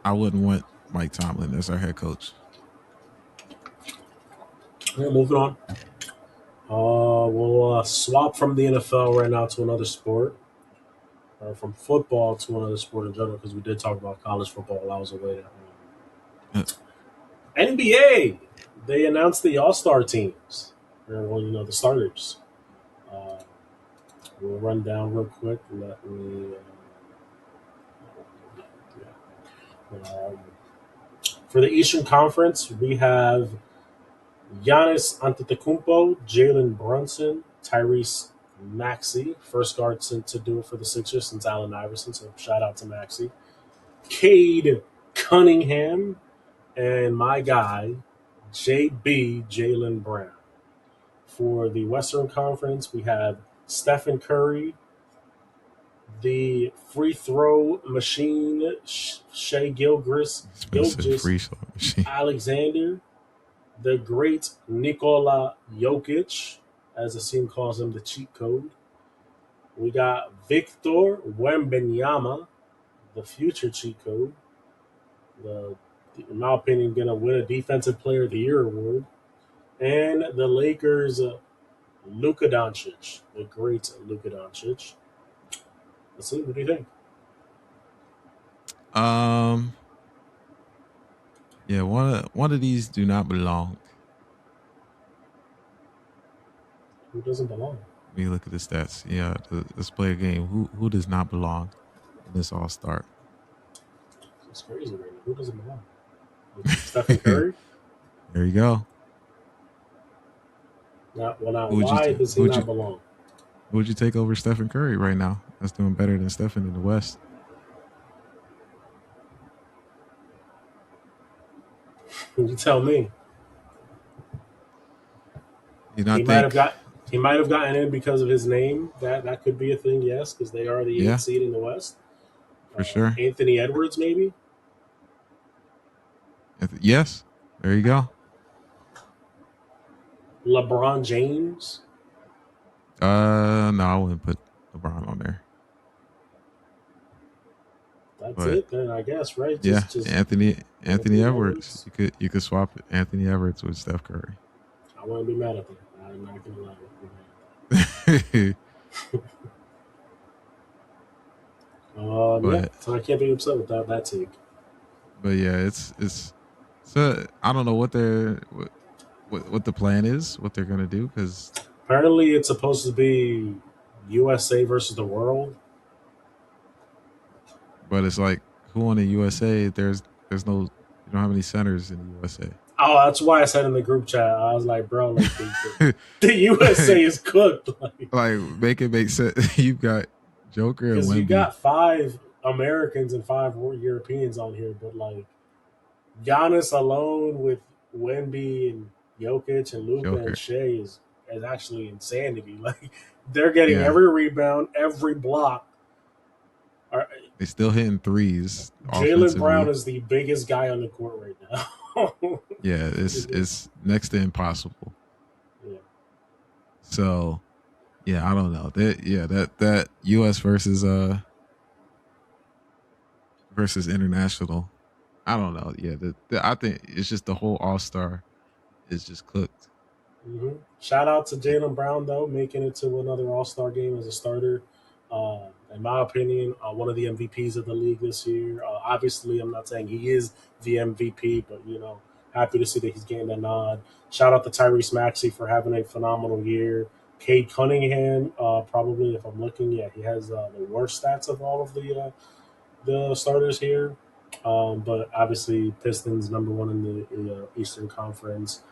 B: I wouldn't want Mike Tomlin as our head coach.
A: Yeah, moving on. We'll swap from the NFL right now to another sport, or from football to another sport in general, because we did talk about college football while I was away.
B: Uh,
A: NBA, they announced the All Star teams. Well, the starters. Uh, we'll run down real quick. Let me. Yeah. For the Eastern Conference, we have Giannis Antetokounmpo, Jalen Brunson, Tyrese Maxey, first guard to do it for the Sixers since Allen Iverson. So shout out to Maxey. Cade Cunningham, and my guy, JB Jalen Brown. For the Western Conference, we have Stephen Curry, the free throw machine, Shea
B: expensive
A: Gilgis
B: free throw machine.
A: Alexander, the great Nikola Jokic, as Aseem calls him, the cheat code. We got Victor Wembanyama, the future cheat code. The, in my opinion, going to win a Defensive Player of the Year award. And the Lakers, Luka Doncic, the great Luka Doncic. Let's see, what do you think?
B: Um, yeah, one of these do not belong.
A: Who doesn't belong?
B: Let me look at the stats. Yeah, let's play a game. Who does not belong in this All Star?
A: It's crazy right now. Who doesn't belong? Stephen Curry?
B: There you go.
A: Now,
B: Who would you
A: why does he
B: who would
A: not
B: you
A: belong?
B: who would you take over Stephen Curry right now? That's doing better than Stephen in the West.
A: You tell me.
B: You
A: He
B: not
A: might have
B: think?
A: got he might have gotten in because of his name. That could be a thing, yes, because they are the eighth
B: Yeah,
A: seed in the West.
B: for sure.
A: Anthony Edwards, maybe.
B: Yes, there you go.
A: LeBron James.
B: No, I wouldn't put LeBron on there.
A: That's
B: But
A: it then, I guess, right?
B: yeah,
A: Just
B: Anthony
A: Anthony
B: Edwards.
A: Edwards.
B: You could swap Anthony Edwards with Steph Curry.
A: I wouldn't be mad at that. I'm not gonna lie. Yeah.
B: but
A: So I can't be upset with that take.
B: but yeah, it's so I don't know what the plan is, what they're gonna do, because
A: Apparently, it's supposed to be USA versus the world.
B: but it's like, who on the USA? There's no, you don't have any centers in the USA.
A: Oh, that's why I said in the group chat. I was like, bro, like the USA is cooked, like
B: Like, make it make sense. You've got Joker and
A: because you
B: Wemby.
A: got 5 Americans and 5 Europeans on here, but like Giannis alone with Wemby and Jokic and Luka and
B: Joker.
A: Shea is actually insanity. Like they're getting
B: Yeah.
A: every rebound, every block.
B: They still hitting threes
A: Jalen Brown
B: offensively.
A: is the biggest guy on the court right now.
B: Yeah, it's next to impossible.
A: Yeah.
B: So yeah, I don't know. That US versus international. I don't know. Yeah, I think it's just the whole All Star is just cooked.
A: Shout out to Jalen Brown though, making it to another All Star game as a starter. In my opinion, one of the MVPs of the league this year. Obviously, I'm not saying he is the MVP, but happy to see that he's getting a nod. Shout out to Tyrese Maxey for having a phenomenal year. Cade Cunningham, probably if I'm looking, yeah, he has the worst stats of all of the starters here. But obviously, Pistons number one in the Eastern Conference.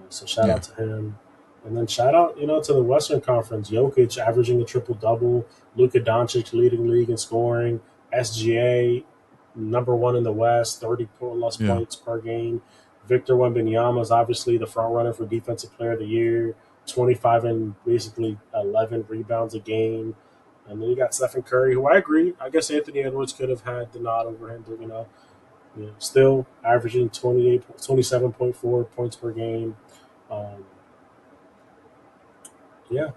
A: So shout
B: Yeah,
A: out to him. And then shout out, to the Western Conference. Jokic averaging a triple double. Luka Doncic leading league in scoring. SGA number one in the West, 30 plus
B: yeah.
A: points per game. Victor Wembanyama is obviously the front runner for Defensive Player of the Year. 25 and basically 11 rebounds a game. And then you got Stephen Curry, who I agree. I guess Anthony Edwards could have had the nod over him, but still averaging 27.4 points per game. Um, yeah,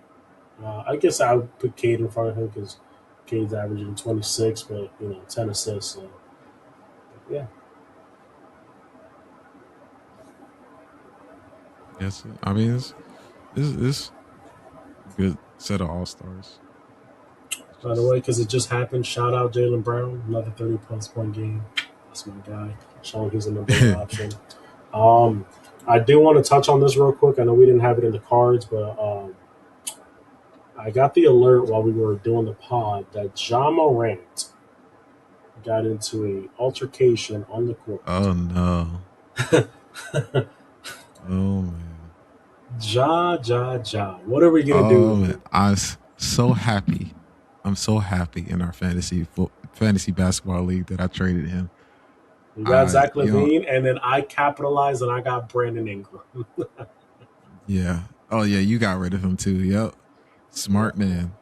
A: I guess I would put Cade in front of him because Cade's averaging 26, but 10 assists. So yeah,
B: Yes, I mean it's a good set of All Stars. It's
A: by the
B: just
A: way, because it just happened. Shout out Jalen Brown, another 30 plus point game. That's my guy, showing he's the number one option. Um, I do want to touch on this real quick. I know we didn't have it in the cards, but I got the alert while we were doing the pod that John Morant got into a altercation on the court.
B: oh no, oh man,
A: Ja. What are we gonna
B: oh
A: do?
B: man. So happy. I'm so happy in our fantasy basketball league that I traded him.
A: We got
B: I
A: Zach
B: you know
A: Levine, and then I capitalized, and I got Brandon Ingram.
B: yeah. Oh yeah, you got rid of him too. Yep.
A: Yeah,
B: Smart man.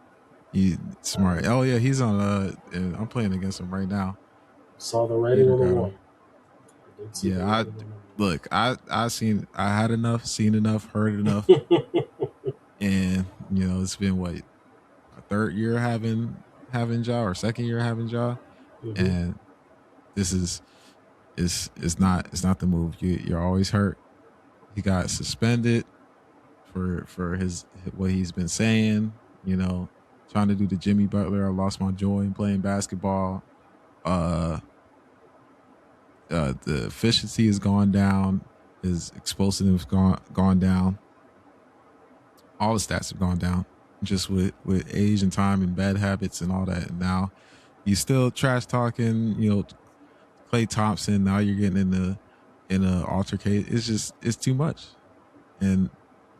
B: You smart. Oh yeah, he's on. And I'm playing against him right now.
A: saw the writing
B: Peter
A: on the
B: got
A: wall.
B: him.
A: I did see the
B: Yeah. I
A: writing on
B: look. I had enough, seen enough, heard enough,
A: the wall.
B: and it's been what a third year having jaw or second year having jaw,
A: hmm
B: and this is not the move. You're always hurt. He got suspended for his what he's been saying. Trying to do the Jimmy Butler. I lost my joy in playing basketball. Uh, the efficiency has gone down. His explosiveness gone down. All the stats have gone down just with age and time and bad habits and all that. And now you still trash talking. Clay Thompson. Now you're getting in a altercation. It's too much. And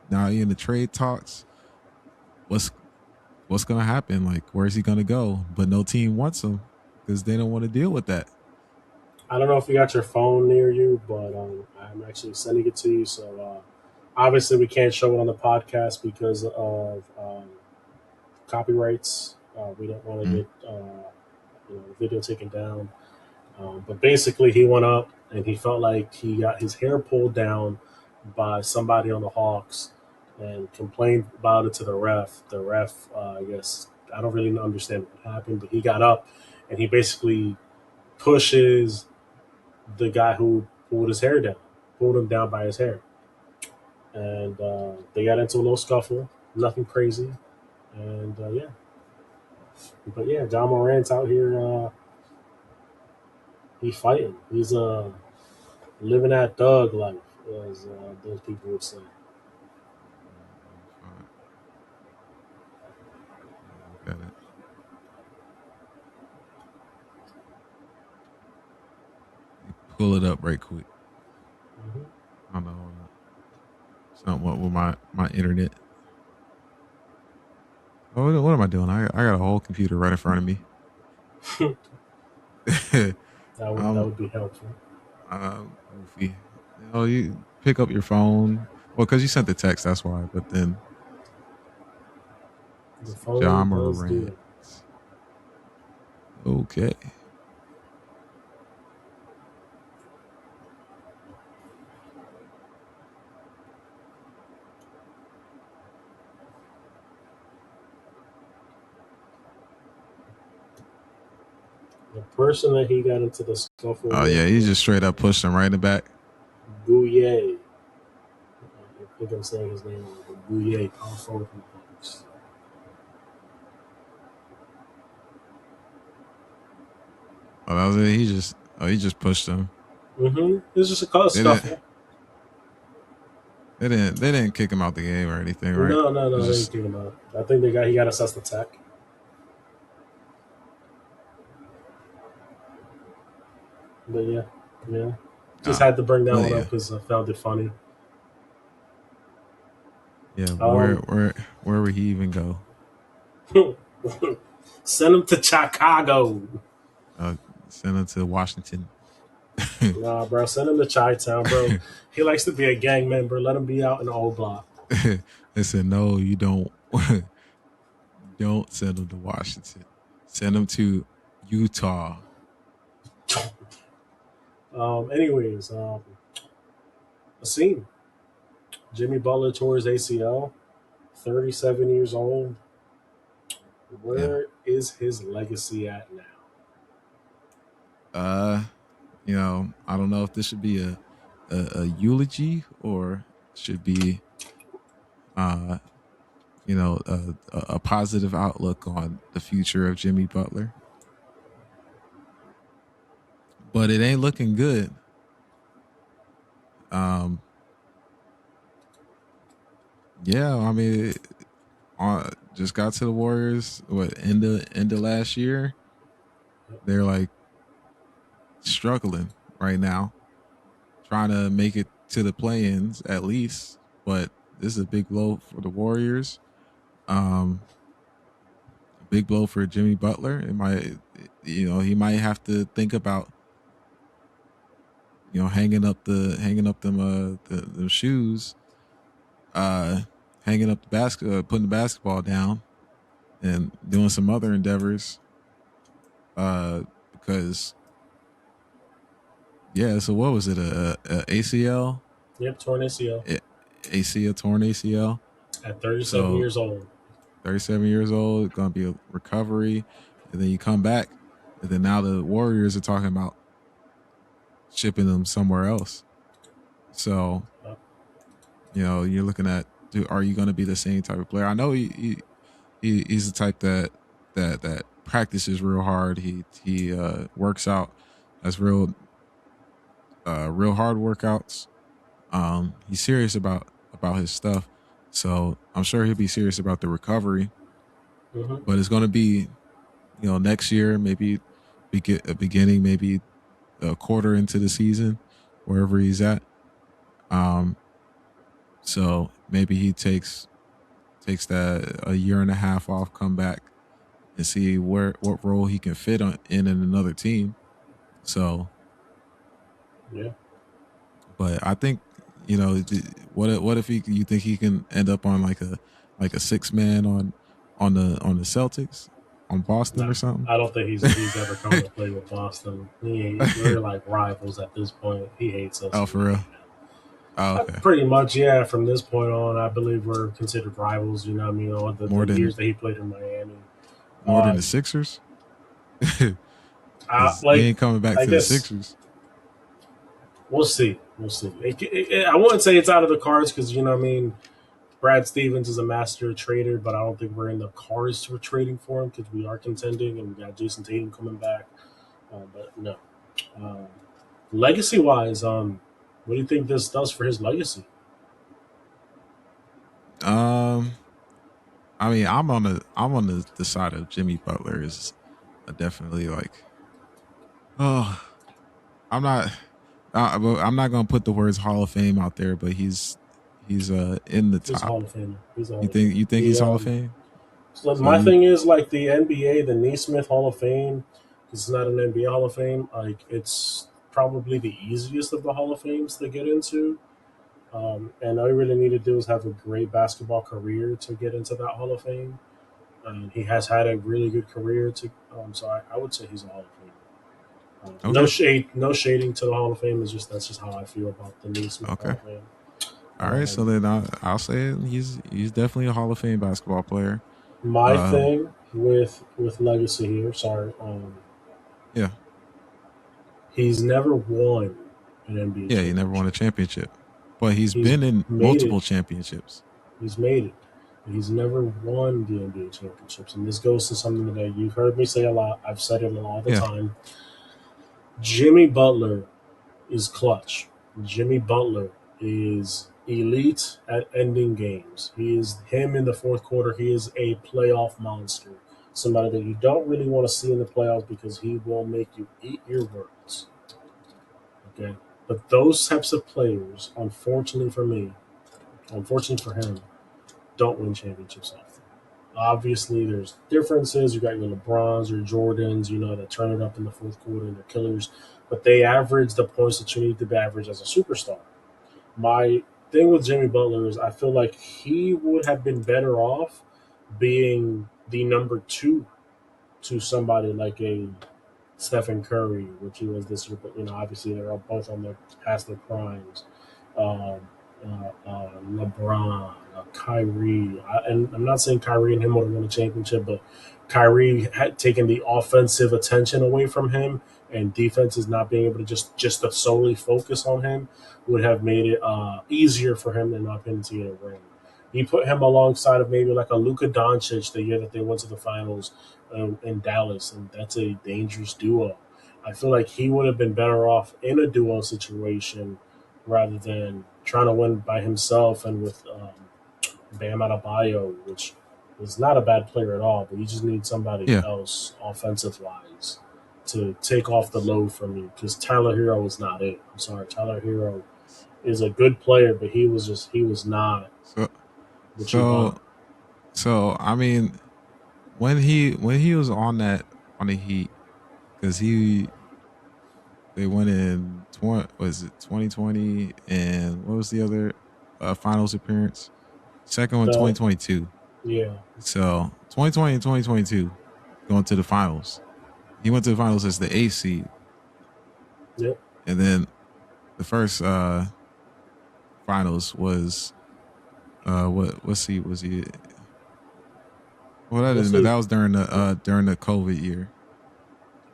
B: now you're in the trade talks. What's what's gonna happen? Like, where's he gonna go? But no team wants him because they don't want to deal with that.
A: I don't know if you got your phone near you, but I'm actually sending it to you. So obviously, we can't show it on the podcast because of copyrights. We don't want to
B: Mm.
A: get the video taken down. But basically, he went up and he felt like he got his hair pulled down by somebody on the Hawks and complained about it to the ref. The ref, I guess, I don't really understand what happened, but he got up and he basically pushes the guy who pulled his hair down, pulled him down by his hair. And they got into a little scuffle, nothing crazy. And yeah, but yeah, John Morant's out here. He's fighting. He's living that thug life, as those people would say.
B: Let me let me look at it. Let me pull it up right quick.
A: hmm
B: I don't know. Something with my internet. Oh, what am I doing? I got a whole computer right in front of me.
A: that
B: I'm
A: would be helpful.
B: goofy. You pick up your phone. Well, because you sent the text, that's why. But then,
A: The
B: let's see,
A: phone
B: John
A: does do
B: Morant.
A: it.
B: Okay.
A: The person that he got into the scuffle
B: Oh
A: with
B: yeah, he just
A: was
B: straight up pushed him right in the back.
A: Bouye. I think I'm saying his name wrong. Bouye, power forward from the Bucks.
B: Oh, that was it. He just pushed him.
A: Mm-hmm. It's just a car
B: They didn't
A: scuffle.
B: they didn't kick him out the game or anything, right?
A: No, no,
B: It was
A: no. They didn't
B: just
A: kick him out. I think he got assessed attack. But yeah, yeah. Just
B: ah,
A: had to bring that
B: but
A: one up
B: yeah,
A: because I found it funny.
B: yeah. Where
A: Um,
B: where where would he even go?
A: send him to Chicago.
B: Uh, Send him to Washington.
A: Nah, bro. Send him to Chi Town, bro. He likes to be a gang member. Let him be out in the old block.
B: They said no, you don't. Don't send him to Washington. Send him to Utah.
A: Anyways, Aseem, Jimmy Butler tore his ACL. 37 years old.
B: Yeah.
A: Where is his legacy at now?
B: Uh, I don't know if this should be a eulogy or should be uh, a positive outlook on the future of Jimmy Butler. But it ain't looking good. Um, yeah, I mean, just got to the Warriors. What end of last year? They're like struggling right now, trying to make it to the play-ins at least. But this is a big blow for the Warriors. Um, a big blow for Jimmy Butler. It might, he might have to think about, hanging up them shoes, uh, hanging up the putting the basketball down, and doing some other endeavors. Because yeah. So what was it? A ACL,
A: Yep, torn ACL
B: ACL, torn ACL.
A: at 37
B: So
A: years old.
B: 37 years old, going to be a recovery, and then you come back, and then now the Warriors are talking about shipping them somewhere else. So
A: Uh,
B: you're looking at, are you going to be the same type of player? I know he's the type that practices real hard. He works out, has real hard workouts. He's serious about his stuff, so I'm sure he'll be serious about the recovery.
A: mhm.
B: But it's going to be, next year, maybe a beginning, maybe a quarter into the season, wherever he's at. Um, so maybe he takes that a year and a half off, come back and see what role he can fit in another team. So,
A: Yeah,
B: but I think what if you think he can end up on like a six man on the Celtics, on Boston
A: nah,
B: or something?
A: I don't think he's ever coming to play with Boston. We're like rivals at this point. He hates us
B: Oh, for real?
A: anyway.
B: Oh, okay.
A: Pretty much, yeah. From this point on, I believe we're considered rivals. You know what I mean? All the
B: More
A: years
B: than
A: that he played in Miami.
B: more than the
A: Um,
B: Sixers,
A: I,
B: because he
A: like,
B: ain't coming back
A: I
B: to the
A: guess
B: Sixers.
A: we'll see. We'll see. I wouldn't say it's out of the cards because you know what I mean. Brad Stevens is a master trader, but I don't think we're in the cards for trading for him because we are contending and we got Jason Tatum coming back. But no, um, legacy wise, what do you think this does for his legacy?
B: Um, I mean, I'm on the side of Jimmy Butler is definitely like, oh, I'm not well, I'm not gonna put the words Hall of Fame out there, but he's in the
A: He's a
B: top.
A: Hall of Famer. He's a Hall
B: You
A: of
B: think
A: Famer.
B: you think
A: The
B: he's Hall of Fame?
A: So
B: So
A: my
B: you
A: thing is like the NBA, the Naismith Hall of Fame. It's not an NBA Hall of Fame. Like it's probably the easiest of the Hall of Fames to get into. And all you really need to do is have a great basketball career to get into that Hall of Fame. And he has had a really good career to. So I would say he's a Hall of Fame. No
B: okay,
A: shade, no shading to the Hall of Fame. Is just that's just how I feel about the Naismith Hall
B: okay,
A: of Fame.
B: all right. So then I'll say it. He's definitely a Hall of Fame basketball player.
A: My
B: Um,
A: thing with legacy here. Sorry.
B: Yeah.
A: He's never won an NBA
B: Yeah, he never won a
A: championship.
B: championship. But he's
A: He's
B: been in
A: made it.
B: multiple championships.
A: He's made it. He's never won the NBA championships. And this goes to something that you've heard me say a lot. I've said it all the
B: Yeah.
A: time. Jimmy Butler is clutch. Jimmy Butler is elite at ending games. He is him in the fourth quarter. He is a playoff monster. Somebody that you don't really want to see in the playoffs because he will make you eat your words. Okay. But those types of players, unfortunately for me, unfortunately for him, don't win championships often. Obviously, there's differences. You got your LeBrons, your Jordans, that turn it up in the fourth quarter and they're killers, but they average the points that you need to average as a superstar. My thing with Jimmy Butler is I feel like he would have been better off being the number two to somebody like a Stephen Curry, which he was this year, but obviously they're all both on their past their primes. Um, LeBron, Kyrie, and I'm not saying Kyrie and him would have won a championship, but Kyrie had taken the offensive attention away from him, and defenses not being able to just to solely focus on him would have made it easier for him, in my opinion, to get a ring. You put him alongside of maybe like a Luka Doncic the year that they went to the finals in Dallas, and that's a dangerous duo. I feel like he would have been better off in a duo situation rather than trying to win by himself and with Bam Adebayo, which is not a bad player at all, but you just need somebody
B: Yeah.
A: else offensive wise to take off the load from you because Tyler Hero is not it. I'm sorry, Tyler Hero is a good player, but he was not
B: So
A: what you
B: so
A: want.
B: so I mean, when he was on the Heat, because he they went in 20, was it 2020, and what was the other finals appearance? Second one,
A: The
B: 2022.
A: yeah,
B: So 2020 and 2022 going to the finals. He went to the finals as the eighth seed,
A: yep.
B: and then the first finals was what seed was he? Well,
A: I
B: that
A: want to
B: didn't matter.
A: say
B: That was during the COVID year.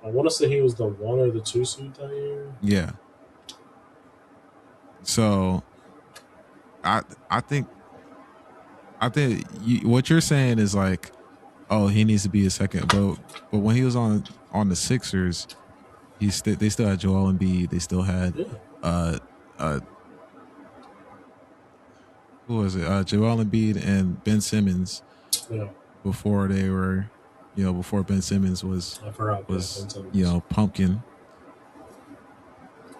A: he was the one or the two seed that year.
B: Yeah. So I I think what you're saying is like, oh, he needs to be a second, but when he was on the Sixers, they still had Joel Embiid. They still had
A: Yeah,
B: uh uh who was it? Joel Embiid and Ben Simmons
A: yeah.
B: before they were, before Ben Simmons
A: I forgot. Yeah,
B: was
A: Ben Simmons.
B: pumpkin.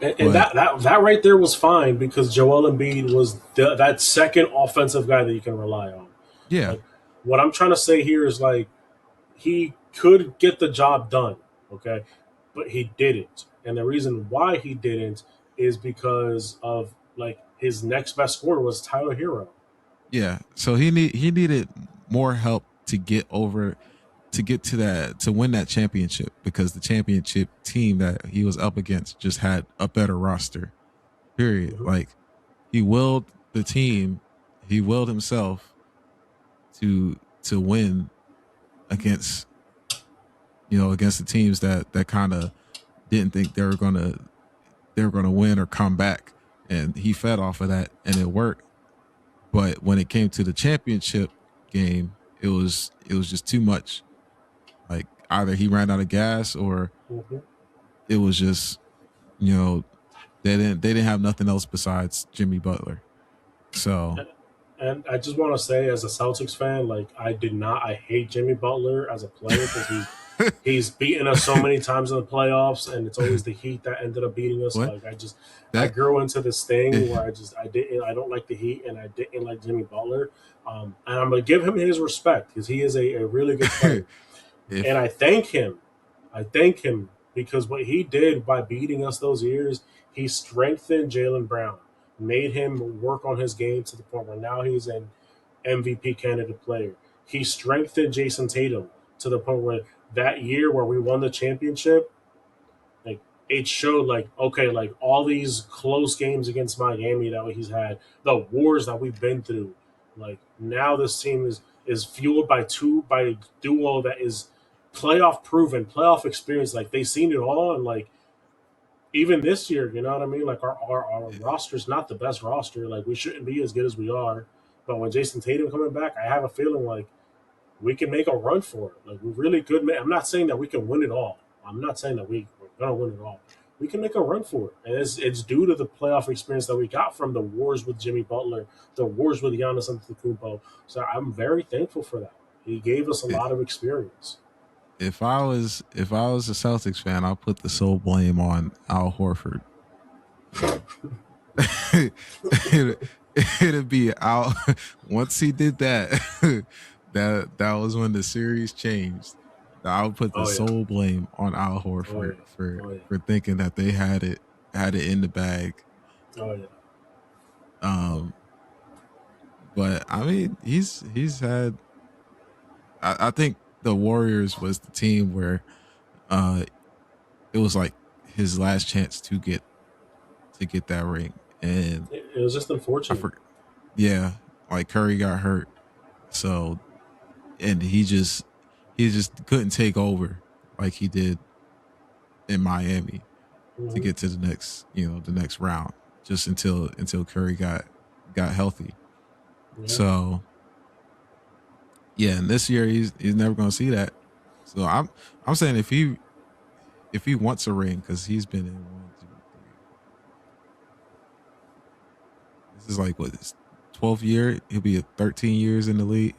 A: And
B: But
A: that right there was fine because Joel Embiid was that second offensive guy that you can rely on.
B: yeah,
A: Like what I'm trying to say here is like he could get the job done, okay, but he didn't. And the reason why he didn't is because of like his next best scorer was Tyler Hero.
B: yeah. So he needed more help to get to that to win that championship, because the championship team that he was up against just had a better roster. Period.
A: Hmm.
B: Like, he willed the team, he willed himself to win against against the teams that kind of didn't think they were gonna win or come back, and he fed off of that and it worked. But when it came to the championship game, it was just too much. Like, either he ran out of gas, or
A: Hmm.
B: it was just, you know they didn't have nothing else besides Jimmy Butler. So
A: And I just want to say, as a Celtics fan, like I hate Jimmy Butler as a player because he's beaten us so many times in the playoffs, and it's always the Heat that ended up beating us.
B: what
A: Like I
B: that
A: grew into this thing where I don't like the Heat, and I didn't like Jimmy Butler. And I'm gonna give him his respect because he is a really good player, and
B: if
A: I thank him. I thank him because what he did by beating us those years, he strengthened Jalen Brown, made him work on his game to the point where now he's an MVP candidate player. He strengthened Jason Tatum to the point where that year where we won the championship, like it showed like okay, like all these close games against Miami that he's had, the wars that we've been through, like now this team is fueled by a duo that is playoff proven, playoff experience. Like they've seen it all, and like even this year, you know what I mean? Like our roster's not the best roster. Like we shouldn't be as good as we are. But with Jason Tatum coming back, I have a feeling like we can make a run for it. Like we're really good. Man. I'm not saying that we can win it all. I'm not saying that we're gonna win it all. We can make a run for it, and it's due to the playoff experience that we got from the wars with Jimmy Butler, the wars with Giannis Antetokounmpo. So I'm very thankful for that. He gave us a lot of experience.
B: If I was a Celtics fan, I'll put the sole blame on Al Horford. it, it'd be Al. Once he did that, that was when the series changed. I'll put the
A: Oh yeah,
B: sole blame on Al
A: oh
B: Horford
A: yeah,
B: for
A: oh yeah,
B: for thinking that they had it in the bag.
A: oh yeah.
B: Um, but I mean, he's had. I think the Warriors was the team where uh it was like his last chance to get that ring, and
A: It was just
B: I
A: unfortunate.
B: forgot. Yeah, like Curry got hurt, so and he just couldn't take over like he did in Miami to
A: Hmm.
B: get to the next round, just until Curry got healthy.
A: Yeah,
B: So yeah, and this year he's never going to see that. So I'm saying if he wants a ring, because he's been in 1, 2, 3, 4. This is like what his 12th year. He'll be at 13 years in the league,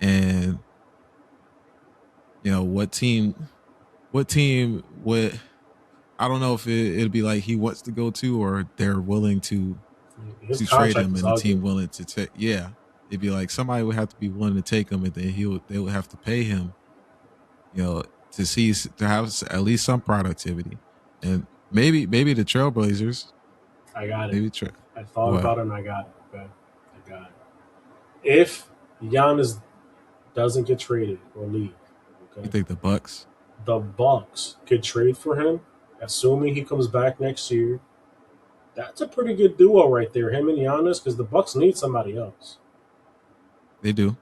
B: and what team would, I don't know if it'd be like he wants to go to, or they're willing to
A: his
B: trade
A: contract
B: him,
A: is
B: and the
A: ugly.
B: team willing to take. Yeah, it'd be like somebody would have to be willing to take him, and then they would have to pay him, to have at least some productivity, and maybe the Trailblazers,
A: I got it.
B: maybe
A: I thought
B: what
A: about it and I got it. Okay, I got it. If Giannis doesn't get traded or leave,
B: you
A: okay,
B: think the Bucks?
A: the Bucks could trade for him, assuming he comes back next year. That's a pretty good duo right there, him and Giannis, because the Bucks need somebody else.
B: They do.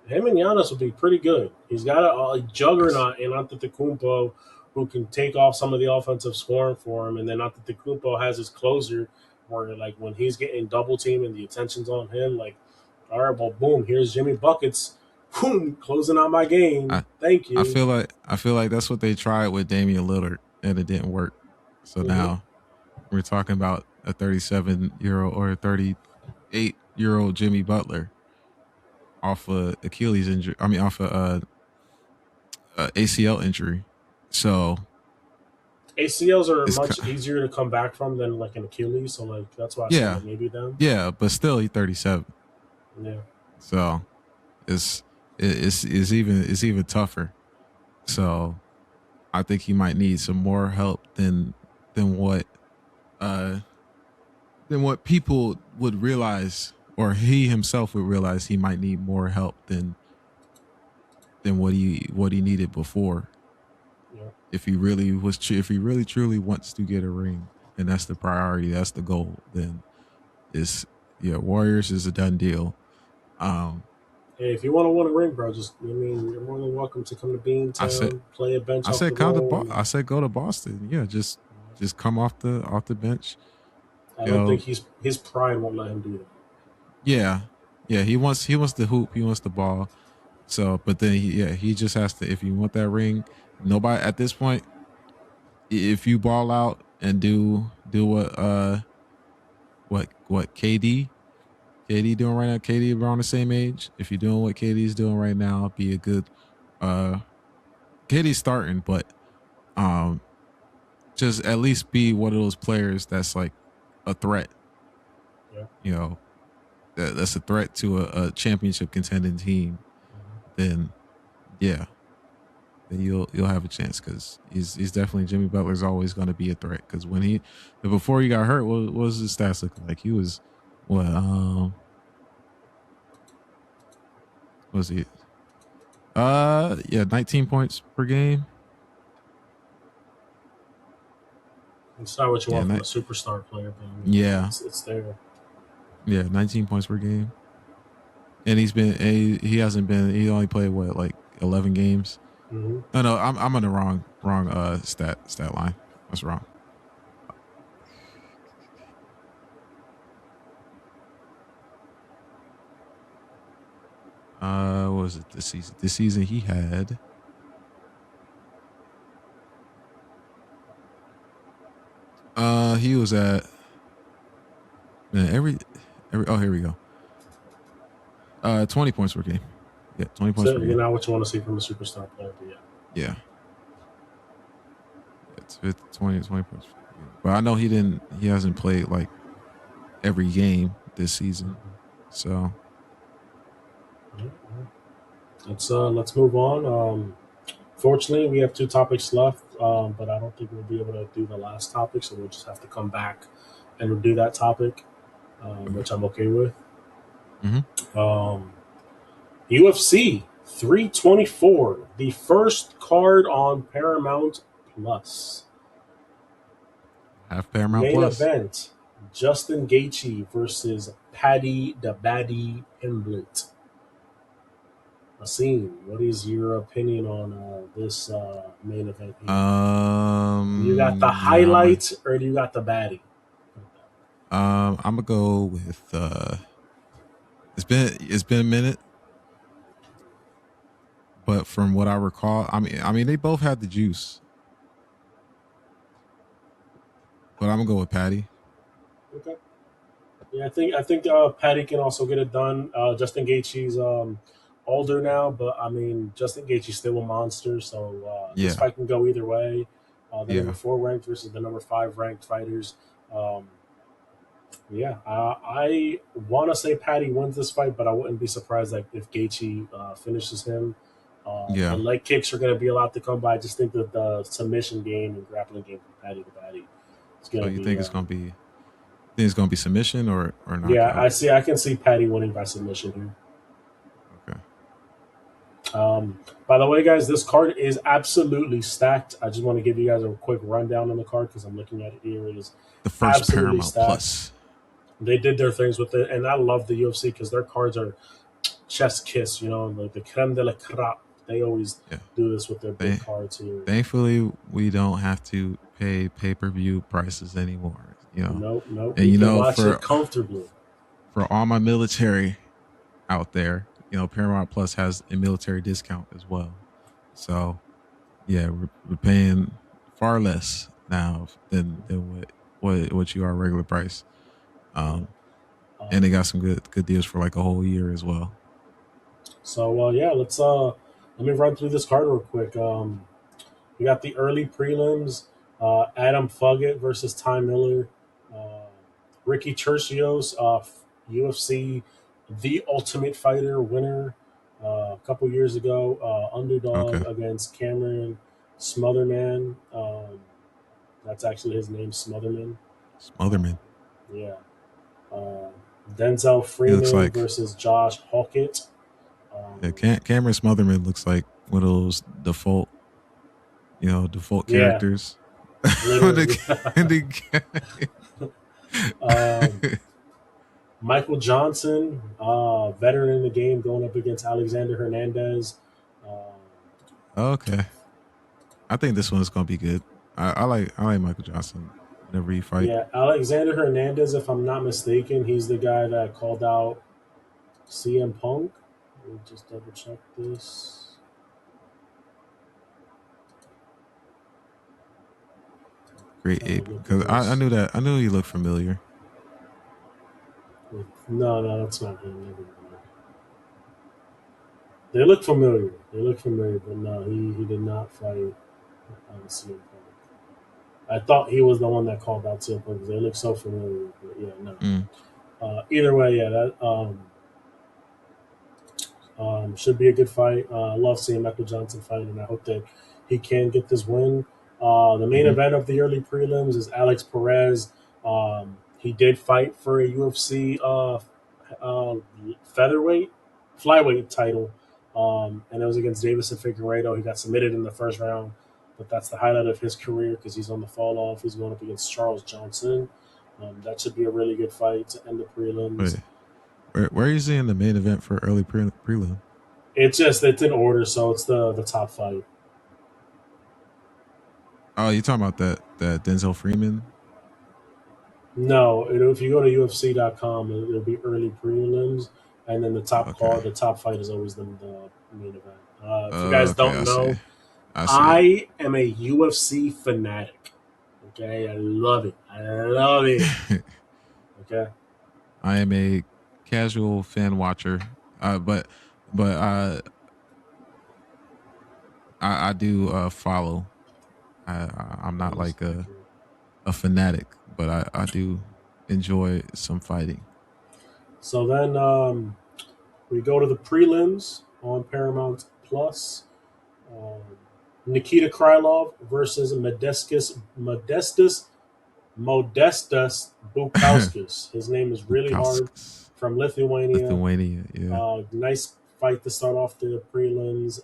A: Him and Giannis would be pretty good. He's got a
B: Yes.
A: juggernaut in Antetokounmpo who can take off some of the offensive scoring for him, and then Antetokounmpo has his closer where, like, when he's getting double teamed and the attention's on him, like, all right, well, boom, here's Jimmy buckets, boom, closing out my game.
B: I
A: Thank
B: I
A: you.
B: feel like I feel like that's what they tried with Damian Lillard, and it didn't work. So
A: Hmm.
B: now we're talking about a 37-year-old or a 38-year-old Jimmy Butler off a Achilles injury. I mean, off a ACL injury. So
A: ACLs are
B: it's
A: much easier to come back from than like an Achilles, so like that's why I said
B: yeah,
A: like maybe them.
B: yeah, but still he's 37.
A: Yeah,
B: So it's it's even tougher. So I think he might need some more help than what uh than what people would realize, or he himself would realize he might need more help than what he needed before,
A: yeah.
B: if he really truly wants to get a ring, and that's the priority, that's the goal, then it's yeah, Warriors is a done deal. um
A: Hey, if you want to win a ring, bro, just I mean, you're more than welcome to come to
B: I said
A: Beantown, play a bench
B: I
A: off the
B: said come to
A: roll, and
B: I said go to Boston. Yeah, just come off the bench.
A: I
B: You
A: don't think
B: know,
A: his pride won't let him do that.
B: yeah, yeah. He wants the hoop. He wants the ball. So, but then he just has to. If you want that ring, nobody at this point. If you ball out and do what KD doing right now, KD around the same age. If you're doing what KD's doing right now, be a good uh KD's starting, but um just at least be one of those players that's like a threat.
A: Yeah.
B: You know, that's a threat to a championship contending team. Then yeah, then you'll have a chance, because he's definitely, Jimmy Butler's always going to be a threat, because before he got hurt, what was his stats looking like? He was what was he yeah, 19 points per game.
A: It's not what you
B: Yeah,
A: want from a superstar player, but I mean,
B: yeah,
A: it's there.
B: yeah, 19 points per game. And he hasn't been, he only played what, like 11 games.
A: Hmm.
B: No, I'm on the wrong stat line. That's wrong. What was it this season? This season he had he was at man every oh here we go. 20 points per game. Yeah, 20 points
A: So
B: per
A: you're
B: game.
A: not what you want to see from a superstar player, but yeah.
B: Yeah. It's 20 points per game. But I know he hasn't played like every game this season. So
A: Mhm. Let's move on. Fortunately, we have two topics left, but I don't think we'll be able to do the last topic, so we'll just have to come back and do that topic,
B: okay.
A: which I'm okay with.
B: Mm-hmm.
A: Um, UFC 324, the first card on Paramount Plus.
B: Have Paramount
A: Main
B: Plus.
A: event: Justin Gaethje versus Paddy the Baddy Pimblett. Aseem, what is your opinion on this main event here? You got the
B: Yeah,
A: highlights or do you got the baddie?
B: I'm gonna go with it's been a minute, but from what I recall, I mean they both had the juice, but I'm gonna go with Patty.
A: Okay. Yeah, I think Paddy can also get it done. Justin Gaethje's older now, but I mean Justin Gaethje's still a monster, so this
B: Yeah,
A: fight can go either way. The number
B: yeah,
A: four ranked versus the number five ranked fighters. Um, yeah, I want to say Paddy wins this fight, but I wouldn't be surprised like if Gaethje finishes him. The
B: yeah.
A: leg kicks are going to be a lot to come by. I just think that the submission game and grappling game from Paddy to Paddy is going
B: So
A: to
B: you
A: be.
B: think it's gonna be submission or
A: Yeah,
B: knockout?
A: I can see Paddy winning by submission here.
B: Okay.
A: By the way, guys, this card is absolutely stacked. I just want to give you guys a quick rundown on the card because I'm looking at it here. It is
B: The first
A: absolutely
B: Paramount
A: stacked.
B: Plus.
A: They did their things with it, and I love the UFC because their cards are chef's kiss. You know, like the creme de la creme. They always
B: Yeah.
A: do this with their big
B: They,
A: cards here.
B: Thankfully, we don't have to pay per view prices anymore.
A: Nope, nope.
B: And
A: You can watch it comfortably.
B: for all my military out there, Paramount Plus has a military discount as well. So yeah, we're paying far less now than what you are regular price.
A: Yeah.
B: Um, and
A: Um,
B: they got some good deals for like a whole year as well.
A: so yeah, let me run through this card real quick. We got the early prelims: Adam Fuggett versus Ty Miller, uh, Ricky Tercios, UFC The Ultimate Fighter winner a couple years ago, underdog
B: Okay,
A: against Cameron Smotherman. That's actually his name, Smotherman. Um,
B: Smotherman.
A: yeah. Uh, Denzel
B: He looks
A: Freeman
B: like
A: versus Josh Hawkett. Um,
B: yeah, Cameron Smotherman looks like one of those default
A: yeah,
B: characters.
A: literally.
B: In the
A: um, Michael Johnson, veteran in the game, going up against Alexander Hernandez. Um,
B: Okay, I think this one's gonna be good. I like Michael Johnson whenever he fight.
A: yeah, Alexander Hernandez, if I'm not mistaken, he's the guy that called out CM Punk. Let me just double check this.
B: Great
A: Trying to
B: ape
A: look at
B: because I
A: this.
B: knew that I knew he looked familiar.
A: No, no, that's not him. Never mind. They look familiar. They look familiar, but no, he did not fight CM Punk. I thought he was the one that called out CM Punk because they look so familiar. But yeah, no.
B: Mm,
A: Either way, yeah, that should be a good fight. I love seeing Michael Johnson fight, and I hope that he can get this win. The main
B: hmm
A: event of the early prelims is Alex Perez. He did fight for a UFC uh, featherweight, flyweight title, and it was against Davison Figueiredo. He got submitted in the first round, but that's the highlight of his career because he's on the fall off. He's going up against Charles Johnson. That should be a really good fight to end the prelims.
B: Wait, where are you seeing the main event for early prelim?
A: It's in order, so it's the top fight.
B: Oh, you talking about that Denzel Freeman?
A: No, if you go to UFC.com, it'll be early prelims, and then the top
B: Okay.
A: card, the top fight is always the main event. If you guys
B: Okay,
A: don't
B: I see.
A: know,
B: I see.
A: I am a UFC fanatic. Okay, I love it. I love it. Okay,
B: I am a casual fan watcher, but I do follow. I'm not
A: that is
B: like
A: accurate.
B: a fanatic, but I do enjoy some fighting.
A: So then we go to the prelims on Paramount Plus. Um, Nikita Krylov versus Modestas Bukauskas. His name is really hard.
B: Bukauskas,
A: From Lithuania.
B: Lithuania. Yeah.
A: Nice fight to start off the prelims.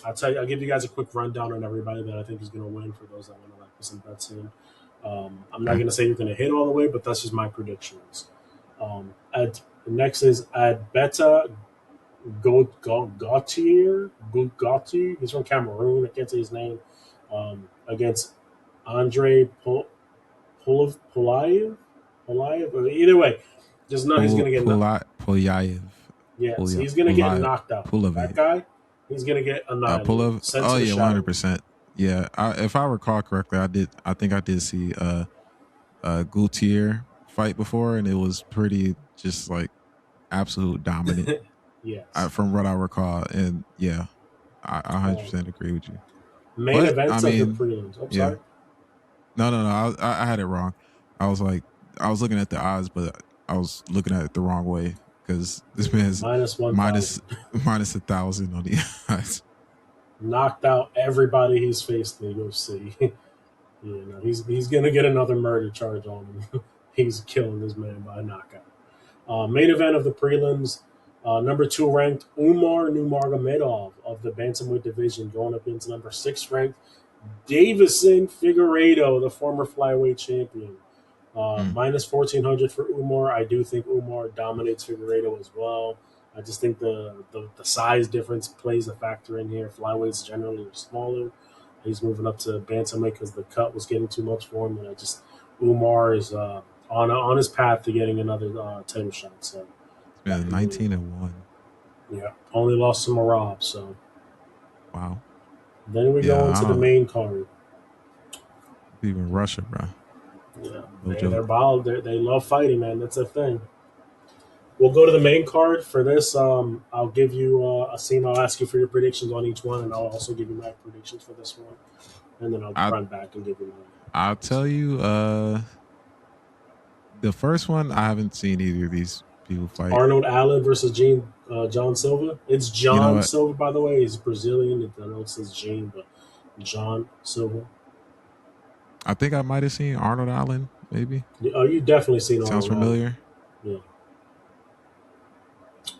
A: I'll give you guys a quick rundown on everybody that I think is going to win for those that want to like put some bets in. I'm not
B: Okay.
A: going to say you're going to hit all the way, but that's just my predictions. At next is at Beta Gautier. He's from Cameroon. I can't say his name. Against Andre Polayev. Either way, just know he's gonna get knocked.
B: Pulayev,
A: Yes, he's gonna get knocked out. That
B: Pulayev.
A: guy, he's gonna get annihilated,
B: Pulav.
A: sent
B: Oh
A: to the
B: yeah, 100.
A: shadow realm.
B: percent Yeah, if I recall correctly, I did. I think I did see Gutier fight before, and it was pretty just like absolute dominant
A: Yes.
B: from what I recall. And yeah, I
A: Um,
B: 100% agree with you.
A: Main
B: But I
A: events of the
B: mean,
A: prelims. I'm
B: yeah,
A: sorry.
B: no. I had it wrong. I was like, I was looking at the odds, but I was looking at it the wrong way because this man's
A: Minus
B: minus
A: 1,000.
B: minus 1,000 on the odds.
A: Knocked out everybody he's faced in the UFC. Yeah, no, he's gonna get another murder charge on him. He's killing this man by knockout. Main event of the prelims. Number two ranked Umar Nurmagomedov of the bantamweight division going up against number six ranked Davison Figueiredo, the former flyweight champion.
B: Mm.
A: Minus 1,400 for Umar. I do think Umar dominates Figueiredo as well. I just think the size difference plays a factor in here. Flyweights generally are smaller. He's moving up to bantamweight because the cut was getting too much for him, and I just Umar is on his path to getting another title shot. So
B: It's
A: got
B: been
A: him winning.
B: 19-1.
A: Yeah, only lost to Marab. So
B: Wow.
A: then we
B: Yeah,
A: go
B: I
A: into the
B: don't
A: main card.
B: even Russia, bro.
A: Yeah,
B: No
A: they're
B: joke.
A: wild. They love fighting, man. That's a thing. We'll go to the main card for this. I'll give you Aseem. I'll ask you for your predictions on each one, and I'll also give you my predictions for this one, and then I'll
B: I
A: run back and give you
B: I'll
A: mine.
B: tell you, the first one I haven't seen either of these people fight.
A: Arnold Allen versus John Silva. It's
B: You know
A: John
B: what?
A: Silva, by the way. He's Brazilian. I know it says Gene, but John Silva.
B: I think I might have seen Arnold Allen. Maybe
A: Oh, you definitely seen
B: sounds
A: Arnold Allen.
B: familiar.
A: Yeah,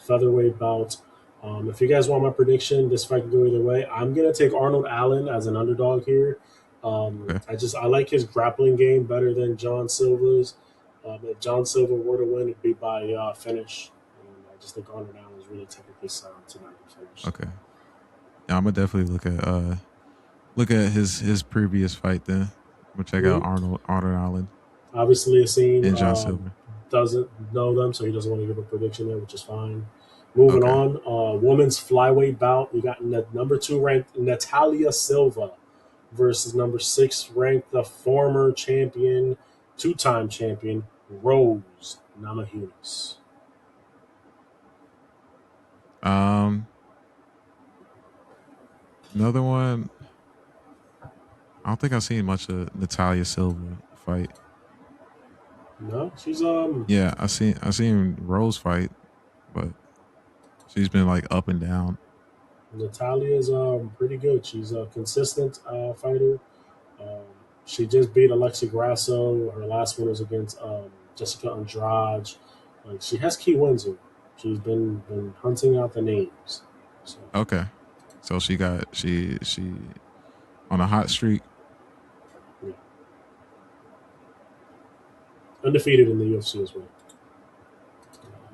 A: featherweight bout. If you guys want my prediction, this fight can go either way. I'm gonna take Arnold Allen as an underdog here.
B: Okay.
A: I like his grappling game better than John Silva's. If John Silva were to win, it'd be by finish. And I just think Arnold Allen is really technically sound to not be finished.
B: Okay. Yeah, I'm gonna definitely look at his previous fight. Then I'm gonna check out
A: Mhm.
B: Arnold Allen
A: Obviously, Asim
B: and John Silver.
A: doesn't know them, so he doesn't want to give a prediction there, which is fine. Moving
B: Okay.
A: on, women's flyweight bout. We got number two ranked Natalia Silva versus number six ranked the former champion, two-time champion Rose Namajunas.
B: Um, another one. I don't think I've seen much of Natalia Silva fight.
A: No, she's
B: Yeah, I seen Rose fight, but she's been like up and down.
A: Natalia's pretty good. She's a consistent fighter. Um, she just beat Alexi Grasso. Her last one was against Jessica Andrade. Like she has key wins here. She's been hunting out the names. So
B: Okay. So she on a hot streak.
A: yeah, undefeated in the UFC as well.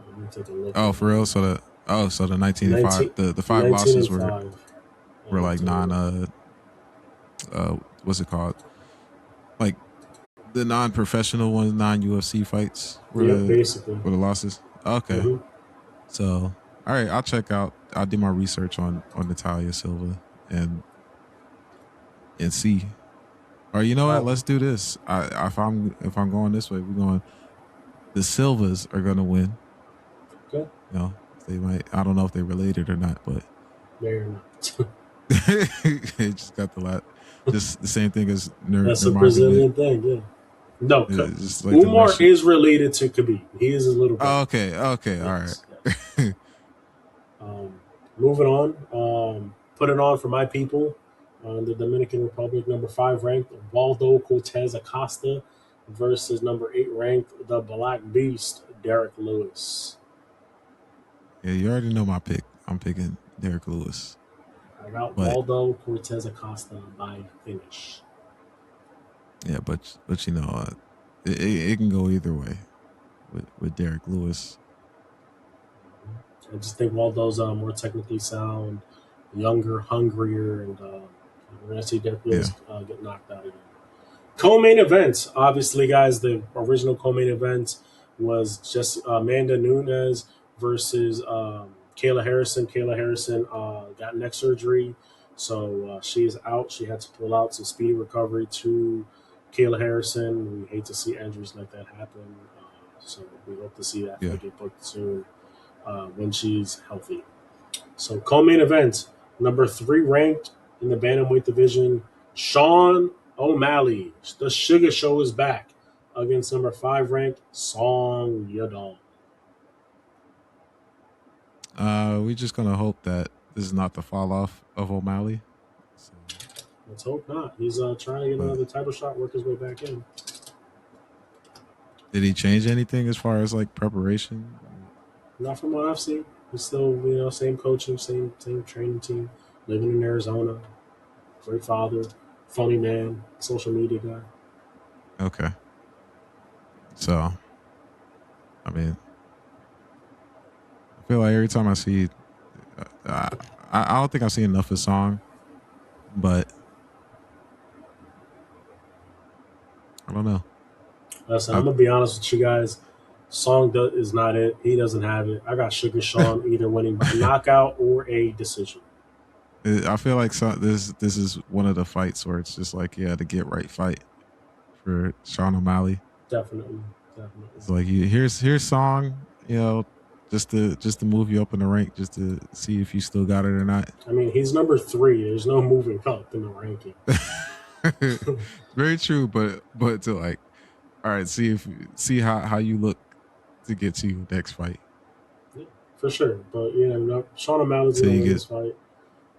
A: Let me take a look
B: Oh,
A: at
B: for real? So Oh, so the 1985,
A: 19,
B: the five
A: 19
B: losses
A: and 5.
B: were
A: And
B: like non what's it called? Like the non-professional ones, non-UFC fights
A: yep, basically.
B: were the losses. Okay.
A: Hmm.
B: So, all right, I'll check out. I'll do my research on Natalia Silva and see. Or you know what?
A: Oh,
B: Let's do this. If I'm going this way, we're going. The Silvas are going to win.
A: okay.
B: You know, they might. I don't know if they're related or not, but
A: Very not.
B: they just got the lot. Just the same thing as
A: That's a
B: Nurmagomedov.
A: Brazilian thing, yeah. No,
B: It's just like the
A: Umar
B: Russian.
A: is related to Khabib. He is his little brother.
B: Oh, okay, okay, all
A: Yes, yes.
B: right.
A: Moving on. Put it on for my people. The Dominican Republic, number 5 ranked Waldo Cortez Acosta versus number 8 ranked the Black Beast Derek Lewis.
B: Yeah, you already know my pick. I'm picking Derek Lewis,
A: I got
B: but
A: Waldo Cortez Acosta by finish.
B: yeah, but you know, it can go either way with Derek Lewis.
A: I just think Waldo's more technically sound, younger, hungrier, and we're going to see Derek
B: Yeah,
A: Lewis get knocked out again. Co-main events, obviously, guys. The original co-main event was just Amanda Nunes versus Kayla Harrison. Kayla Harrison got neck surgery, so she is out. She had to pull out. So speedy recovery to Kayla Harrison. We hate to see injuries like that happen, so we hope to see that
B: yeah.
A: fight get booked soon when she's healthy. So co-main event, number 3 ranked in the bantamweight division, Sean O'Malley. The Sugar Show is back against number 5 ranked Song Yadong.
B: We're just gonna hope that this is not the fall off of O'Malley. So,
A: Let's hope not. He's trying to get
B: but
A: another title shot, work his way back in.
B: did he change anything as far as like preparation?
A: Not from what I've seen. He's still, same coaching, same training team, living in Arizona, great father, funny man, social media guy.
B: Okay, so I mean, I feel like every time I see, I, I don't think I've seen enough of Song, but I don't know.
A: Listen,
B: I
A: I'm gonna be honest with you guys. Is not it. He doesn't have it. I got Sugar Sean either winning by knockout or a decision.
B: I feel like this is one of the fights where it's just like yeah, the get right fight for Sean O'Malley.
A: Definitely, definitely.
B: It's like here's Song, you know, just to move you up in the rank, just to see if you still got it or not.
A: I mean, he's number 3. There's no moving up in the ranking.
B: Very true, but to like, all right, see how you look to get to your next fight.
A: Yeah, for sure. But no, Sean O'Malley's
B: So
A: gonna
B: you
A: win
B: get
A: this fight.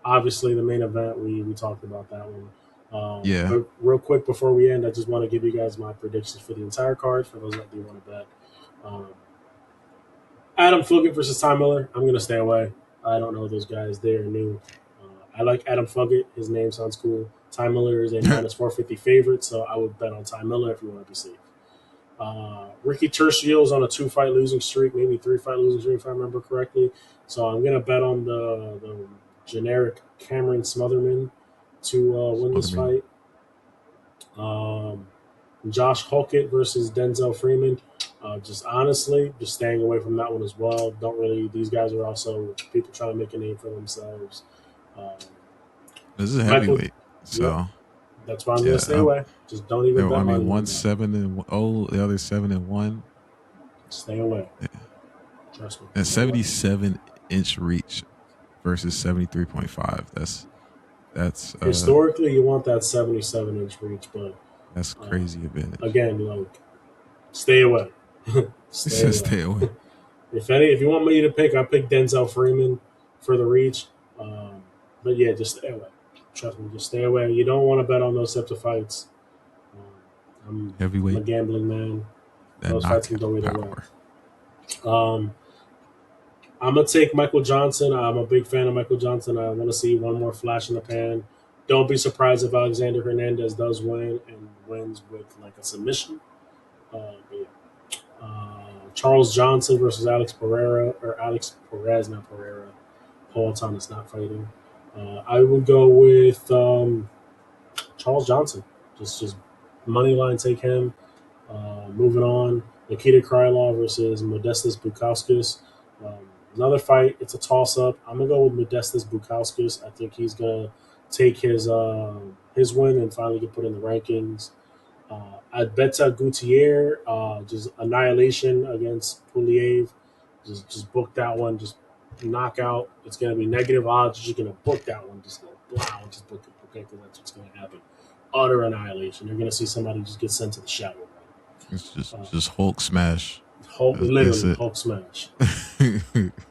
A: Obviously, the main event we talked about that one.
B: yeah
A: But real quick before we end, I just want to give you guys my predictions for the entire card for those that do want to bet. Um, Adam Fugit versus Ty Miller. I'm gonna stay away. I don't know those guys. They are new. I like Adam Fugit. His name sounds cool. Ty Miller is a minus 450 favorite, so I would bet on Ty Miller if you want to be safe. Ricky Tercio is on a 2-fight losing streak, maybe 3-fight losing streak if I remember correctly. So I'm gonna bet on the generic Cameron Smotherman to win this
B: Smotherman.
A: fight. Um, Josh Hawkett versus Denzel Freeman. Just honestly, just staying away from that one as well. Don't really. These guys are also people trying to make a name for themselves. Um,
B: This is
A: Michael,
B: heavyweight,
A: yep,
B: so
A: that's why I'm going
B: yeah.
A: to stay away. Just don't even
B: I
A: bet
B: mean,
A: money
B: one
A: on that.
B: 7-0, the other 7-1.
A: Stay away.
B: Yeah.
A: Trust me.
B: And
A: Stay away.
B: 77-inch reach versus 73.5. That's
A: Historically, you want that 77-inch reach, but
B: that's
A: uh,
B: crazy advantage.
A: again, stay away. Stay
B: Just
A: away.
B: stay away.
A: If you want me to pick, I pick Denzel Freeman for the reach. But yeah, just stay away. Trust me, just stay away. You don't want to bet on those types of fights. I'm a
B: Heavyweight,
A: gambling man.
B: that
A: Those fights can
B: knockout
A: go either way.
B: power.
A: Um, I'm gonna take Michael Johnson. I'm a big fan of Michael Johnson. I want to see one more flash in the pan. Don't be surprised if Alexander Hernandez does win and wins with like a submission. But yeah. Charles Johnson versus Alex Pereira, or Alex Perez, not Pereira. Paul Thomas not fighting. I would go with Charles Johnson. Just money line, take him. Moving on, Nikita Krylov versus Modestas Bukauskas. Another fight. It's a toss up. I'm gonna go with Modestas Bukauskas. I think he's gonna take his win and finally get put in the rankings. Adbeta Gutierrez, just annihilation against Puliev. Just book that one. Just knockout. It's gonna be negative odds. You're just gonna book that one. Just go wow. Just book it. Okay, because that's what's gonna happen. Utter annihilation. You're gonna see somebody just get sent to the shadow.
B: It's just Hulk smash.
A: Literally Hulk smash.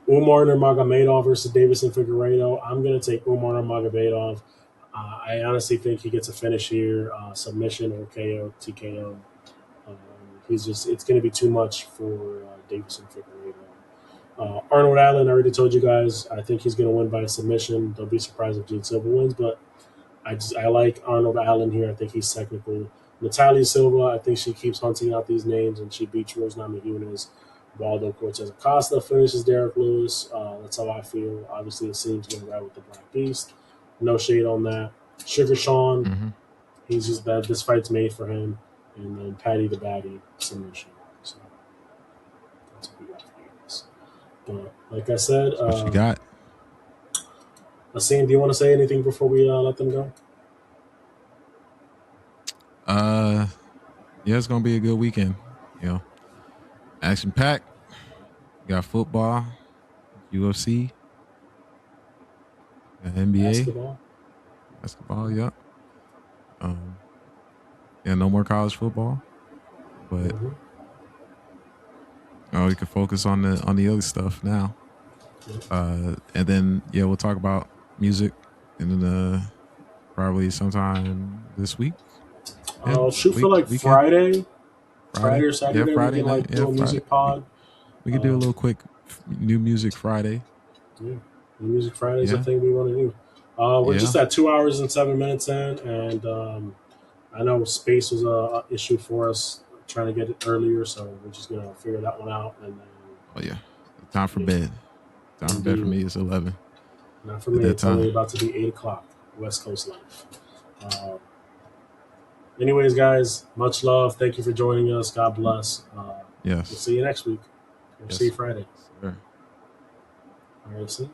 A: Umar Nurmagomedov versus Davison Figueiredo. I'm gonna take Umar Nurmagomedov. I honestly think he gets a finish here, submission or KO, TKO. Um, it's going to be too much for Davison Figueiredo. Arnold Allen, I already told you guys, I think he's going to win by a submission. Don't be surprised if Gene Silva wins, but I like Arnold Allen here. I think he's technical. Natalia Silva, I think she keeps hunting out these names, and she beats Rose Namajunas. Waldo Cortez Acosta finishes Derek Lewis. That's how I feel. Obviously, it seems going to ride with the Black Beast. No shade on that. Sugar Sean, he's just that this fight's made for him. And then Patty the Batty submission. So that's what we got for you guys. But like I said,
B: What you got?
A: Aseem, do you want to say anything before we let them go?
B: Yeah, it's gonna be a good weekend. You know, action packed. Got football, UFC, got NBA, basketball. Yep. Yeah, no more college football, but we can focus on the other stuff now. And then we'll talk about music, and then probably sometime this week.
A: I'll shoot for like Friday or Saturday.
B: Friday
A: we can
B: night.
A: do a music pod.
B: We could do a little quick new music Friday.
A: Yeah, new music Friday is the thing we want to do. We're just at 2 hours and 7 minutes in, and I know space was a issue for us trying to get it earlier, so we're just gonna figure that one out. And then,
B: time for bed. Time for bed for me is 11.
A: Not for me. It's only about to be 8 o'clock West Coast life. Anyways, guys, much love. Thank you for joining us. God bless.
B: Yes.
A: We'll see you next week. We'll see you Friday.
B: Sure.
A: All right, see.